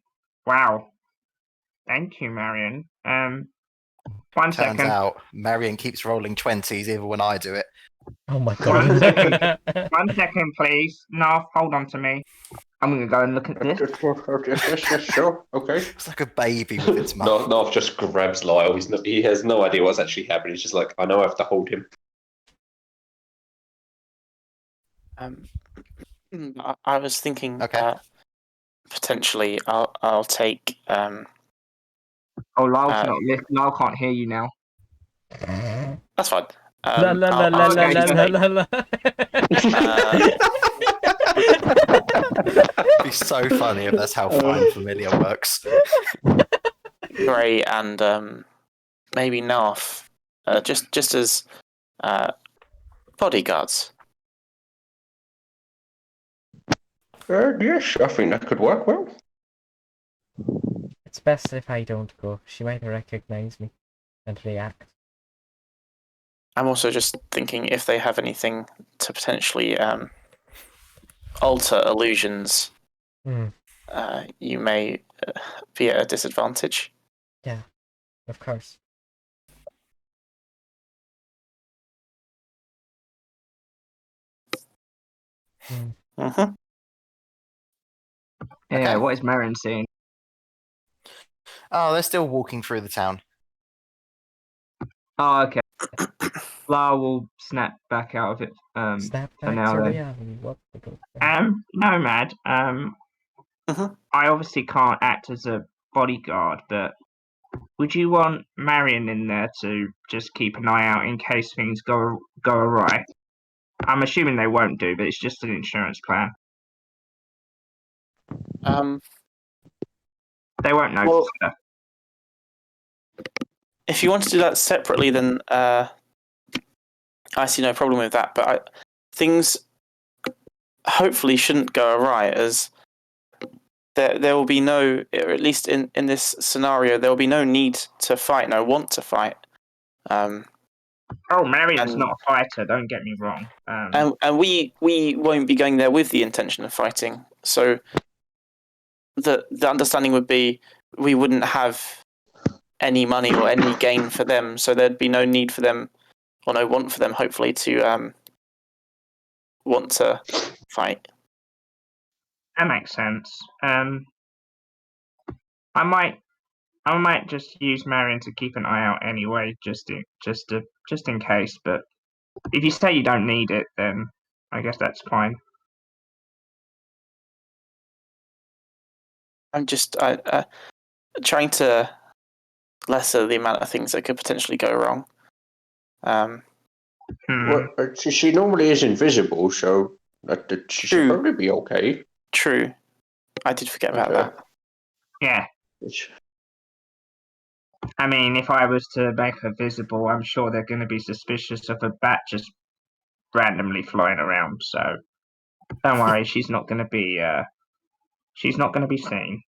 Wow. Thank you, Marion. One Turns second. out Marion keeps rolling 20s even when I do it. Oh my One second. god. 1 second, please. Narf, hold on to me. I'm going to go and look at this. Yes, sure, okay. It's like a baby with its mouth. Knarf just grabs Lyle. He has no idea what's actually happening. He's just like, I know I have to hold him. I was thinking Okay. potentially I'll take Oh, Lyle's not listening. Lyle can't hear you now. that's fine. La la la la I'll la la take- la la. It'd be so funny if that's how Find Familiar works. Gray and maybe Knarf, just as bodyguards. Yes, I think that could work well. It's best if I don't go. She might recognize me and react. I'm also just thinking if they have anything to potentially alter illusions, you may be at a disadvantage. Yeah, of course. Mm-hmm. Yeah, Okay. what is Marion seeing? Oh, they're still walking through the town. Oh, okay. Lyle will snap back out of it. Snap for back now to then. reality. What the god? Nomad. Mhm. I obviously can't act as a bodyguard, but would you want Marion in there to just keep an eye out in case things go awry? I'm assuming they won't do, but it's just an insurance plan. They won't notice Well, her. if you want to do that separately, then I see no problem with that. But things hopefully shouldn't go awry, as there will be no, or at least in this scenario, there will be no need to fight, no want to fight. Oh, Marion's not a fighter. Don't get me wrong. And we won't be going there with the intention of fighting. So the understanding would be we wouldn't have any money or any gain for them. So there'd be no need for them, or no want for them, hopefully, to want to fight. That makes sense. I might just use Marion to keep an eye out anyway, just in case. But if you say you don't need it, then I guess that's fine. I'm just trying to lessen the amount of things that could potentially go wrong. Well, she normally is invisible, so she should True. probably be okay. True. I did forget about Okay. that. Yeah. I mean, if I was to make her visible, I'm sure they're going to be suspicious of a bat just randomly flying around. So don't worry, she's not going to be seen.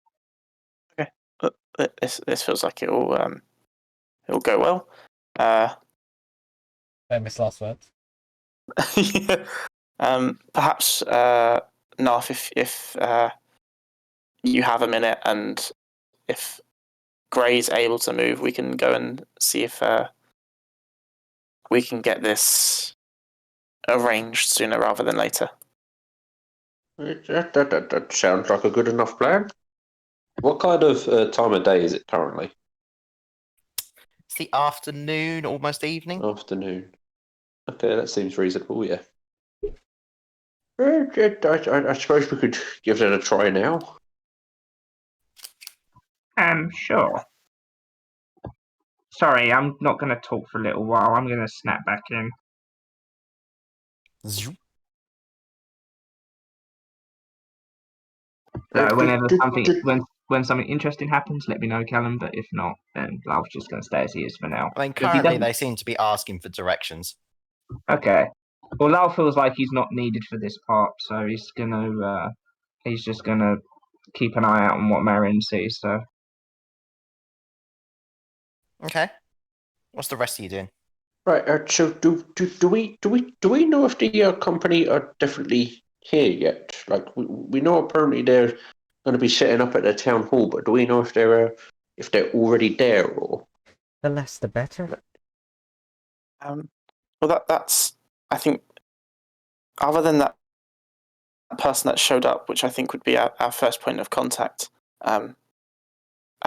Okay. This feels like it'll go well. Famous last words. Yeah. Perhaps Knarf, if you have a minute, and if Gray's able to move, we can go and see if we can get this arranged sooner rather than later. That sounds like a good enough plan. What kind of time of day is it currently? It's the afternoon, almost evening. Afternoon. Okay, that seems reasonable, yeah. I suppose we could give that a try now. Sure. Sorry, I'm not going to talk for a little while. I'm going to snap back in. So when something interesting happens, let me know, Callum. But if not, then Lyle's just going to stay as he is for now. I mean, currently they seem to be asking for directions. Okay. Well, Lyle feels like he's not needed for this part, so he's just gonna keep an eye out on what Marion sees. So. Okay. What's the rest of you doing? Right. So do we know if the company are definitely here yet? Like we know apparently they're going to be setting up at the town hall, but do we know if they're already there or? The less, the better. Well, that's. I think, other than that person that showed up, which I think would be our first point of contact, I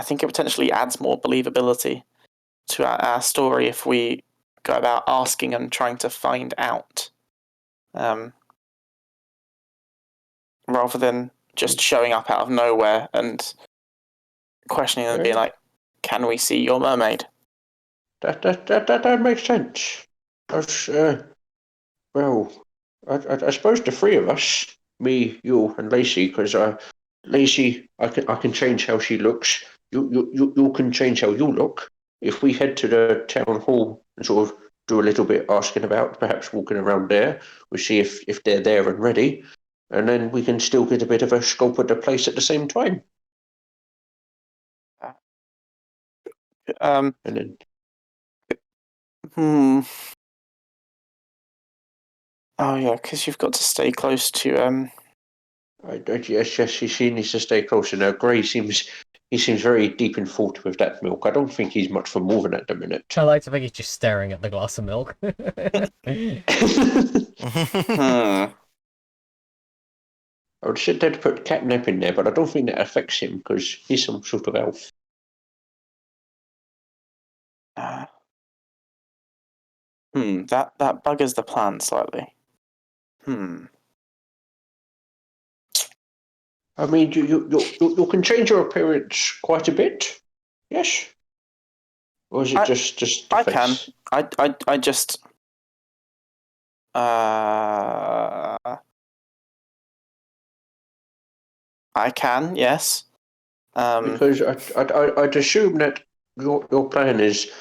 think it potentially adds more believability to our story if we go about asking and trying to find out, rather than just showing up out of nowhere and questioning them and being like, "Can we see your mermaid?" That makes sense. Well, I suppose the three of us, me, you, and Lacey, because Lacey, I can change how she looks. You can change how you look. If we head to the town hall and sort of do a little bit asking about, perhaps walking around there, we see if they're there and ready, and then we can still get a bit of a scope of the place at the same time. And then. Oh yeah, because you've got to stay close to. Yes, she needs to stay closer now. Gray seems very deep in thought with that milk. I don't think he's much for moving at the minute. I like to think he's just staring at the glass of milk. I would sit there to put catnip in there, but I don't think that affects him because he's some sort of elf. That buggers the plan slightly. I mean, you can change your appearance quite a bit, yes? Or is it just the I face? can. I just. I can, yes. Because I'd assume that your plan is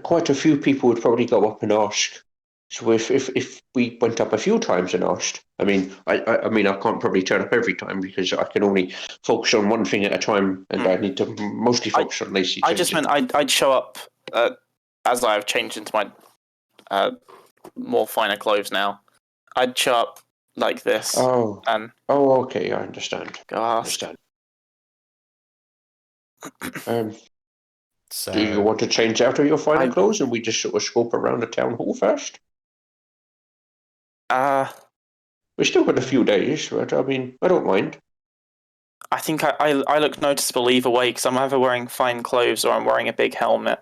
quite a few people would probably go up and ask. So if we went up a few times and asked, I mean I can't probably turn up every time because I can only focus on one thing at a time, and I need to mostly focus on Lacey. I just meant I'd show up as I've changed into my more finer clothes now. I'd show up like this. And okay, I understand. Go ask. So, do you want to change out of your finer clothes and we just sort of scope around the town hall first? We've still got a few days, but I mean, I don't mind. I think I look noticeable either way because I'm either wearing fine clothes or I'm wearing a big helmet.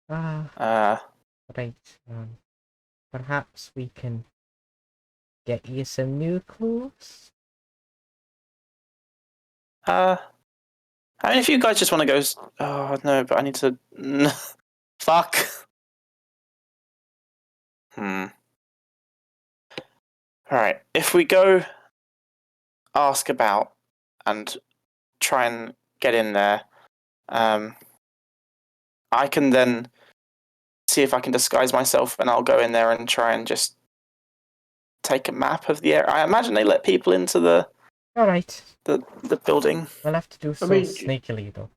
Right. Perhaps we can get you some new clothes? I mean, if you guys just want to go... Oh, no, but I need to... Fuck. Alright, if we go ask about and try and get in there, I can then see if I can disguise myself and I'll go in there and try and just take a map of the area. I imagine they let people into the... Alright. The building. We'll have to do so sneakily, though.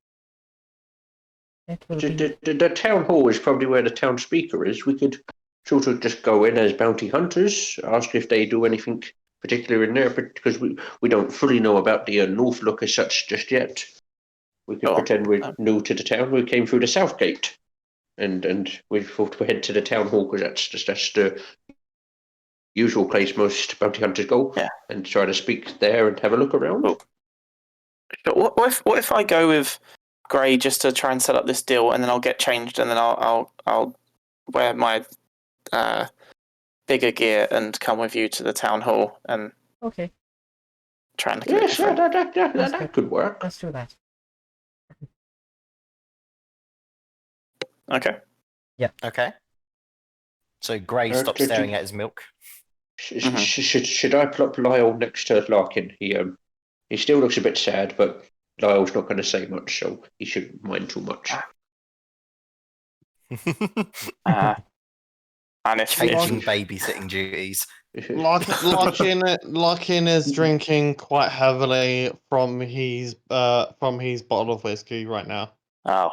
The town hall is probably where the town speaker is. We could sort of just go in as bounty hunters, ask if they do anything particular in there, but because we don't fully know about the North look as such just yet. We could pretend we're new to the town. We came through the south gate, and we thought we'd head to the town hall because that's the usual place most bounty hunters go, and try to speak there and have a look around. What if I go with Gray just to try and set up this deal, and then I'll get changed, and then I'll wear my bigger gear and come with you to the town hall and try and look at it different. That could work. Let's do that. Okay. Yeah. Okay. So Gray stops staring at his milk. Should I plop Lyle next to Larkin? He still looks a bit sad, but Lyle's not going to say much, so he shouldn't mind too much. And if changing babysitting duties. Larkin is drinking quite heavily from his bottle of whiskey right now. Oh.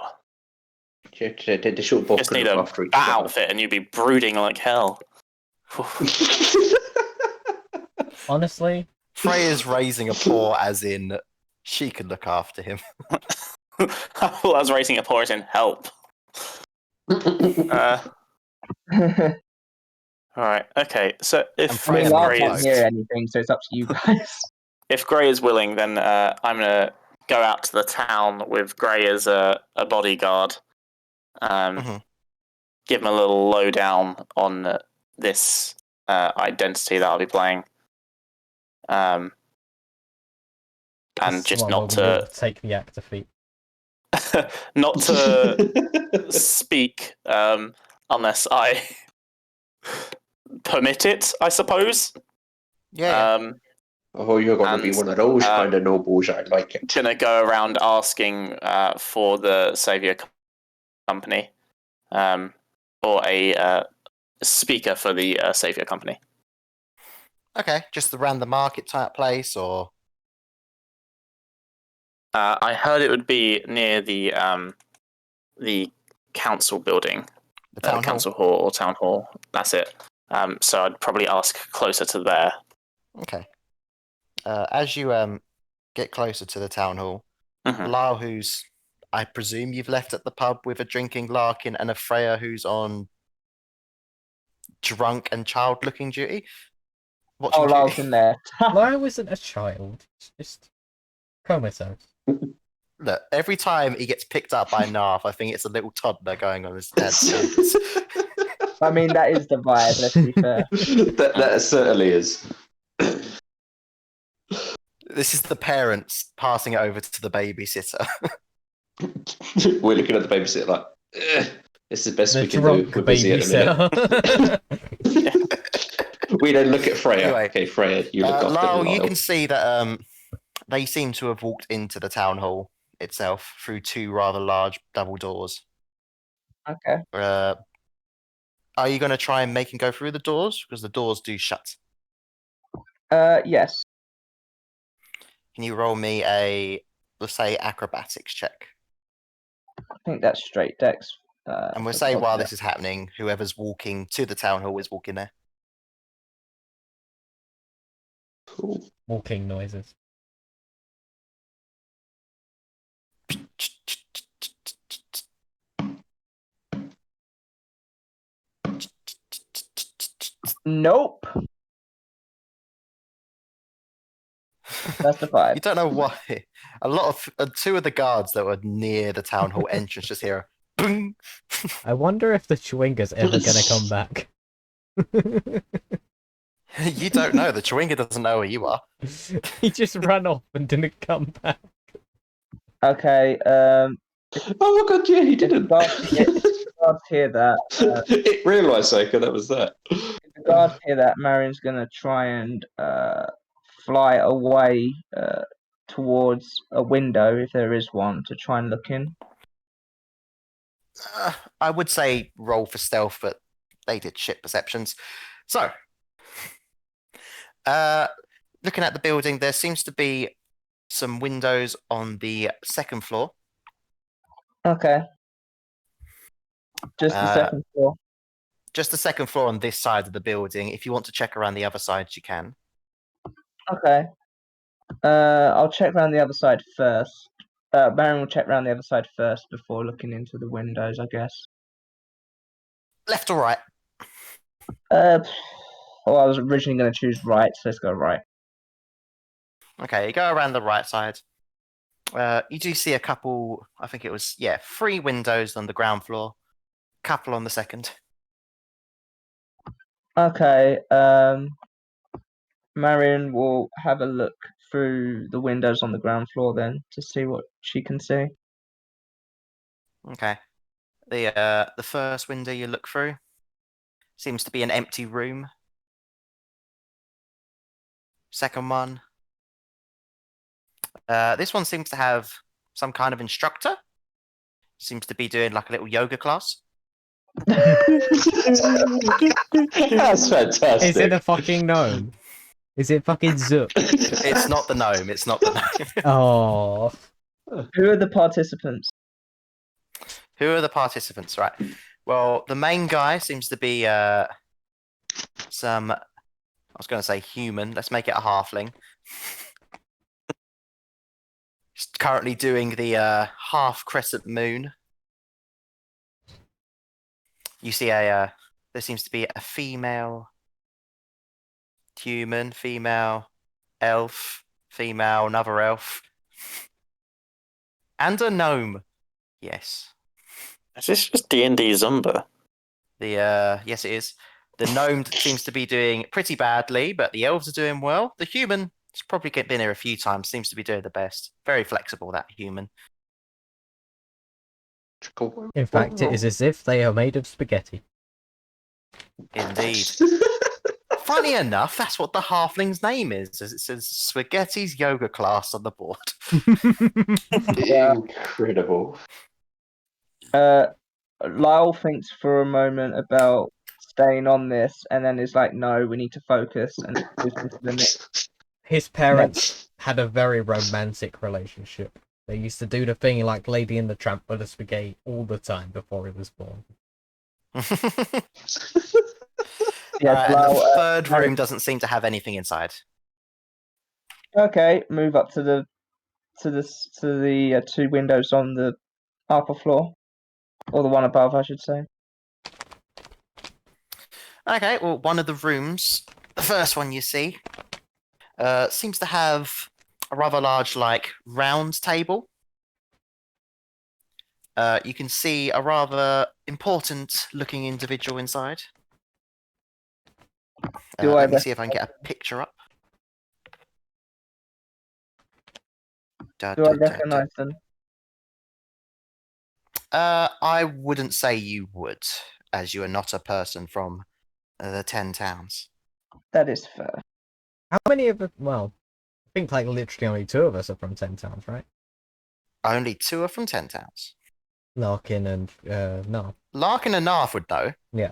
They sort of both just need a bat outfit and you'd be brooding like hell. Honestly, Freya's raising a paw as in she could look after him. I was raising a paw as in help. Alright, okay. So And if, Freya if Lyle Gray can't is hear anything, so it's up to you guys. if Gray is willing, then I'm gonna go out to the town with Gray as a bodyguard. Mhm. Give him a little lowdown on this identity that I'll be playing. And just Someone not will to take the actor feat. not to speak unless I permit it, I suppose. Yeah. Oh, you're going to be and, one of those uh, kind of nobles. I like it. Gonna go around asking for the Savior Company, or a speaker for the Savior Company. Okay, just around the market type place, or I heard it would be near the council building, the town hall. council hall or town hall. That's it. So I'd probably ask closer to there. Okay. As you get closer to the town hall, Mhm. Lyle, who's I presume you've left at the pub with a drinking Larkin, and a Freya who's on drunk and child-looking duty. Watching Oh, duty. Lyle's in there. Lyle isn't a child. It's just comatose. Look, every time he gets picked up by Knarf, I think it's a little toddler going on his dad's shoulders. I mean, that is the vibe, let's be fair. that certainly is. This is the parents passing it over to the babysitter. We're looking at the babysitter like, this is the best The we can do. drunk We're busy at the minute. We then look at Freya. Anyway, Okay, Freya, you look after Lyle, Lyle. you can see that they seem to have walked into the town hall itself through two rather large double doors. Okay. Are you going to try and make him go through the doors? Because the doors do shut. Yes. Can you roll me a, let's say, acrobatics check? I think that's straight dex. And we'll say while this is happening, whoever's walking to the town hall is walking there. Cool. Walking noises. Nope. That's the vibe. You don't know why. A lot of two of the guards that were near the town hall entrance just hear a boom. I wonder if the Chewinga's ever gonna come back. You don't know. The Chewinga doesn't know where you are. He just ran off and didn't come back. Okay. Oh my god, yeah, he didn't. Guards hear that. It realised, Soka, that was that. If the guards hear that, Marion's gonna try and fly away towards a window, if there is one, to try and look in. I would say roll for stealth, but they did shit perceptions. So, looking at the building, there seems to be some windows on the second floor. Okay. Just the second floor. Just the second floor on this side of the building. If you want to check around the other side, you can. Okay. I'll check around the other side first. Marion will check around the other side first before looking into the windows, I guess. Left or right? Well, I was originally going to choose right, so let's go right. Okay, you go around the right side. You do see a couple, I think it was, 3 windows on the ground floor, couple on the second. Okay, Marion will have a look through the windows on the ground floor then to see what she can see. Okay. The first window you look through seems to be an empty room. Second one. This one seems to have some kind of instructor. Seems to be doing like a little yoga class. That's fantastic. Is it a fucking gnome? Is it fucking Zook? It's not the gnome. It's not the gnome. Oh. Who are the participants? Who are the participants? Right. Well, the main guy seems to be some. I was going to say human. Let's make it a halfling. He's currently doing the half crescent moon. You see there seems to be a female human, female elf, female another elf, and a gnome. Yes. Is this just D&D Zumba? Yes, it is. The gnome seems to be doing pretty badly, but the elves are doing well. The human has probably been here a few times, seems to be doing the best. Very flexible, that human. In fact, it is as if they are made of spaghetti. Indeed. Funny enough, that's what the halfling's name is, as it says Spaghetti's yoga class on the board. Incredible. Lyle thinks for a moment about staying on this, and then is like, "No, we need to focus." And goes on to the next. His parents had a very romantic relationship. They used to do the thing like Lady and the Tramp with the spaghetti all the time before he was born. Yeah, And the third room doesn't seem to have anything inside. Okay, move up to the two windows on the upper floor, or the one above, I should say. Okay, well, one of the rooms, the first one you see, seems to have a rather large, like, round table. You can see a rather important-looking individual inside. Let me see if I can get a picture up. Do I recognize them? I wouldn't say you would, as you are not a person from the 10 towns. That is fair. How many of us? Well, I think like literally only 2 of us are from 10 towns, right? Only 2 are from 10 towns. Larkin and Knarf. Larkin and Knarf would know. Yeah.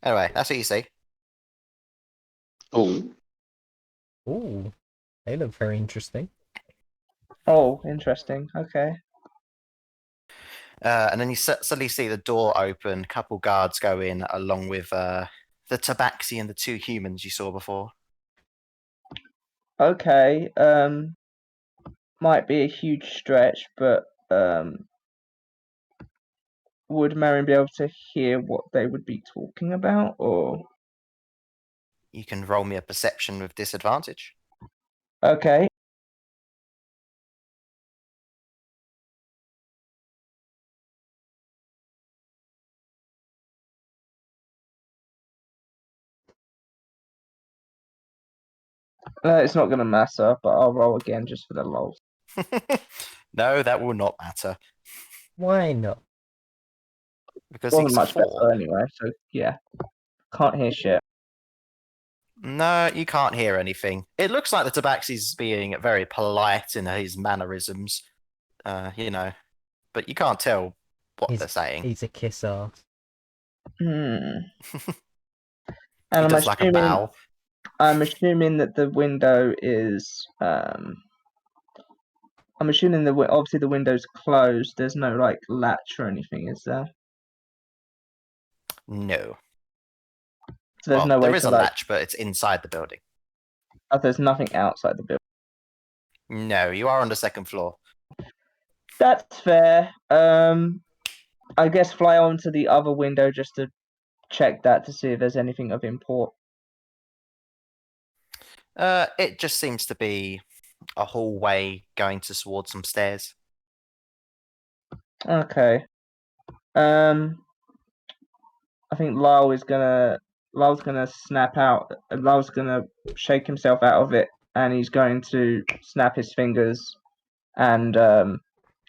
Anyway, that's what you see. Oh. Ooh, they look very interesting. Oh, interesting. Okay. And then you suddenly see the door open, a couple guards go in, along with the tabaxi and the 2 humans you saw before. Okay. Might be a huge stretch, but would Marion be able to hear what they would be talking about, or? You can roll me a perception with disadvantage. Okay. It's not going to matter, but I'll roll again just for the lulz. No, that will not matter. Why not? Because Wasn't he's much 4. better anyway, so yeah. Can't hear shit. No, you can't hear anything. It looks like the tabaxi's being very polite in his mannerisms, but you can't tell what they're saying. He's a kiss ass. And he does like a bow. I'm assuming that the window is. I'm assuming obviously the window's closed. There's no like latch or anything, is there? No. So there's no way there is to a latch, but it's inside the building. Oh, there's nothing outside the building. No, you are on the 2nd floor. That's fair. I guess fly onto the other window just to check that to see if there's anything of import. It just seems to be a hallway going towards some stairs. Okay. I think Lyle's gonna snap out. Lyle's gonna shake himself out of it, and he's going to snap his fingers. And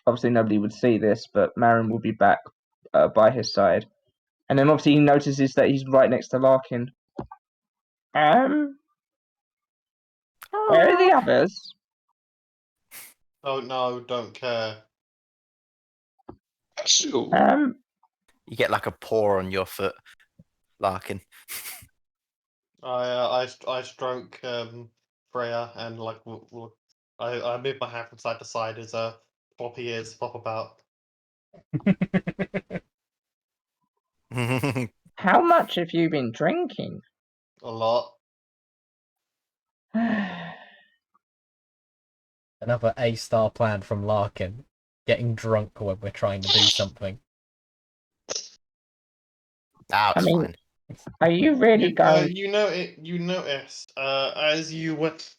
obviously nobody would see this, but Marin will be back by his side. And then obviously he notices that he's right next to Larkin. Where are the others? Oh no, don't care. You get like a paw on your foot, Larkin. I stroke Freya and like I move my hand from side to side as floppy ears flop about. How much have you been drinking? A lot. Another A-star plan from Larkin. Getting drunk when we're trying to do something. Ah, I it's mean, fine. are you really going? You know it. You noticed as you went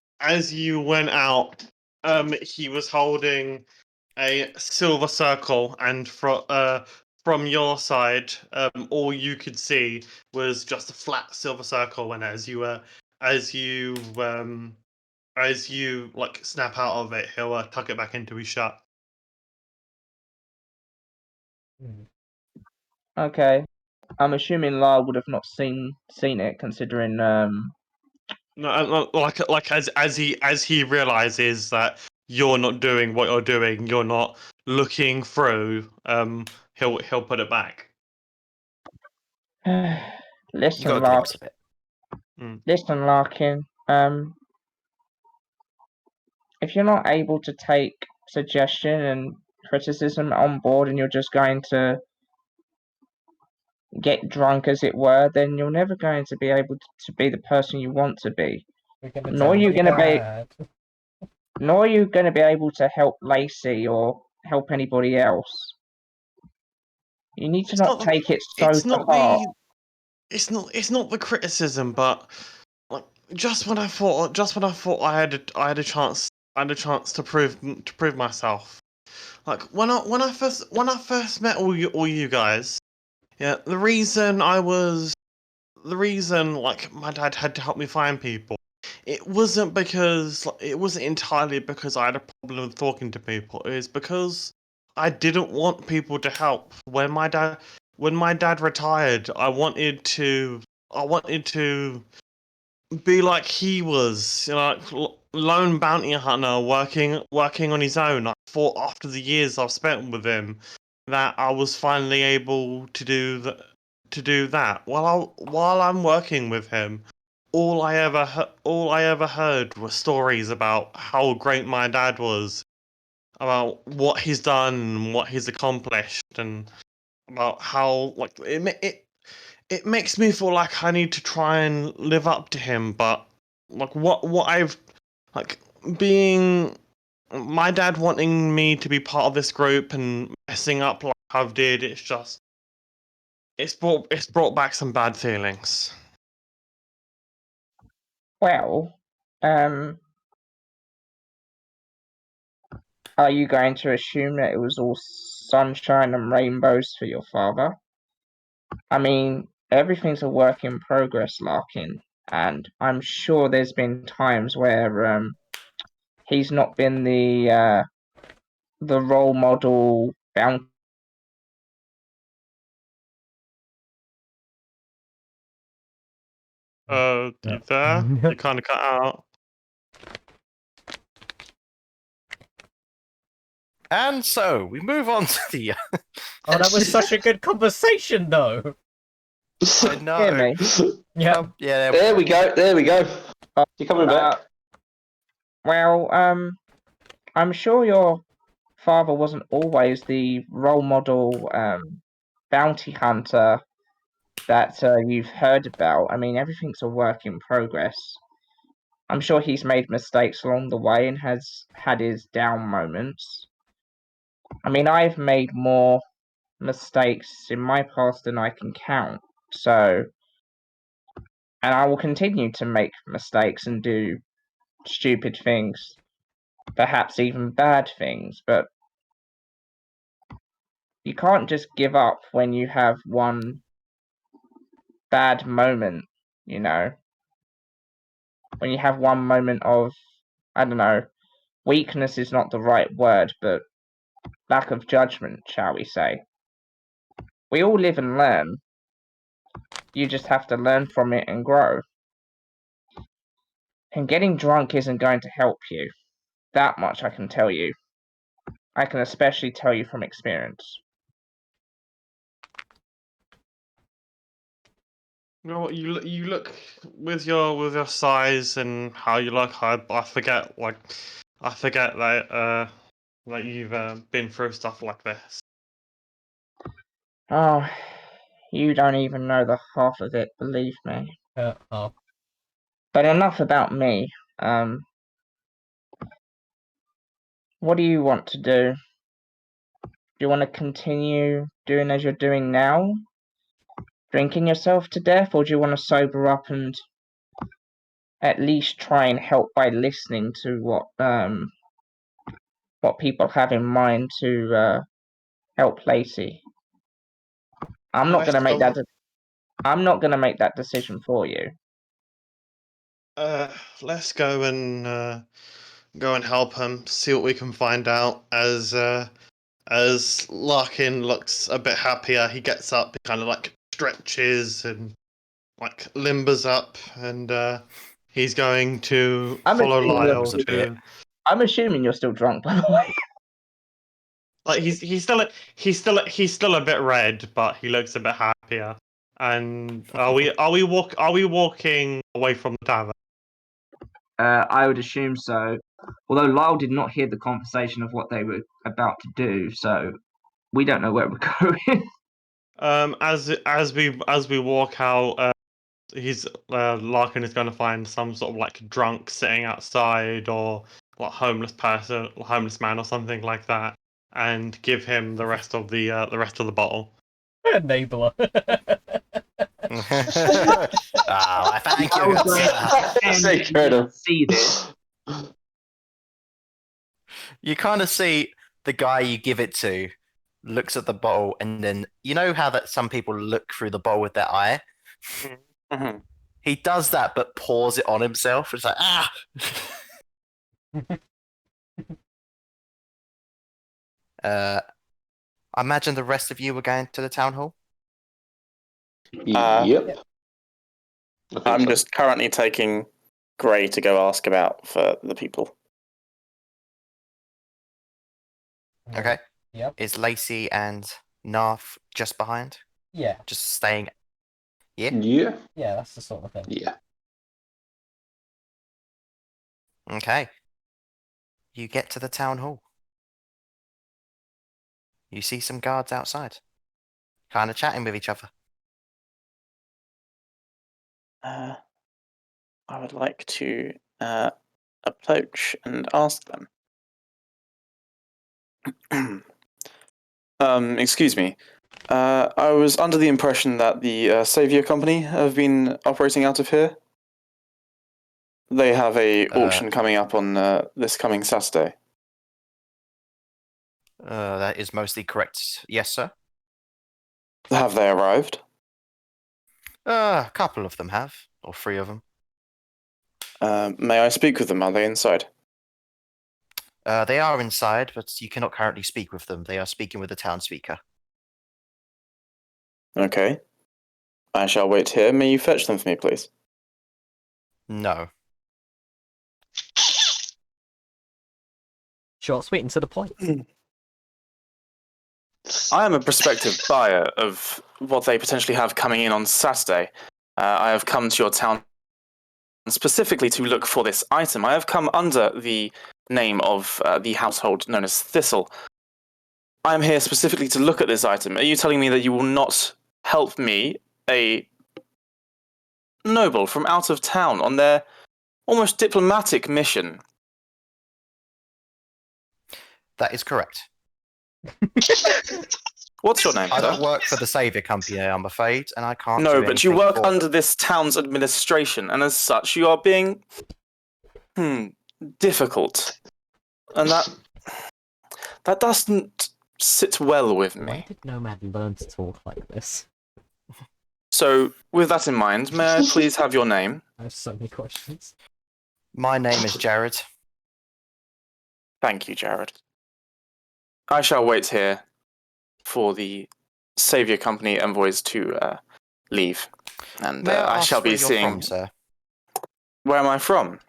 out. He was holding a silver circle, and from your side, all you could see was just a flat silver circle. And as you as you like snap out of it, he'll tuck it back into his shirt. Okay, I'm assuming Lyle would have not seen it, considering No, like as he realizes that you're not doing what you're doing, you're not looking through. He'll put it back. You listen, got a glimpse of it. Listen, Larkin. If you're not able to take suggestion and criticism on board, and you're just going to get drunk, as it were, then you're never going to be able to be the person you want to be. Nor are you going to be. Nor are you going to be able to help Lacey or help anybody else. You need to not take it so to heart. It's not the criticism, but like just when I thought I had a chance to prove myself. Like when I first met all you guys, yeah, the reason like my dad had to help me find people, it wasn't because it wasn't entirely because I had a problem with talking to people. It was because I didn't want people to help. When my dad retired, I wanted to be like he was, you know, like lone bounty hunter working on his own. I thought after the years I've spent with him that I was finally able to do that. While I'm working with him, all I ever heard were stories about how great my dad was, about what he's done, and what he's accomplished, and about how like it makes me feel like I need to try and live up to him. But like what I've like being my dad wanting me to be part of this group and messing up like I've did, it's brought back some bad feelings. Well, are you going to assume that it was all sunshine and rainbows for your father? I mean, everything's a work in progress, Larkin, and I'm sure there's been times where he's not been the role model bounty. You there? You kind of cut out. And so we move on to the. Oh, that was such a good conversation, though. I know. Hear me? Yeah. Yeah. There we go. There we go. You're coming back. Well, I'm sure your father wasn't always the role model bounty hunter that you've heard about. I mean, everything's a work in progress. I'm sure he's made mistakes along the way and has had his down moments. I mean, I've made more mistakes in my past than I can count. So, and I will continue to make mistakes and do stupid things, perhaps even bad things, but you can't just give up when you have one bad moment, you know? When you have one moment of, I don't know, weakness is not the right word, but lack of judgment, shall we say. We all live and learn. You just have to learn from it and grow. And getting drunk isn't going to help you. That much I can tell you. I can especially tell you from experience. You know what? You look with your size and how you look. I forget that you've been through stuff like this. Oh, you don't even know the half of it, believe me. Oh. But enough about me. What do you want to do? Do you want to continue doing as you're doing now? drinking yourself to death, or do you want to sober up and at least try and help by listening to what people have in mind to help Lacey? I'm not going to make that. I'm not going to make that decision for you. Let's go and help him. See what we can find out. As Larkin looks a bit happier, he gets up, he kind of like stretches and like limbers up, and he's going to follow Lyle to. I'm assuming you're still drunk, by the way. Like he's still a bit red, but he looks a bit happier. And are we walking away from the tavern? I would assume so. Although Lyle did not hear the conversation of what they were about to do, so we don't know where we're going. As we walk out, Larkin is going to find some sort of like drunk sitting outside, or like homeless man or something like that, and give him the rest of the bottle. Enabler. I thank you. See this. You kind of see the guy you give it to looks at the bottle, and then you know how that some people look through the bowl with their eye. Mhm. He does that, but pours it on himself. It's like I imagine the rest of you were going to the town hall. Yep. I'm just currently taking Gray to go ask about for the people. Okay. Yep. Is Lacey and Knarf just behind? Yeah. Just staying. Yeah. Yeah. Yeah, that's the sort of thing. Yeah. Okay. You get to the town hall. You see some guards outside, kind of chatting with each other. I would like to approach and ask them. Excuse me. I was under the impression that the Savior Company have been operating out of here. They have a auction coming up on this coming Saturday. That is mostly correct. Yes, sir. Have they arrived? A couple of them have, or 3 of them. May I speak with them? Are they inside? They are inside, but you cannot currently speak with them. They are speaking with the town speaker. Okay. I shall wait here. May you fetch them for me, please? No. Short, sweet, and to the point. I am a prospective buyer of what they potentially have coming in on Saturday. I have come to your town specifically to look for this item. I have come under the name of the household known as Thistle. I am here specifically to look at this item. Are you telling me that you will not help me, a noble from out of town, on their almost diplomatic mission? That is correct. What's your name, I sir? don't work for the Savior Company, I'm afraid, and I can't. No, do but you anything work for... under this town's administration, and as such, you are being difficult, and that doesn't sit well with Why me. did Nomad learn to talk like this? So, with that in mind, may I please have your name? I have so many questions. My name is Jared. Thank you, Jared. I shall wait here for the Savior Company envoys to leave, and May I I ask shall where be you're seeing. from, sir? Where am I from?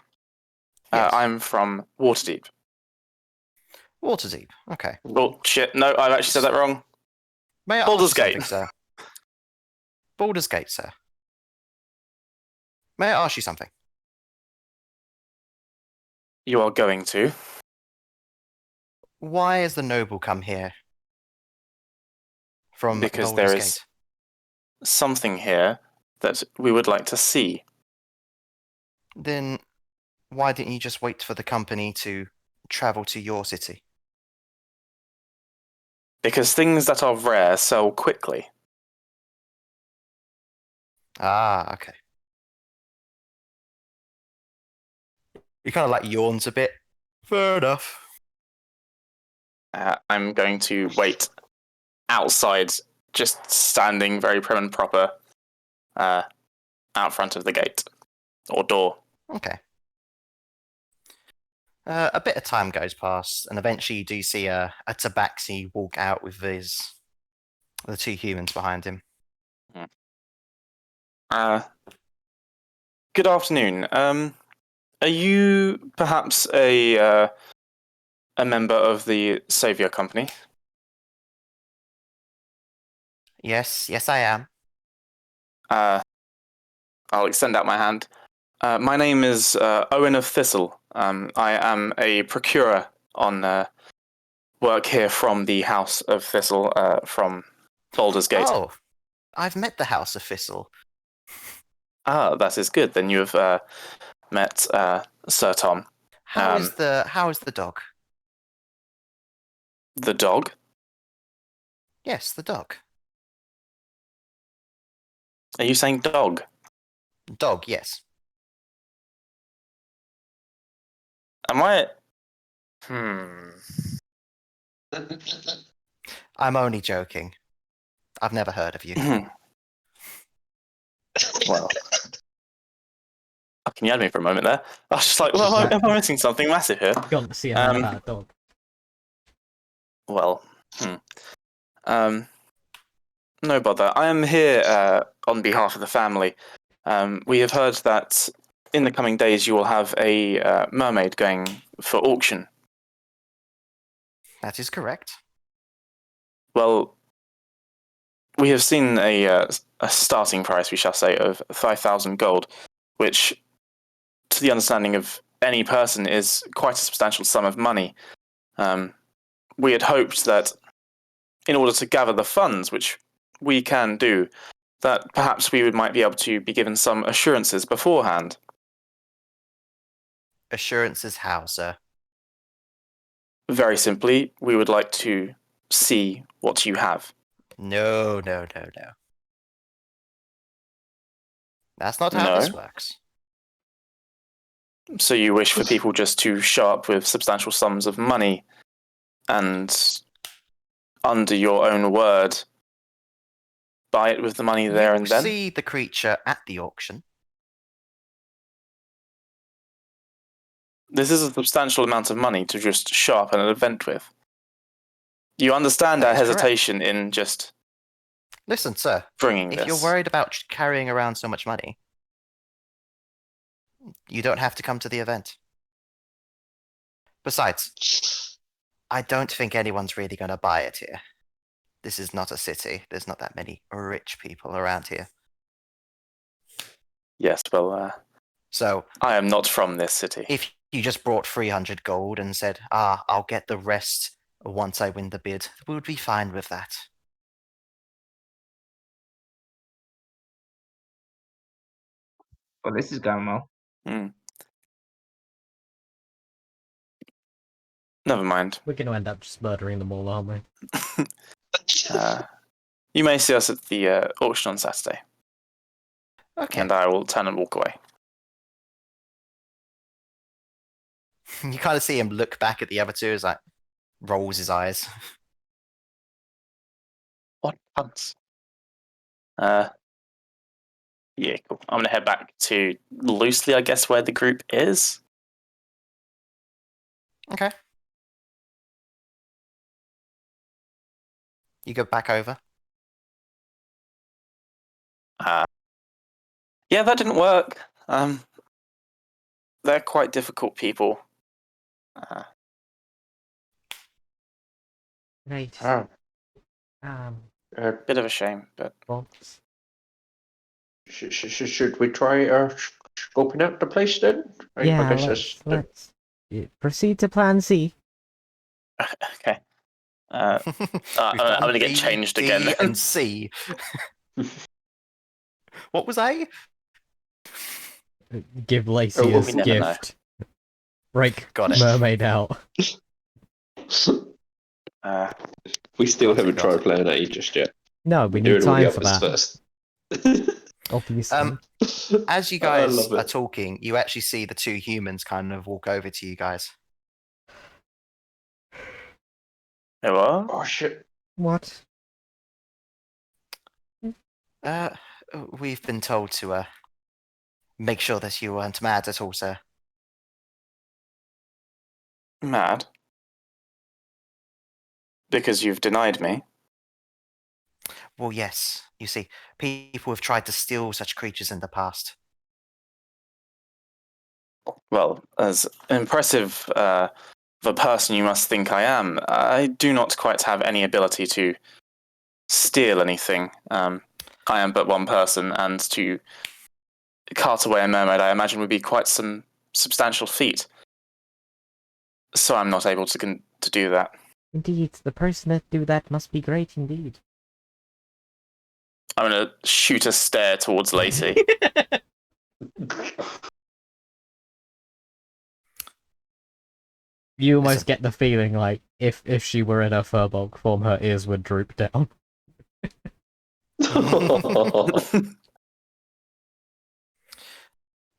Yes. I'm from Waterdeep. Waterdeep. Okay. Oh shit! No, I've actually said that wrong. May I Baldur's ask you something, Gate. sir? Baldur's Gate, sir. May I ask you something? You are going to. Why has the noble come here? From Because Baldur's there Gate? is something here that we would like to see. Then why didn't you just wait for the company to travel to your city? Because things that are rare sell quickly. Ah, okay. He kind of like yawns a bit. Fair enough. I'm going to wait outside, just standing very prim and proper, out front of the gate or door. Okay. A bit of time goes past, and eventually you do see a tabaxi walk out with the two humans behind him. Good afternoon. Are you perhaps a member of the Savior Company? Yes, I am. I'll extend out my hand. My name is Owen of Thistle. I am a procurer on work here from the House of Thistle, from Baldur's Gate. Oh, I've met the House of Thistle. Ah, that is good. Then you have met Sir Tom. How is the dog? The dog? Yes, the dog. Are you saying dog? Dog, yes. Am I? I'm only joking. I've never heard of you. Well, can you add me for a moment there? I was just like, well, am I missing something massive here? Got to see about a dog. Well, no bother. I am here on behalf of the family. We have heard that in the coming days you will have a mermaid going for auction. That is correct. Well, we have seen a starting price, we shall say, of 5,000 gold, which, to the understanding of any person, is quite a substantial sum of money. We had hoped that in order to gather the funds, which we can do, that perhaps we might be able to be given some assurances beforehand. Assurances how, sir? Very simply, we would like to see what you have. No. That's not how this works. So you wish for people just to show up with substantial sums of money and, under your own word, buy it with the money there and then? See the creature at the auction. This is a substantial amount of money to just show up at an event with. You understand our hesitation in just... Listen, sir. Bringing this. If you're worried about carrying around so much money, you don't have to come to the event. Besides, I don't think anyone's really going to buy it here. This is not a city. There's not that many rich people around here. Yes, well, so I am not from this city. If you just brought 300 gold and said, I'll get the rest once I win the bid, we would be fine with that. Well, this is going well. Never mind. We're going to end up just murdering them all, aren't we? You may see us at the auction on Saturday. Okay. And I will turn and walk away. You kind of see him look back at the other two as rolls his eyes. What punts? Yeah, cool. I'm going to head back to loosely, I guess, where the group is. Okay. You go back over? Yeah, that didn't work. They're quite difficult people. Right. Bit of a shame, but... Should we try scoping out the place then? Let's proceed to plan C. Okay. I'm going to get changed D again. and C. What was I? Give Lacey his gift. Break mermaid out. We still haven't tried playing A just yet. No, we need time for that. First. Obviously. As you I guys love it. are talking, you actually see the two humans kind of walk over to you guys. Hello? Oh shit! What? Uh, we've been told to make sure that you weren't mad at all, sir. Mad? Because you've denied me? Well, yes. You see, people have tried to steal such creatures in the past. Well, as impressive of a person you must think I am, I do not quite have any ability to steal anything. I am but one person, and to cart away a mermaid, I imagine, would be quite some substantial feat. So I'm not able to do that. Indeed, the person that do that must be great indeed. I'm going to shoot a stare towards Lacey. You almost Listen. get the feeling like if she were in her furbolg form, her ears would droop down.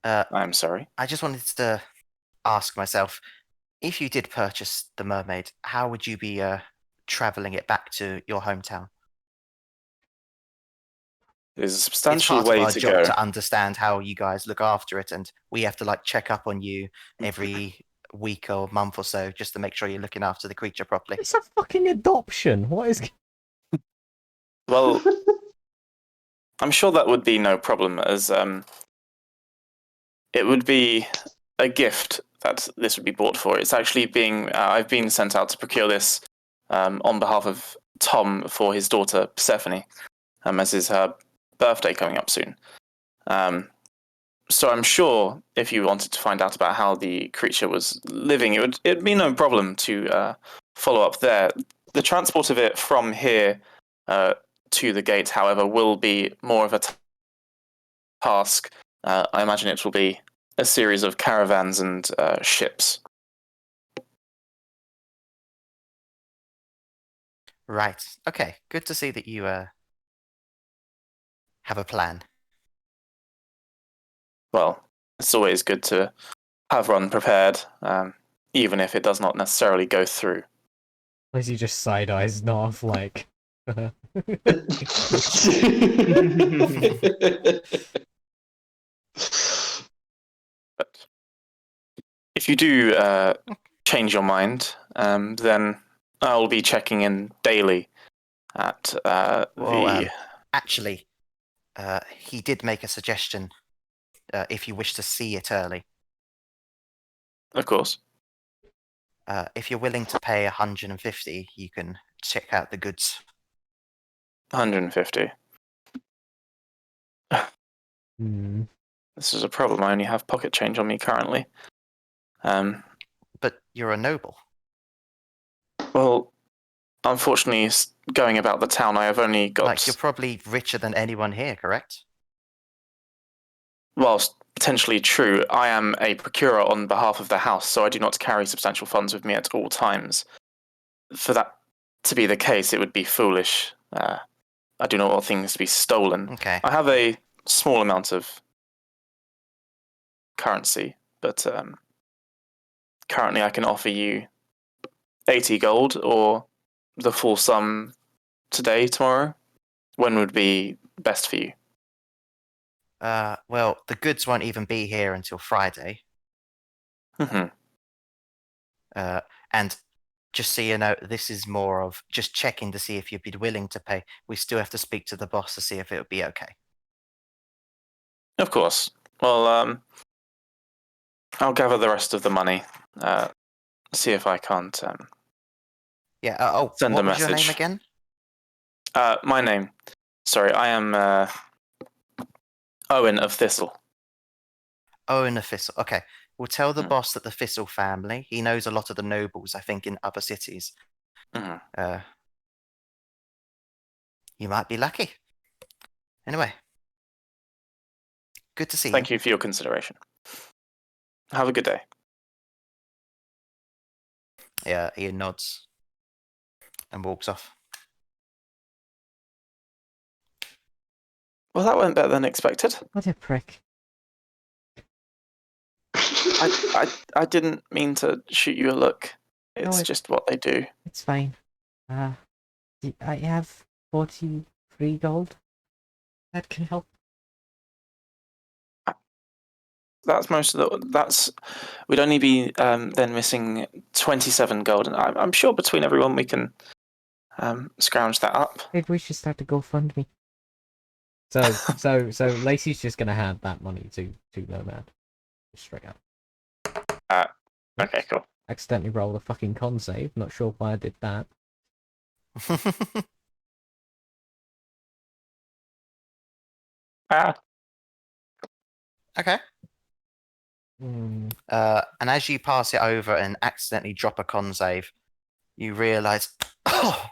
I'm sorry. I just wanted to ask myself, if you did purchase the mermaid, how would you be traveling it back to your hometown? There's a It's substantial part of way our to job go. to understand how you guys look after it, and we have to like check up on you every week or month or so just to make sure you're looking after the creature properly. It's a fucking adoption. What is? Well, I'm sure that would be no problem, as it would be a gift that this would be bought for. It's actually being I've been sent out to procure this on behalf of Tom for his daughter Persephone, as is her birthday coming up soon. So I'm sure if you wanted to find out about how the creature was living, it'd be no problem to follow up there. The transport of it from here to the gate, however, will be more of a task. I imagine it will be a series of caravans and ships. Right. Okay. Good to see that you have a plan. Well, it's always good to have one prepared, even if it does not necessarily go through. Lizzie just side eyes Knarf like. But if you do change your mind, then I'll be checking in daily at the. Actually, he did make a suggestion. If you wish to see it early, Of course. if you're willing to pay 150, you can check out the goods. 150. Hmm. This is a problem. I only have pocket change on me currently. But you're a noble. Well, unfortunately, going about the town, I have only got. Like, you're probably richer than anyone here, correct? Whilst potentially true, I am a procurer on behalf of the house, so I do not carry substantial funds with me at all times. For that to be the case, it would be foolish. I do not want things to be stolen. Okay. I have a small amount of currency, but currently I can offer you 80 gold or the full sum today, tomorrow. When would be best for you? Well, the goods won't even be here until Friday. Mm-hmm. And just so you know, this is more of just checking to see if you'd be willing to pay. We still have to speak to the boss to see if it would be okay. Of course. Well, I'll gather the rest of the money. See if I can't. Yeah. Send what a was your name message. again? My name. Sorry, I am Owen of Thistle. Owen of Thistle. Okay. We'll tell the Hmm. boss that the Thistle family. He knows a lot of the nobles, I think, in other cities. Mhm. You might be lucky. Anyway, good to see Thank you for your consideration. Have a good day. Yeah, Ian nods and walks off. Well, that went better than expected. What a prick. I didn't mean to shoot you a look. It's it- just what they do. It's fine. I have 43 gold. That can help. That's most of the. That's we'd only be then missing 27 gold, and I'm sure between everyone we can scrounge that up. Maybe we should start a GoFundMe. So Lacey's just gonna hand that money to Nomad. Straight up. Okay, cool. Accidentally rolled a fucking con save. Not sure why I did that. Okay. Hmm. And as you pass it over and accidentally drop a con save, you realise, oh,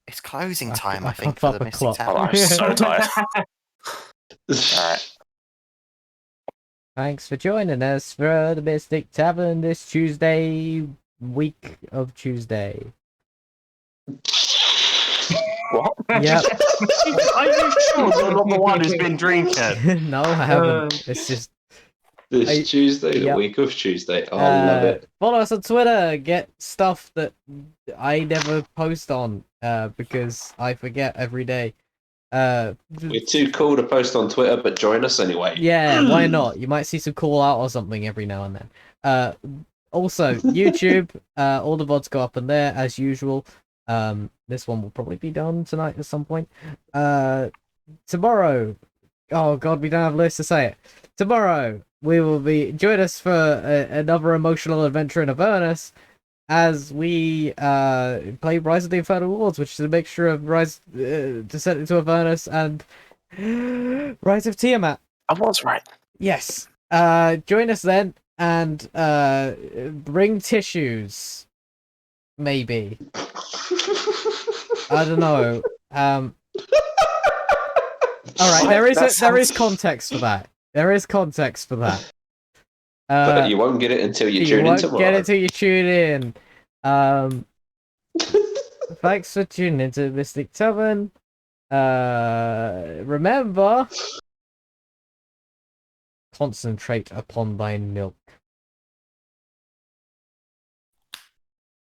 it's closing time. I think for pop the a Mystic clock. Oh, Tavern. I'm so tired. Alright. Thanks for joining us for the Mystic Tavern this Tuesday, week of Tuesday. What? Yep. Are you sure you're not the one who's been drinking? No, I haven't. It's just This Tuesday, the yep. week of Tuesday. I love it. Follow us on Twitter. Get stuff that I never post on because I forget every day. We're too cool to post on Twitter, but join us anyway. Yeah, why not? You might see some call out or something every now and then. Also, YouTube, all the VODs go up in there as usual. This one will probably be done tonight at some point. Tomorrow, oh god, we don't have lists to say it. Tomorrow, we will be, join us for another emotional adventure in Avernus as we play Rise of the Infernal Lords, which is a mixture of Rise Descent into Avernus and Rise of Tiamat. I was right. Yes. Join us then and bring tissues. Maybe. I don't know. All right, there is context for that. There is context for that. But you won't get it until you tune in won't tomorrow. get it till you tune in. Thanks for tuning into Mystic Tavern. Remember, concentrate upon thine milk.